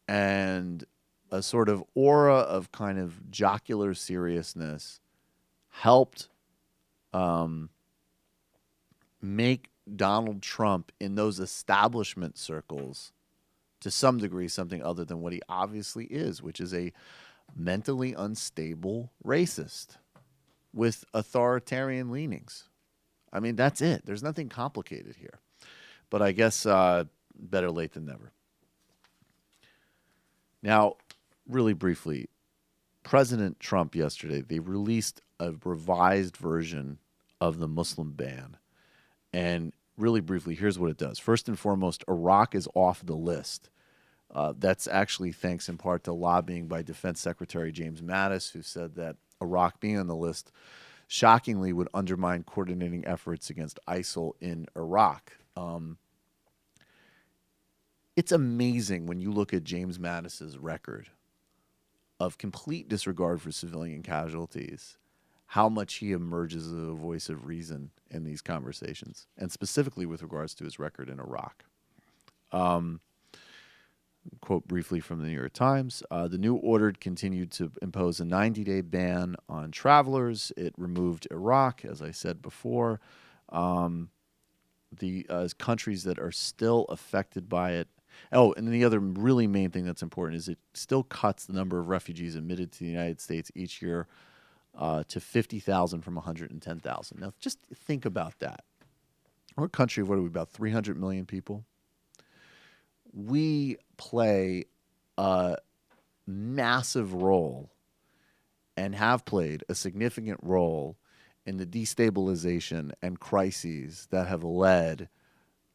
and a sort of aura of kind of jocular seriousness helped make Donald Trump in those establishment circles to some degree something other than what he obviously is, which is a mentally unstable racist with authoritarian leanings. I mean, that's it. There's nothing complicated here. But I guess better late than never. Now, really briefly, President Trump yesterday, they released a revised version of the Muslim ban. And really briefly, here's what it does. First and foremost, Iraq is off the list. That's actually thanks in part to lobbying by Defense Secretary James Mattis, who said that Iraq being on the list shockingly would undermine coordinating efforts against ISIL in Iraq. It's amazing when you look at James Mattis's record of complete disregard for civilian casualties, how much he emerges as a voice of reason in these conversations, and specifically with regards to his record in Iraq. Quote briefly from the New York Times, the new order continued to impose a 90-day ban on travelers. It removed Iraq, as I said before. The countries that are still affected by it. Oh, and then the other really main thing that's important is it still cuts the number of refugees admitted to the United States each year to 50,000 from 110,000. Now, just think about that. We're a country of, what are we, about 300 million people? We play a massive role and have played a significant role in the destabilization and crises that have led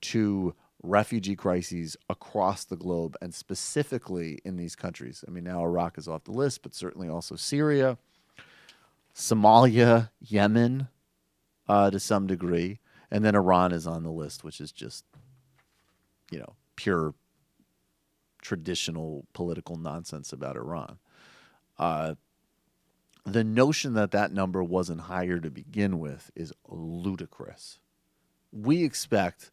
to refugee crises across the globe and specifically in these countries. I mean, now Iraq is off the list, but certainly also Syria, Somalia, Yemen, to some degree, and then Iran is on the list, which is just, pure traditional political nonsense about Iran. The notion that that number wasn't higher to begin with is ludicrous. We expect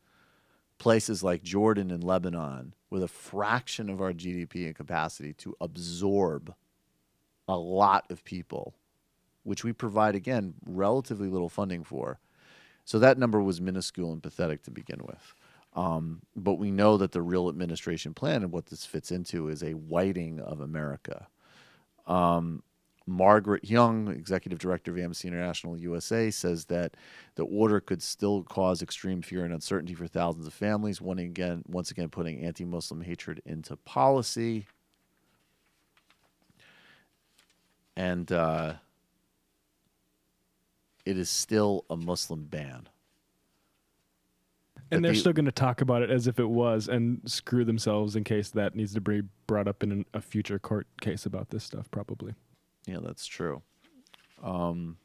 places like Jordan and Lebanon, with a fraction of our GDP and capacity, to absorb a lot of people, which we provide, again, relatively little funding for. So that number was minuscule and pathetic to begin with. But we know that the real administration plan and what this fits into is a whiting of America. Margaret Young, executive director of Amnesty International USA, says that the order could still cause extreme fear and uncertainty for thousands of families, once again putting anti-Muslim hatred into policy. And it is still a Muslim ban.
And they're still going to talk about it as if it was and screw themselves in case that needs to be brought up in a future court case about this stuff, probably.
Yeah, that's true. There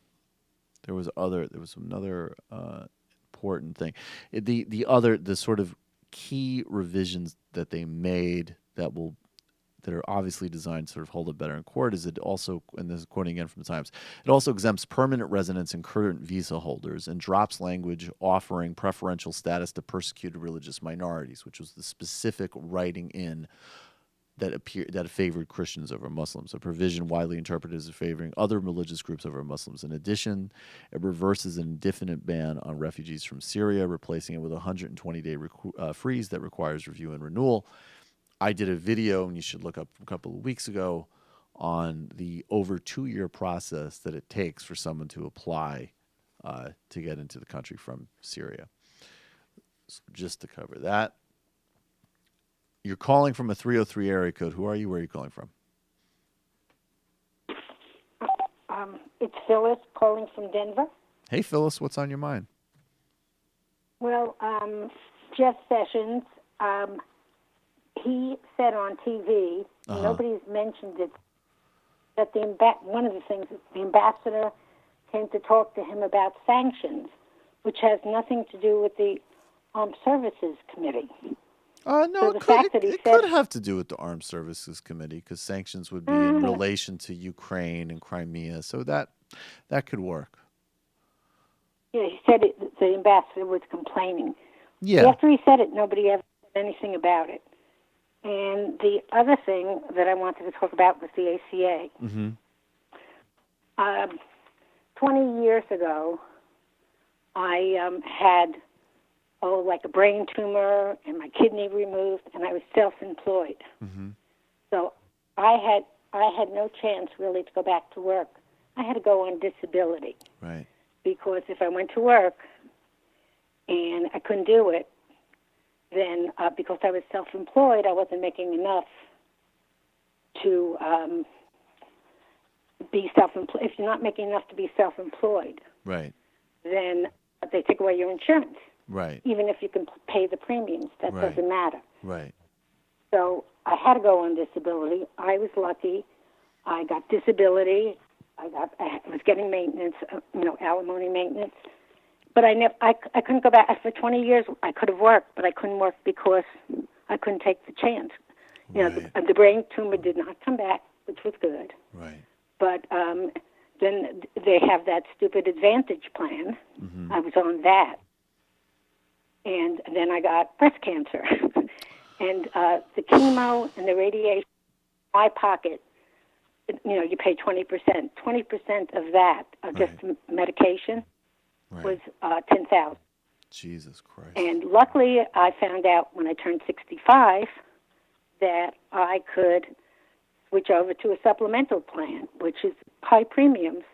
was another important thing. The sort of key revisions that they made that are obviously designed to sort of hold it better in court is it also, and this is quoting again from the Times, it also exempts permanent residents and current visa holders and drops language offering preferential status to persecuted religious minorities, which was the specific writing in that favored Christians over Muslims, a provision widely interpreted as favoring other religious groups over Muslims. In addition, it reverses an indefinite ban on refugees from Syria, replacing it with a 120-day freeze that requires review and renewal. I did a video, and you should look up a couple of weeks ago, on the over 2-year process that it takes for someone to apply to get into the country from Syria. So just to cover that. You're calling from a 303 area code. Who are you? Where are you calling from?
It's Phyllis calling from Denver.
Hey, Phyllis, what's on your mind?
Well, Jeff Sessions, he said on TV, nobody's mentioned it, that one of the things, the ambassador came to talk to him about sanctions, which has nothing to do with the Armed Services Committee.
No,
So
it could have to do with the Armed Services Committee because sanctions would be in relation to Ukraine and Crimea, so that could work.
Yeah, he said the ambassador was complaining.
Yeah.
After he said it, nobody ever said anything about it. And the other thing that I wanted to talk about was the ACA.
Mm-hmm.
20 years ago, I had like a brain tumor and my kidney removed, and I was self-employed.
Mm-hmm.
So I had no chance really to go back to work. I had to go on disability.
Right.
Because if I went to work and I couldn't do it, then because I was self-employed, I wasn't making enough to be self-employed. If you're not making enough to be self-employed,
Right.
then they take away your insurance.
Right.
Even if you can pay the premiums, that
Right.
doesn't matter.
Right.
So I had to go on disability. I was lucky. I got disability. I was getting maintenance, alimony maintenance. But I couldn't go back. For 20 years, I could have worked, but I couldn't work because I couldn't take the chance. The brain tumor did not come back, which was good.
Right.
But then they have that stupid Advantage plan.
Mm-hmm.
I was on that. And then I got breast cancer. And the chemo and the radiation, my pocket, you pay 20%. 20% of that, of just medication, was $10,000.
Jesus Christ.
And luckily, I found out when I turned 65 that I could switch over to a supplemental plan, which is high premiums,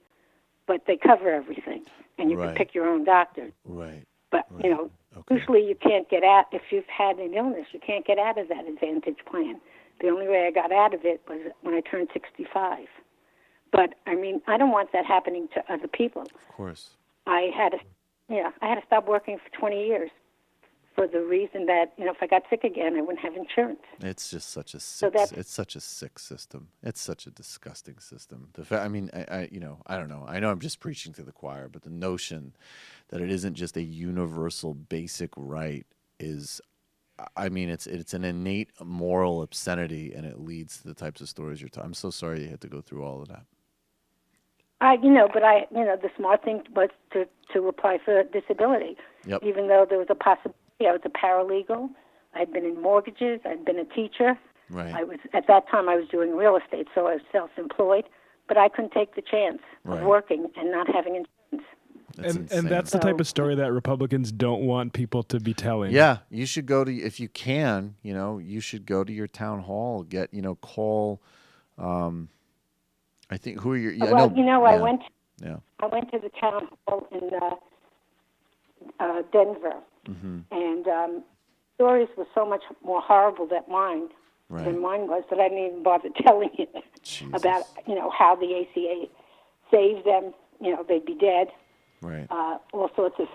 but they cover everything, and you can pick your own doctor.
Right.
But, usually you can't get out, if you've had an illness, you can't get out of that Advantage plan. The only way I got out of it was when I turned 65. But, I don't want that happening to other people.
Of course.
I had to stop working for 20 years for the reason that, if I got sick again, I wouldn't have insurance.
It's just such a sick, it's such a sick system. It's such a disgusting system. I don't know. I know I'm just preaching to the choir, but the notion that it isn't just a universal basic right is, it's an innate moral obscenity, and it leads to the types of stories you're talking. I'm so sorry you had to go through all of that.
The smart thing was to apply for disability.
Yep.
Even though there was a possibility, I was a paralegal. I'd been in mortgages. I'd been a teacher.
Right.
At that time I was doing real estate, so I was self-employed. But I couldn't take the chance of working and not having insurance.
And that's the type of story that Republicans don't want people to be telling.
Yeah, you should go to, if you can, you should go to your town hall, call. I think who are your?
I went.
Yeah.
I went to the town hall in Denver, and stories were so much more horrible than mine was that I didn't even bother telling it about how the ACA saved them. They'd be dead.
Right.
All sorts of.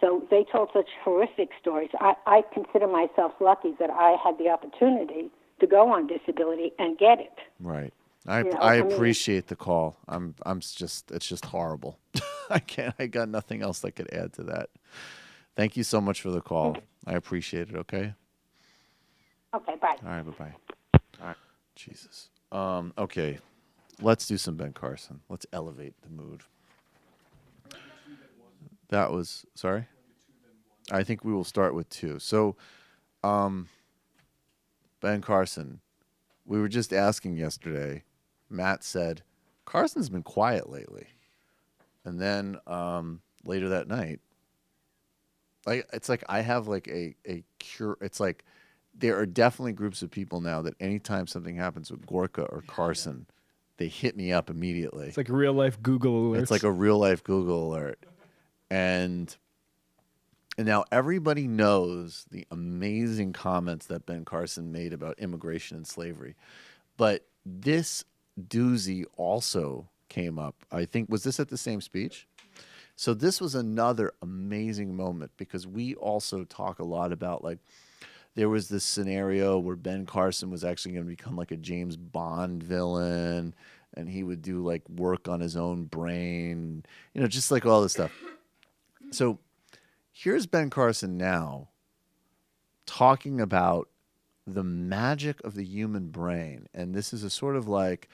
So they told such horrific stories. I consider myself lucky that I had the opportunity to go on disability and get it.
Right. I appreciate the call. It's just horrible. I got nothing else I could add to that. Thank you so much for the call. I appreciate it. Okay.
Okay. Bye.
All right. Bye. All right. Jesus. Okay. Let's do some Ben Carson. Let's elevate the mood. That was sorry. I think we will start with 2. So, Ben Carson, we were just asking yesterday. Matt said, Carson's been quiet lately. And then later that night, it's like I have like a cure. It's like there are definitely groups of people now that anytime something happens with Gorka or Carson, they hit me up immediately.
It's like real life Google alerts.
It's like a real life Google alert. And now everybody knows the amazing comments that Ben Carson made about immigration and slavery. But this doozy also came up. I think, was this at the same speech? So this was another amazing moment because we also talk a lot about, like, there was this scenario where Ben Carson was actually going to become like a James Bond villain, and he would do like work on his own brain, just like all this stuff. So here's Ben Carson now talking about the magic of the human brain. And this is a sort of like,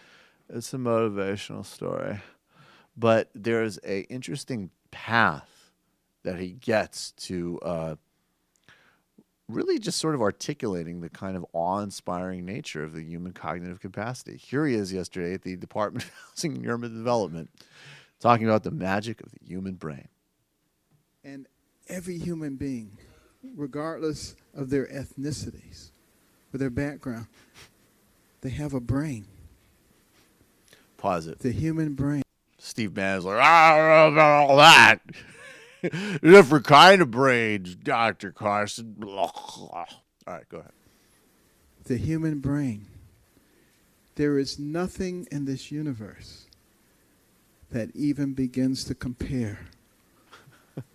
it's a motivational story. But there's a interesting path that he gets to really just sort of articulating the kind of awe-inspiring nature of the human cognitive capacity. Here he is yesterday at the Department of Housing and Urban Development talking about the magic of the human brain.
And every human being, regardless of their ethnicities or their background, they have a brain.
Pause it.
The human brain.
Steve Bannon is like, I don't know about all that. Different kind of brains, Dr. Carson. All right, go ahead.
The human brain. There is nothing in this universe that even begins to compare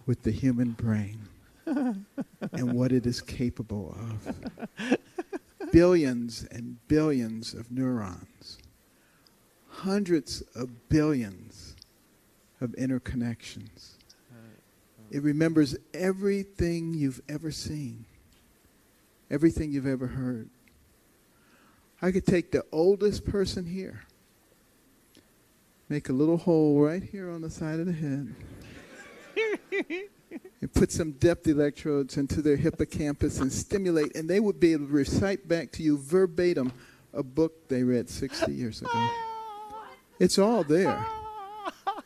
with the human brain and what it is capable of. Billions and billions of neurons, hundreds of billions of interconnections. It remembers everything you've ever seen, everything you've ever heard. I could take the oldest person here, make a little hole right here on the side of the head, and put some depth electrodes into their hippocampus and stimulate, and they would be able to recite back to you verbatim a book they read 60 years ago. It's all there.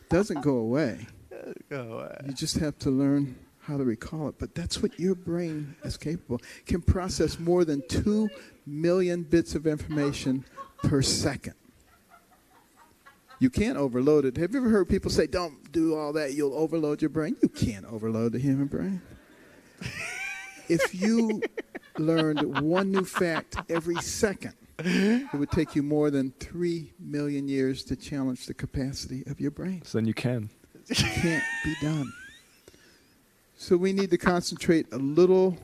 Doesn't go away. You just have to learn how to recall it. But that's what your brain is capable. Can process more than 2 million bits of information per second. You can't overload it. Have you ever heard people say, don't do all that, you'll overload your brain? You can't overload the human brain. If you learned one new fact every second, it would take you more than 3 million years to challenge the capacity of your brain.
So then you can.
It can't be done. So we need to concentrate a little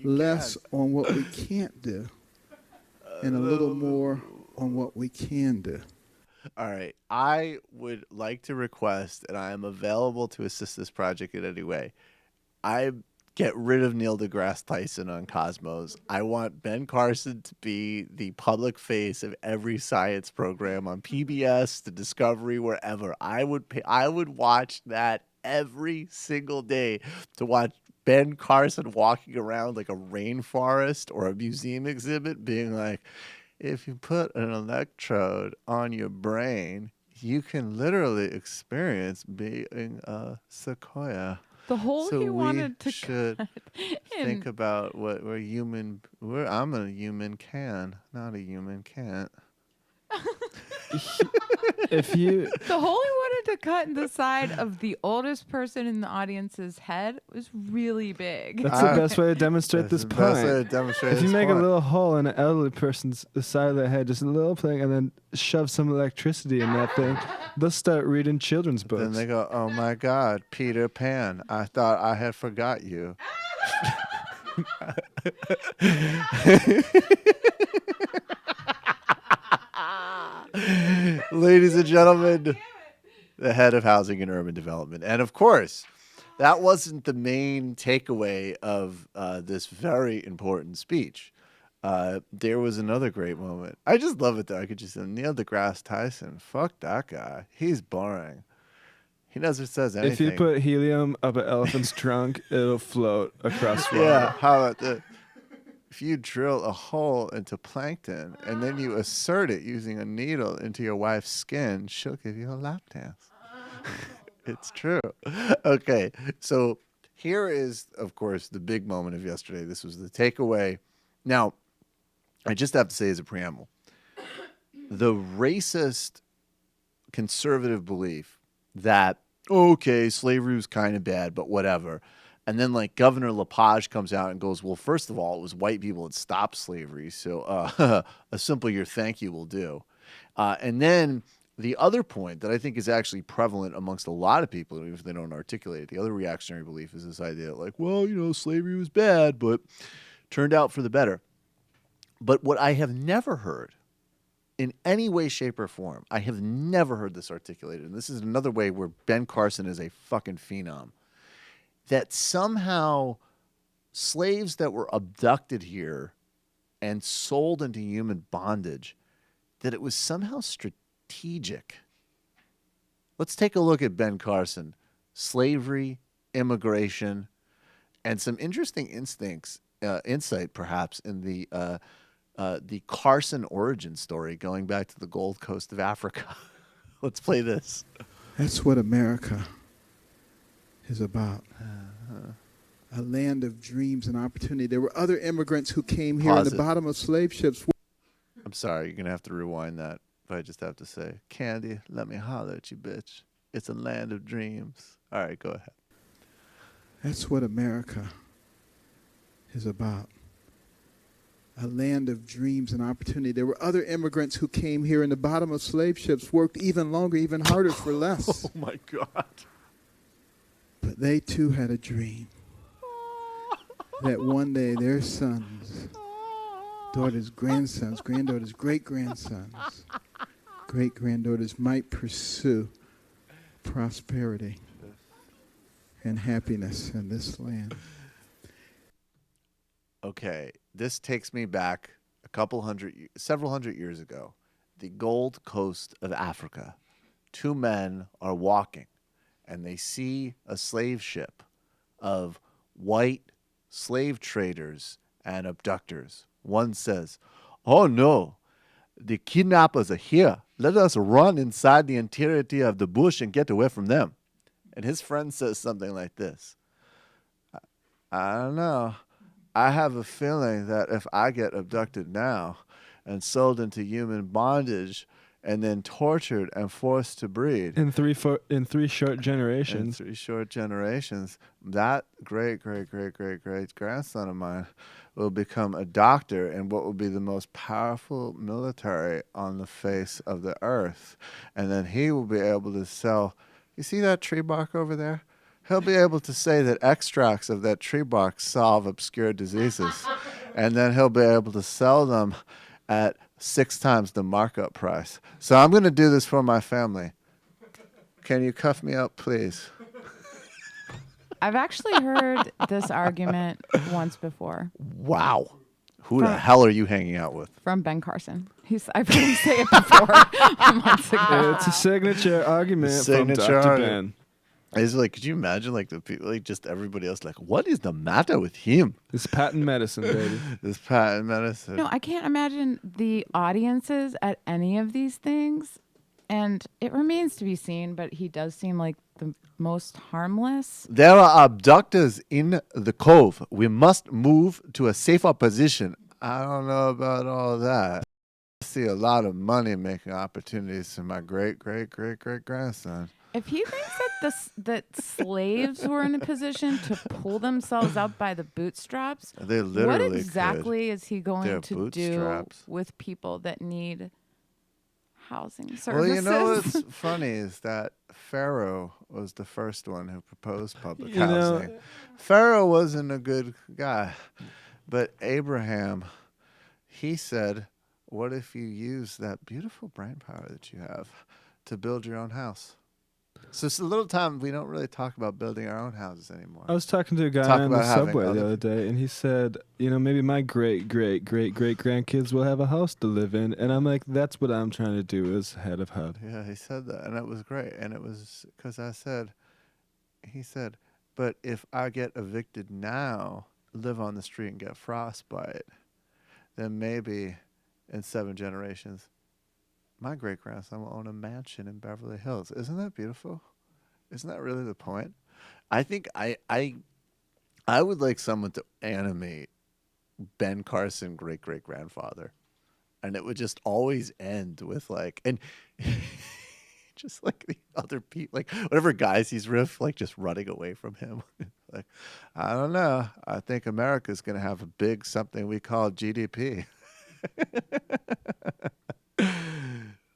less on what we can't do and a little more on what we can do.
All right. I would like to request, and I am available to assist this project in any way, I get rid of Neil deGrasse Tyson on Cosmos. I want Ben Carson to be the public face of every science program on PBS, the Discovery, wherever. I would watch that every single day, to watch Ben Carson walking around like a rainforest or a museum exhibit being like, if you put an electrode on your brain, you can literally experience being a sequoia.
The hole
so
he wanted to
should
cut
think about what I'm a human can, not a human can't.
If you
The hole he wanted to cut in the side of the oldest person in the audience's head was really big.
That's the best way to demonstrate this point.
Best way to demonstrate
if you
this
make
point.
a little hole in an elderly person's side of their head, just a little thing, and then shove some electricity in that thing, they'll start reading children's books.
Then they go, oh my God, Peter Pan, I thought I had forgot you. Ladies and gentlemen, the head of Housing and Urban Development. And of course, that wasn't the main takeaway of this very important speech. There was another great moment. I just love it, though. I could just say, Neil deGrasse Tyson, fuck that guy. He's boring. He never says anything.
If you put helium up an elephant's trunk, it'll float across water.
Yeah, how about that? If you drill a hole into plankton and then you assert it using a needle into your wife's skin, she'll give you a lap dance. It's true. Okay, so here is, of course, the big moment of yesterday. This was the takeaway. Now, I just have to say as a preamble, the racist conservative belief that, okay, slavery was kind of bad, but whatever. And then, like, Governor LaPage comes out and goes, well, first of all, it was white people that stopped slavery, so a simple your thank you will do. And then the other point that I think is actually prevalent amongst a lot of people, even if they don't articulate it, the other reactionary belief is this idea like, well, you know, slavery was bad, but turned out for the better. But what I have never heard in any way, shape, or form, I have never heard this articulated, and this is another way where Ben Carson is a fucking phenom, that somehow slaves that were abducted here and sold into human bondage, that it was somehow strategic. Let's take a look at Ben Carson. Slavery, immigration, and some interesting instincts insight, perhaps, in the Carson origin story going back to the Gold Coast of Africa. Let's play this.
That's what America is about. A land of dreams and opportunity. There were other immigrants who came here in the bottom of slave ships.
I'm sorry, you're going to have to rewind that, but I just have to say, Candy, let me holler at you, bitch. It's a land of dreams. All right, go ahead.
That's what America is about. A land of dreams and opportunity. There were other immigrants who came here in the bottom of slave ships, worked even longer, even harder for less.
Oh, my God.
But they, too, had a dream that one day their sons, daughters, grandsons, granddaughters, great-grandsons, great-granddaughters might pursue prosperity and happiness in this land.
Okay, this takes me back several hundred years ago. The Gold Coast of Africa. Two men are walking, and they see a slave ship of white slave traders and abductors. One says, "Oh no, the kidnappers are here. Let us run inside the interiority of the bush and get away from them." And his friend says something like this: I don't know. I have a feeling that if I get abducted now and sold into human bondage and then tortured and forced to breed
in three short generations,
that great grandson of mine will become a doctor in what will be the most powerful military on the face of the earth, and then he will be able to sell. You see that tree bark over there? He'll be able to say that extracts of that tree bark solve obscure diseases, and then he'll be able to sell them at 6 times the markup price. So I'm going to do this for my family. Can you cuff me up, please?
I've actually heard this argument once before.
Wow. Who the hell are you hanging out with?
From Ben Carson. I've heard him say it before months ago.
It's a signature argument from Dr. Ben.
It's like, could you imagine, like, the people, like, just everybody else, like, what is the matter with him?
It's patent medicine, baby.
This patent medicine.
No, I can't imagine the audiences at any of these things, and it remains to be seen, but he does seem like the most harmless.
There are abductors in the cove. We must move to a safer position. I don't know about all that. I see a lot of money-making opportunities for my great-great-great-great-grandson.
If he thinks that slaves were in a position to pull themselves up by the bootstraps,
they
what
literally
exactly is he going
They're
to
bootstraps.
do with people that need housing services?
Well, you know what's funny is that Pharaoh was the first one who proposed public housing. Pharaoh wasn't a good guy, but Abraham, he said, what if you use that beautiful brain power that you have to build your own house? So it's a little time we don't really talk about building our own houses anymore.
I was talking to a guy on the subway the other day, and he said, maybe my great-great-great-great-grandkids will have a house to live in. And I'm like, that's what I'm trying to do as head of HUD.
Yeah, he said that, and it was great. And it was because he said, but if I get evicted now, live on the street and get frostbite, then maybe in 7 generations, my great-grandson will own a mansion in Beverly Hills. Isn't that beautiful? Isn't that really the point? I think I would like someone to animate Ben Carson great-great-grandfather, and it would just always end with like, and just like the other people, like whatever guys he's with, like just running away from him. Like, I don't know. I think America's going to have a big something we call GDP.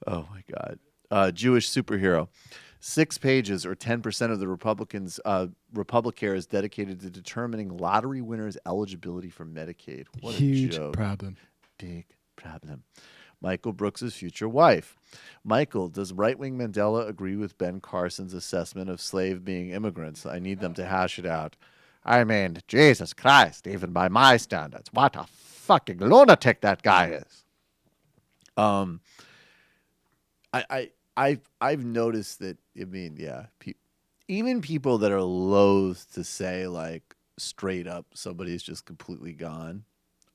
Oh my God. Jewish superhero. 6 pages or 10% of the Republicare is dedicated to determining lottery winners' eligibility for Medicaid. What
Huge
a joke.
problem.
Big problem. Michael Brooks' future wife. Michael, does right-wing Mandela agree with Ben Carson's assessment of slave being immigrants? I need them to hash it out. I mean, Jesus Christ, even by my standards, what a fucking lunatic that guy is. I've noticed that. I mean, yeah, even people that are loath to say like straight up somebody's just completely gone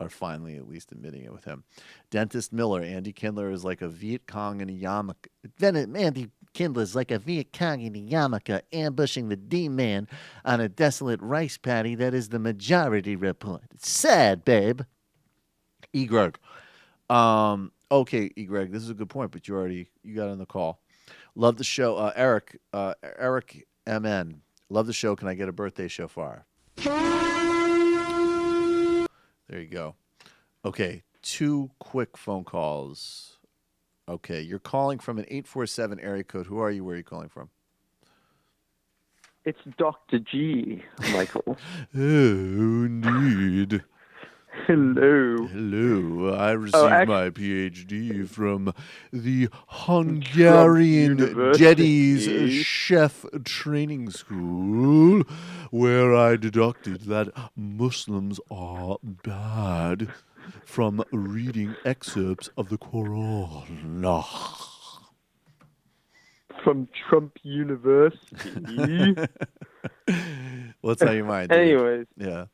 are finally at least admitting it with him. Dentist Miller, Andy Kindler is like a Viet Cong in a yarmulke. Andy Kindler is like a Viet Cong in a yarmulke ambushing the D-man on a desolate rice paddy. That is the Majority Report. It's sad, babe. E. Greg. Okay, E. Greg, this is a good point, but you got on the call. Love the show. Eric MN. Love the show. Can I get a birthday shofar? There you go. Okay, 2 quick phone calls. Okay, you're calling from an 847 area code. Who are you? Where are you calling from?
It's Dr. G, Michael.
Oh, indeed.
Hello.
Hello. I received my PhD from the Hungarian Jetties Chef Training School, where I deducted that Muslims are bad from reading excerpts of the Quran.
From Trump University.
What's on your mind, dude?
Anyways.
Yeah.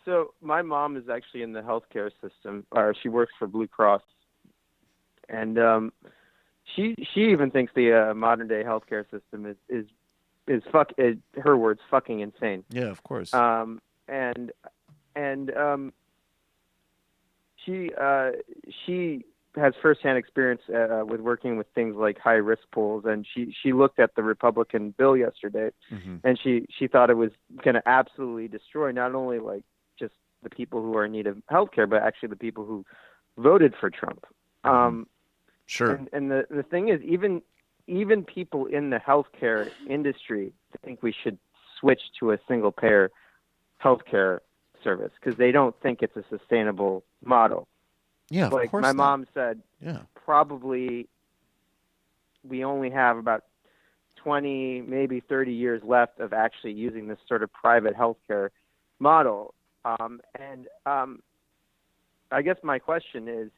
So my mom is actually in the healthcare system, or she works for Blue Cross, and she even thinks the modern day healthcare system is her words, fucking insane.
Yeah, of course.
She has firsthand experience with working with things like high risk pools, and she looked at the Republican bill yesterday, and she thought it was going to absolutely destroy not only like just the people who are in need of health care, but actually the people who voted for Trump.
Sure.
And the thing is, even people in the healthcare industry think we should switch to a single payer healthcare service because they don't think it's a sustainable model.
Yeah, of
like
course
my
not.
mom said,
Yeah.
probably we only have about 20, maybe 30 years left of actually using this sort of private healthcare model. I guess my question is,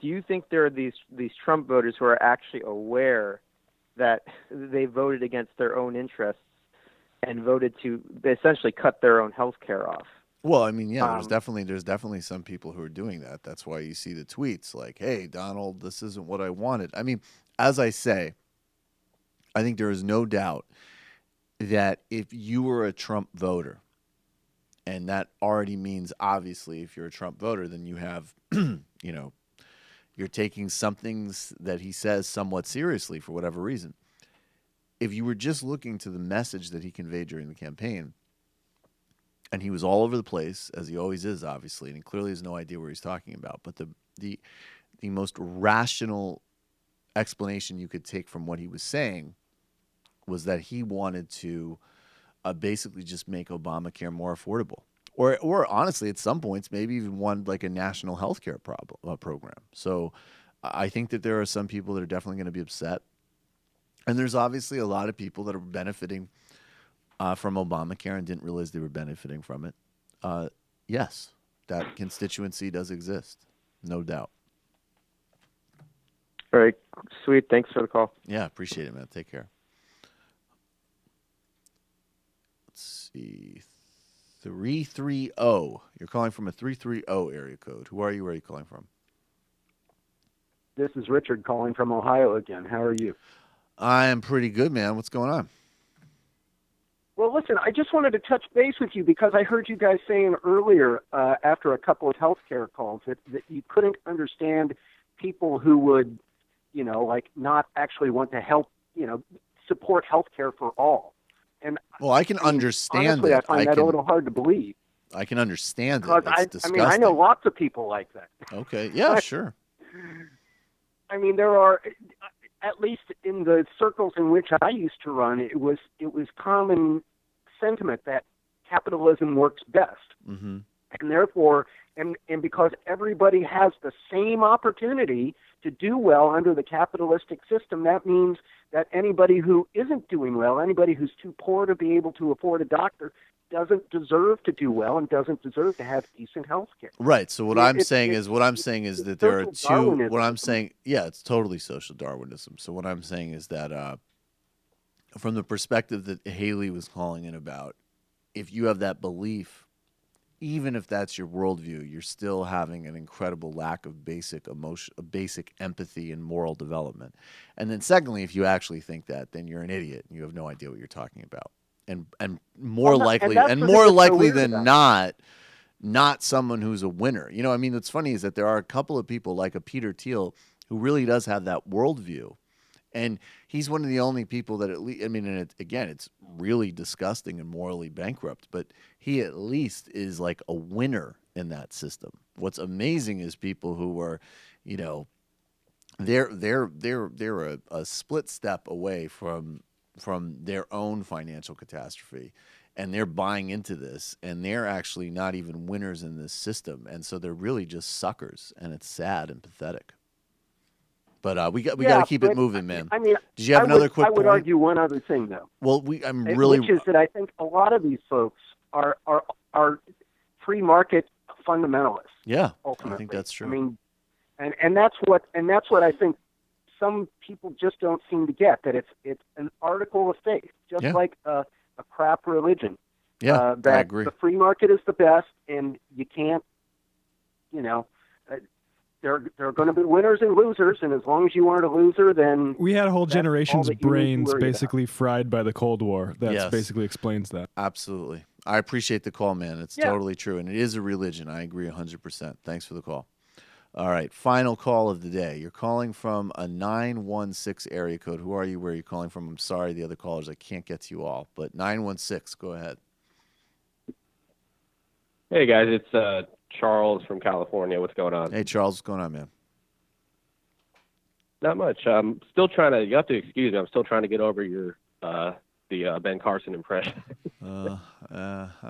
do you think there are these Trump voters who are actually aware that they voted against their own interests and voted to essentially cut their own health care off?
Well, I mean, yeah, there's definitely some people who are doing that. That's why you see the tweets like, "Hey, Donald, this isn't what I wanted." I mean, as I say, I think there is no doubt that if you were a Trump voter, and that already means obviously if you're a Trump voter, then you have, you're taking some things that he says somewhat seriously for whatever reason. If you were just looking to the message that he conveyed during the campaign, and he was all over the place, as he always is, obviously, and he clearly has no idea where he's talking about. But the most rational explanation you could take from what he was saying was that he wanted to basically just make Obamacare more affordable. Or honestly, at some points, maybe even wanted like a national health care program. So I think that there are some people that are definitely going to be upset. And there's obviously a lot of people that are benefiting from Obamacare and didn't realize they were benefiting from it. Yes, that constituency does exist, no doubt.
All right, sweet. Thanks for the call.
Yeah, appreciate it, man. Take care. Let's see. 330. You're calling from a 330 area code. Who are you? Where are you calling from?
This is Richard calling from Ohio again. How are you?
I am pretty good, man. What's going on?
Well, listen, I just wanted to touch base with you because I heard you guys saying earlier after a couple of healthcare calls that you couldn't understand people who would, not actually want to help, support healthcare for all. And
well, I can understand
honestly,
that.
I find that a little hard to believe.
I can understand
Because
it. It's
I know lots of people like that.
Okay. Yeah, sure.
I mean, there are, at least in the circles in which I used to run, it was common sentiment that capitalism works best.
Mm-hmm.
And therefore, and because everybody has the same opportunity to do well under the capitalistic system, that means that anybody who isn't doing well, anybody who's too poor to be able to afford a doctor, doesn't deserve to do well and doesn't deserve to have decent health care.
Right. So what I'm saying is that there are two. What I'm saying, yeah, it's totally social Darwinism. So what I'm saying is that from the perspective that Haley was calling in about, if you have that belief, even if that's your worldview, you're still having an incredible lack of basic emotion, basic empathy and moral development. And then secondly, if you actually think that, then you're an idiot and you have no idea what you're talking about. And more likely than not someone who's a winner. You know, I mean, what's funny is that there are a couple of people like a Peter Thiel who really does have that worldview. And he's one of the only people that at least, I mean, and it's really disgusting and morally bankrupt, but he at least is like a winner in that system. What's amazing is people who are, you know, they're a split step away from their own financial catastrophe, and they're buying into this, and they're actually not even winners in this system, and so they're really just suckers, and it's sad and pathetic. But we got to keep it moving, man.
I mean,
did you have another quick point?
I would argue one other thing, though.
Well,
which is that I think a lot of these folks are free market fundamentalists.
Yeah,
ultimately.
I think that's true.
I mean, and that's what I think some people just don't seem to get, that it's an article of faith, just like a crap religion.
Yeah,
that
I agree.
The free market is the best, and you can't, you know. There are going to be winners and losers, and as long as you aren't a loser, then
we had a whole generation's brains
about.
basically fried by the Cold War. That basically explains that.
Absolutely. I appreciate the call, man. It's totally true, and it is a religion. I agree 100%. Thanks for the call. All right, final call of the day. You're calling from a 916 area code. Who are you? Where are you calling from? I'm sorry, the other callers, I can't get to you all, but 916, go ahead.
Hey, guys, it's Charles from California. What's going on?
Hey, Charles, what's going on, man?
Not much. I'm still trying to, you have to excuse me, I'm still trying to get over your, the Ben Carson impression.
I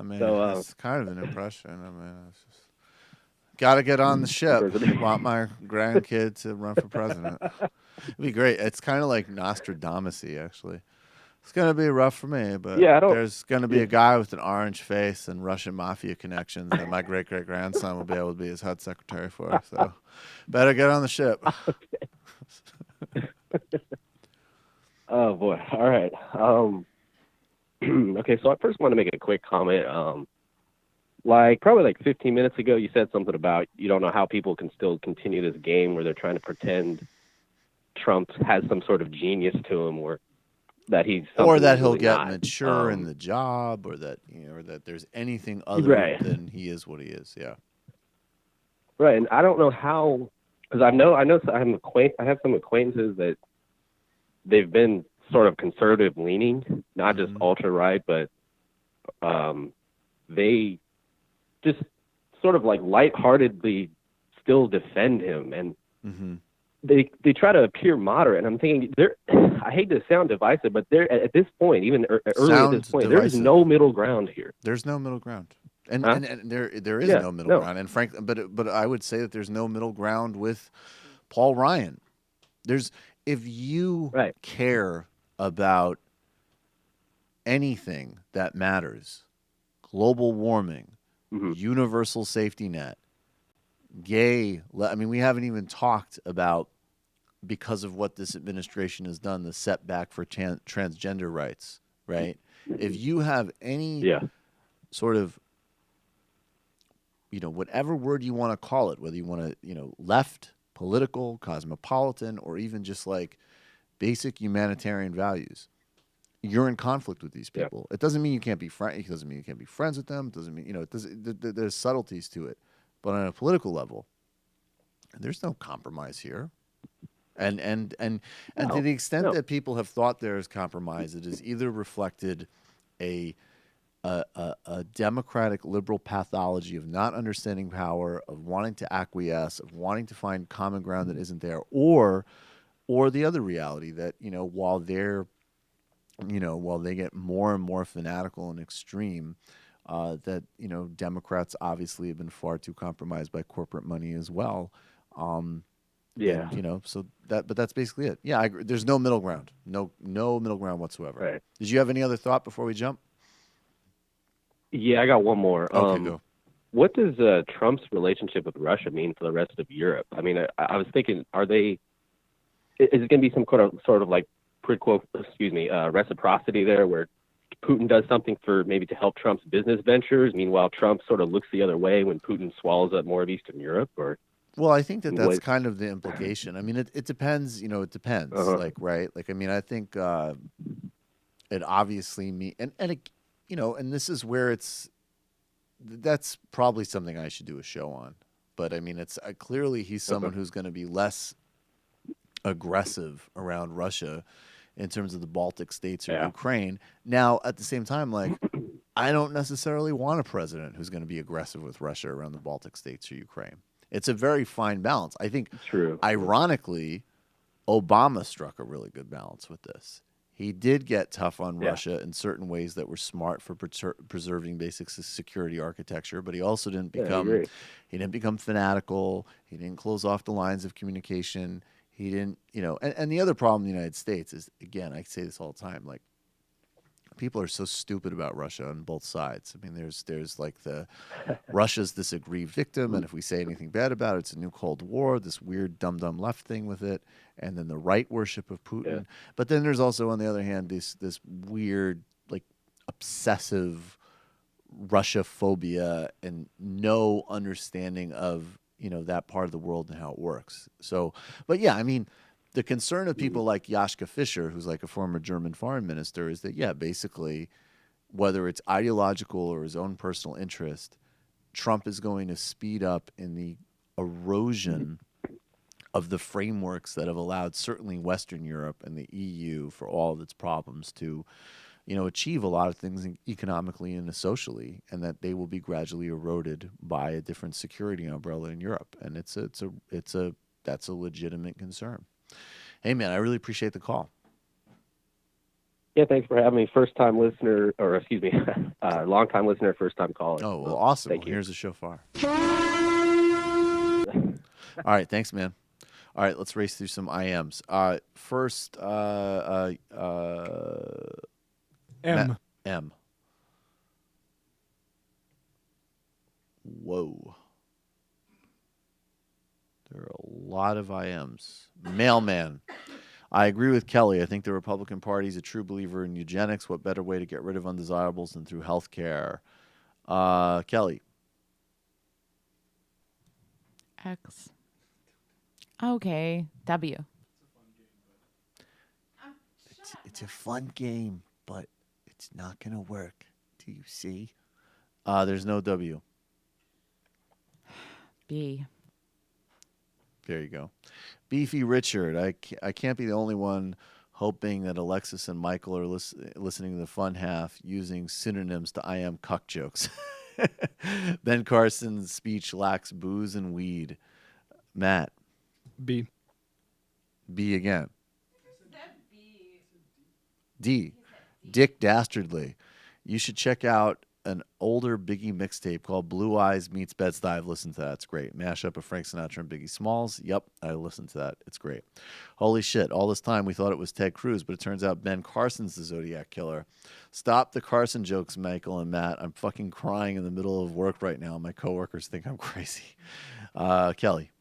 mean, it's kind of an impression. I mean, it's just got to get on the ship. Want my grandkid to run for president. It'd be great. It's kind of like Nostradamus-y, actually. It's going to be rough for me, but there's going to be a guy with an orange face and Russian mafia connections that my great-great-grandson will be able to be his HUD secretary for. So better get on the ship.
Oh, boy. All right. Okay, so I first want to make a quick comment. Probably like 15 minutes ago, you said something about you don't know how people can still continue this game where they're trying to pretend Trump has some sort of genius to him, or that he's
or that he'll
really
get
not.
mature in the job, or that or that there's anything other than he is what he is. Yeah.
Right, and I don't know how, because I have some acquaintances that they've been sort of conservative leaning, not just ultra right, but they just sort of like lightheartedly still defend him, and they try to appear moderate. And I'm thinking, I hate to sound divisive, but there at this point, even early at this point, there is no middle ground here.
There's no middle ground. And there is no middle ground. And frankly, but I would say that there's no middle ground with Paul Ryan. If you care about anything that matters, global warming, universal safety net, gay, I mean, we haven't even talked about, because of what this administration has done, the setback for transgender rights, right? If you have any sort of, whatever word you want to call it, whether you want to, left, political, cosmopolitan, or even just like basic humanitarian values, you're in conflict with these people. It doesn't mean you can't be friends. It doesn't mean you can't be friends with them. It doesn't mean, there's subtleties to it. But on a political level, there's no compromise here. And to the extent that people have thought there is compromise, it has either reflected a democratic liberal pathology of not understanding power, of wanting to acquiesce, of wanting to find common ground that isn't there, or the other reality that, while they get more and more fanatical and extreme, that, Democrats obviously have been far too compromised by corporate money as well. But that's basically it. Yeah, I agree. There's no middle ground. No middle ground whatsoever.
Right.
Did you have any other thought before we jump?
Yeah, I got one more.
Okay, go.
What does Trump's relationship with Russia mean for the rest of Europe? I mean, I was thinking, is it going to be some sort of like reciprocity there, where Putin does something for maybe to help Trump's business ventures. Meanwhile, Trump sort of looks the other way when Putin swallows up more of Eastern Europe, or.
Well, I think that's
What-
kind of the implication. I mean, it depends. It depends. Like, right? Like, I mean, I think it obviously and this is where that's probably something I should do a show on. But I mean, it's clearly he's someone who's going to be less aggressive around Russia in terms of the Baltic states or Ukraine. Now, at the same time, like, I don't necessarily want a president who's going to be aggressive with Russia around the Baltic states or Ukraine. It's a very fine balance. I think, ironically, Obama struck a really good balance with this. He did get tough on Russia in certain ways that were smart for preserving basic security architecture, but he also didn't become fanatical. He didn't close off the lines of communication. He didn't, and the other problem in the United States is, again, I say this all the time, like, people are so stupid about Russia on both sides. I mean, there's like Russia's this aggrieved victim, and if we say anything bad about it, it's a new Cold War, this weird dumb left thing with it, and then the right worship of Putin. Yeah. But then there's also, on the other hand, this weird, like, obsessive Russia phobia and no understanding of that part of the world and how it works. So, but yeah, I mean, the concern of people like Joschka Fischer, who's like a former German foreign minister, is that, basically, whether it's ideological or his own personal interest, Trump is going to speed up in the erosion of the frameworks that have allowed certainly Western Europe and the EU, for all of its problems, to achieve a lot of things economically and socially, and that they will be gradually eroded by a different security umbrella in Europe. And that's a legitimate concern. Hey, man, I really appreciate the call.
Yeah, thanks for having me. First-time listener, or excuse me, long-time listener, first-time caller.
Oh, well, awesome.
Thank you.
Here's the shofar. All right, thanks, man. All right, let's race through some IMs. First, M. Whoa. There are a lot of IMs. Mailman. I agree with Kelly. I think the Republican Party is a true believer in eugenics. What better way to get rid of undesirables than through health care? Kelly.
X. Okay. W.
It's a fun game, but it's not going to work. Do you see? There's no W.
B.
There you go. Beefy Richard. I can't be the only one hoping that Alexis and Michael are listening to the fun half using synonyms to I am cuck jokes. Ben Carson's speech lacks booze and weed. Matt.
B.
B again. D. Dick Dastardly. You should check out an older Biggie mixtape called Blue Eyes Meets Bed-Stuy. I've listened to that. It's great. Mashup of Frank Sinatra and Biggie Smalls. Yep, I listened to that. It's great. Holy shit. All this time we thought it was Ted Cruz, but it turns out Ben Carson's the Zodiac Killer. Stop the Carson jokes, Michael and Matt. I'm fucking crying in the middle of work right now. My coworkers think I'm crazy. Kelly.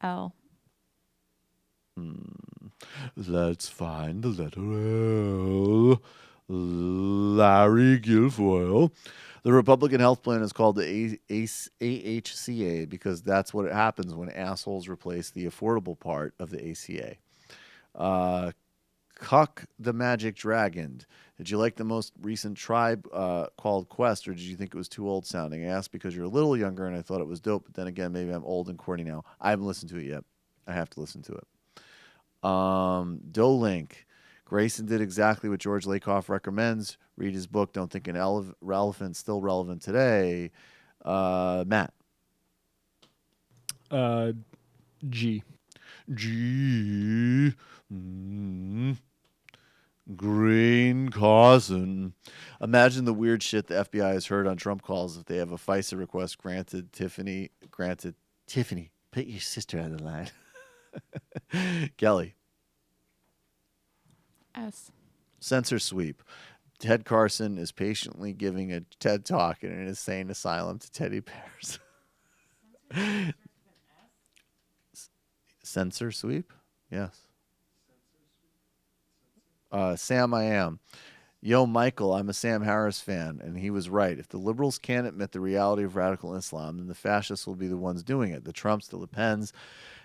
L.
Let's find the letter L. Larry Guilfoyle. The Republican health plan is called the AHCA because that's what happens when assholes replace the affordable part of the ACA. Cuck the Magic Dragon. Did you like the most recent Tribe called Quest, or did you think it was too old sounding? I asked because you're a little younger and I thought it was dope, but then again, maybe I'm old and corny now. I haven't listened to it yet. I have to listen to it. Dolink. Grayson did exactly what George Lakoff recommends. Read his book. Don't think an elephant's still relevant today. Matt.
G.
G. Green Carson. Imagine the weird shit the FBI has heard on Trump calls if they have a FISA request granted. Tiffany, put your sister on the line. Kelly.
S.
Censor sweep. Ted Carson is patiently giving a TED talk in an insane asylum to teddy bears. Censor sweep? Yes. Sam, I am. Yo, Michael, I'm a Sam Harris fan, and he was right. If the liberals can't admit the reality of radical Islam, then the fascists will be the ones doing it. The Trumps, the Le Pens,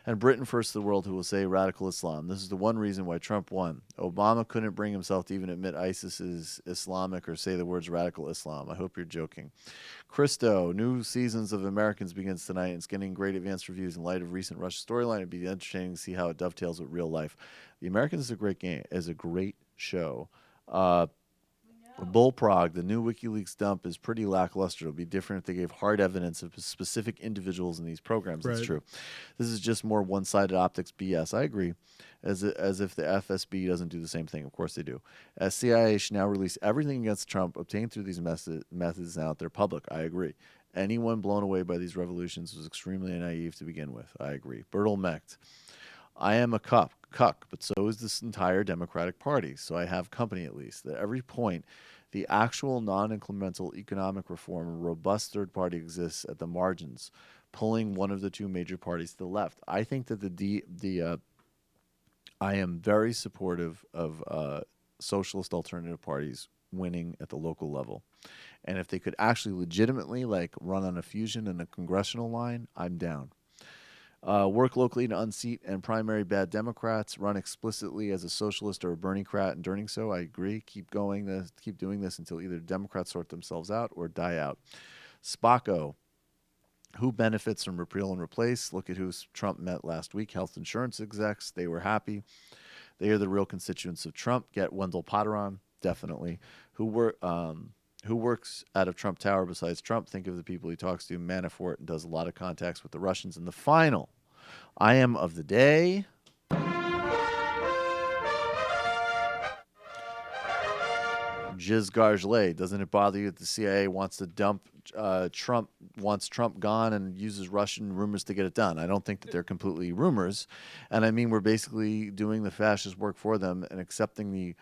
and Britain first of the world who will say radical Islam. This is the one reason why Trump won. Obama couldn't bring himself to even admit ISIS is Islamic or say the words radical Islam. I hope you're joking. Christo, new seasons of Americans begins tonight, and it's getting great advanced reviews in light of recent Russia storyline. It'd be entertaining to see how it dovetails with real life. The Americans is a great game, is a great show. Bullprog, the new WikiLeaks dump is pretty lackluster. It'll be different if they gave hard evidence of specific individuals in these programs. That's
Right.
true. This is just more one-sided optics BS. I agree. As if the FSB doesn't do the same thing. Of course they do. As CIA should now release everything against Trump obtained through these methods now that they're public. I agree. Anyone blown away by these revolutions was extremely naive to begin with. I agree. Bertel Mecht. I am a cuck, but so is this entire Democratic Party. So I have company at least. At every point, the actual non-incremental economic reform, a robust third party exists at the margins, pulling one of the two major parties to the left. I think that I am very supportive of socialist alternative parties winning at the local level. And if they could actually legitimately run on a fusion and a congressional line, I'm down. Work locally to unseat and primary bad Democrats. Run explicitly as a socialist or a Bernie-crat, and doing so, I agree. Keep doing this until either Democrats sort themselves out or die out. Spacco. Who benefits from repeal and replace? Look at who Trump met last week. Health insurance execs. They were happy. They are the real constituents of Trump. Get Wendell Potteron, definitely. Who works out of Trump Tower besides Trump? Think of the people he talks to. Manafort and does a lot of contacts with the Russians. And the final I am of the day. Jiz Gargelet. Doesn't it bother you that the CIA wants to dump Trump, wants Trump gone and uses Russian rumors to get it done? I don't think that they're completely rumors. And I mean, we're basically doing the fascist work for them and accepting the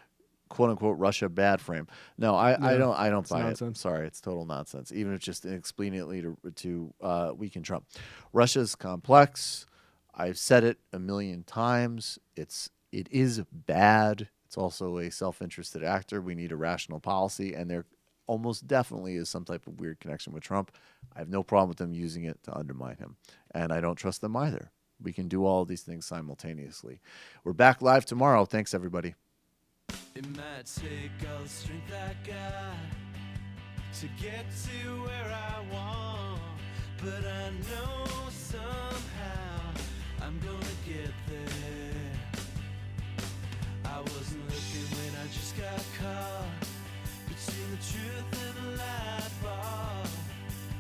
quote-unquote Russia bad frame. No, I don't buy it. Sorry, it's total nonsense. Even if it's just inexplicably to weaken Trump. Russia's complex. I've said it a million times. It is bad. It's also a self-interested actor. We need a rational policy, and there almost definitely is some type of weird connection with Trump. I have no problem with them using it to undermine him, and I don't trust them either. We can do all of these things simultaneously. We're back live tomorrow. Thanks, everybody.
It might take all the strength I got to get to where I want, but I know somehow I'm gonna get there. I wasn't looking when I just got caught between the truth and the lie bar,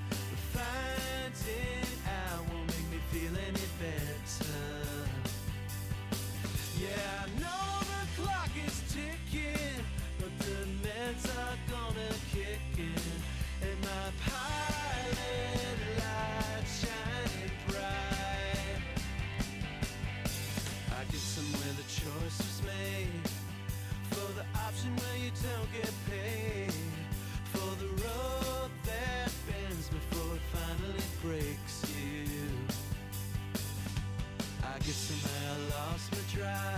but finding out won't make me feel any better. Yeah, I know the clock is ticking, but the meds are gonna kick in, and my pilot light shining bright. I get somewhere the choice was made, for the option where you don't get paid, for the road that bends before it finally breaks you. I guess somehow I lost my drive.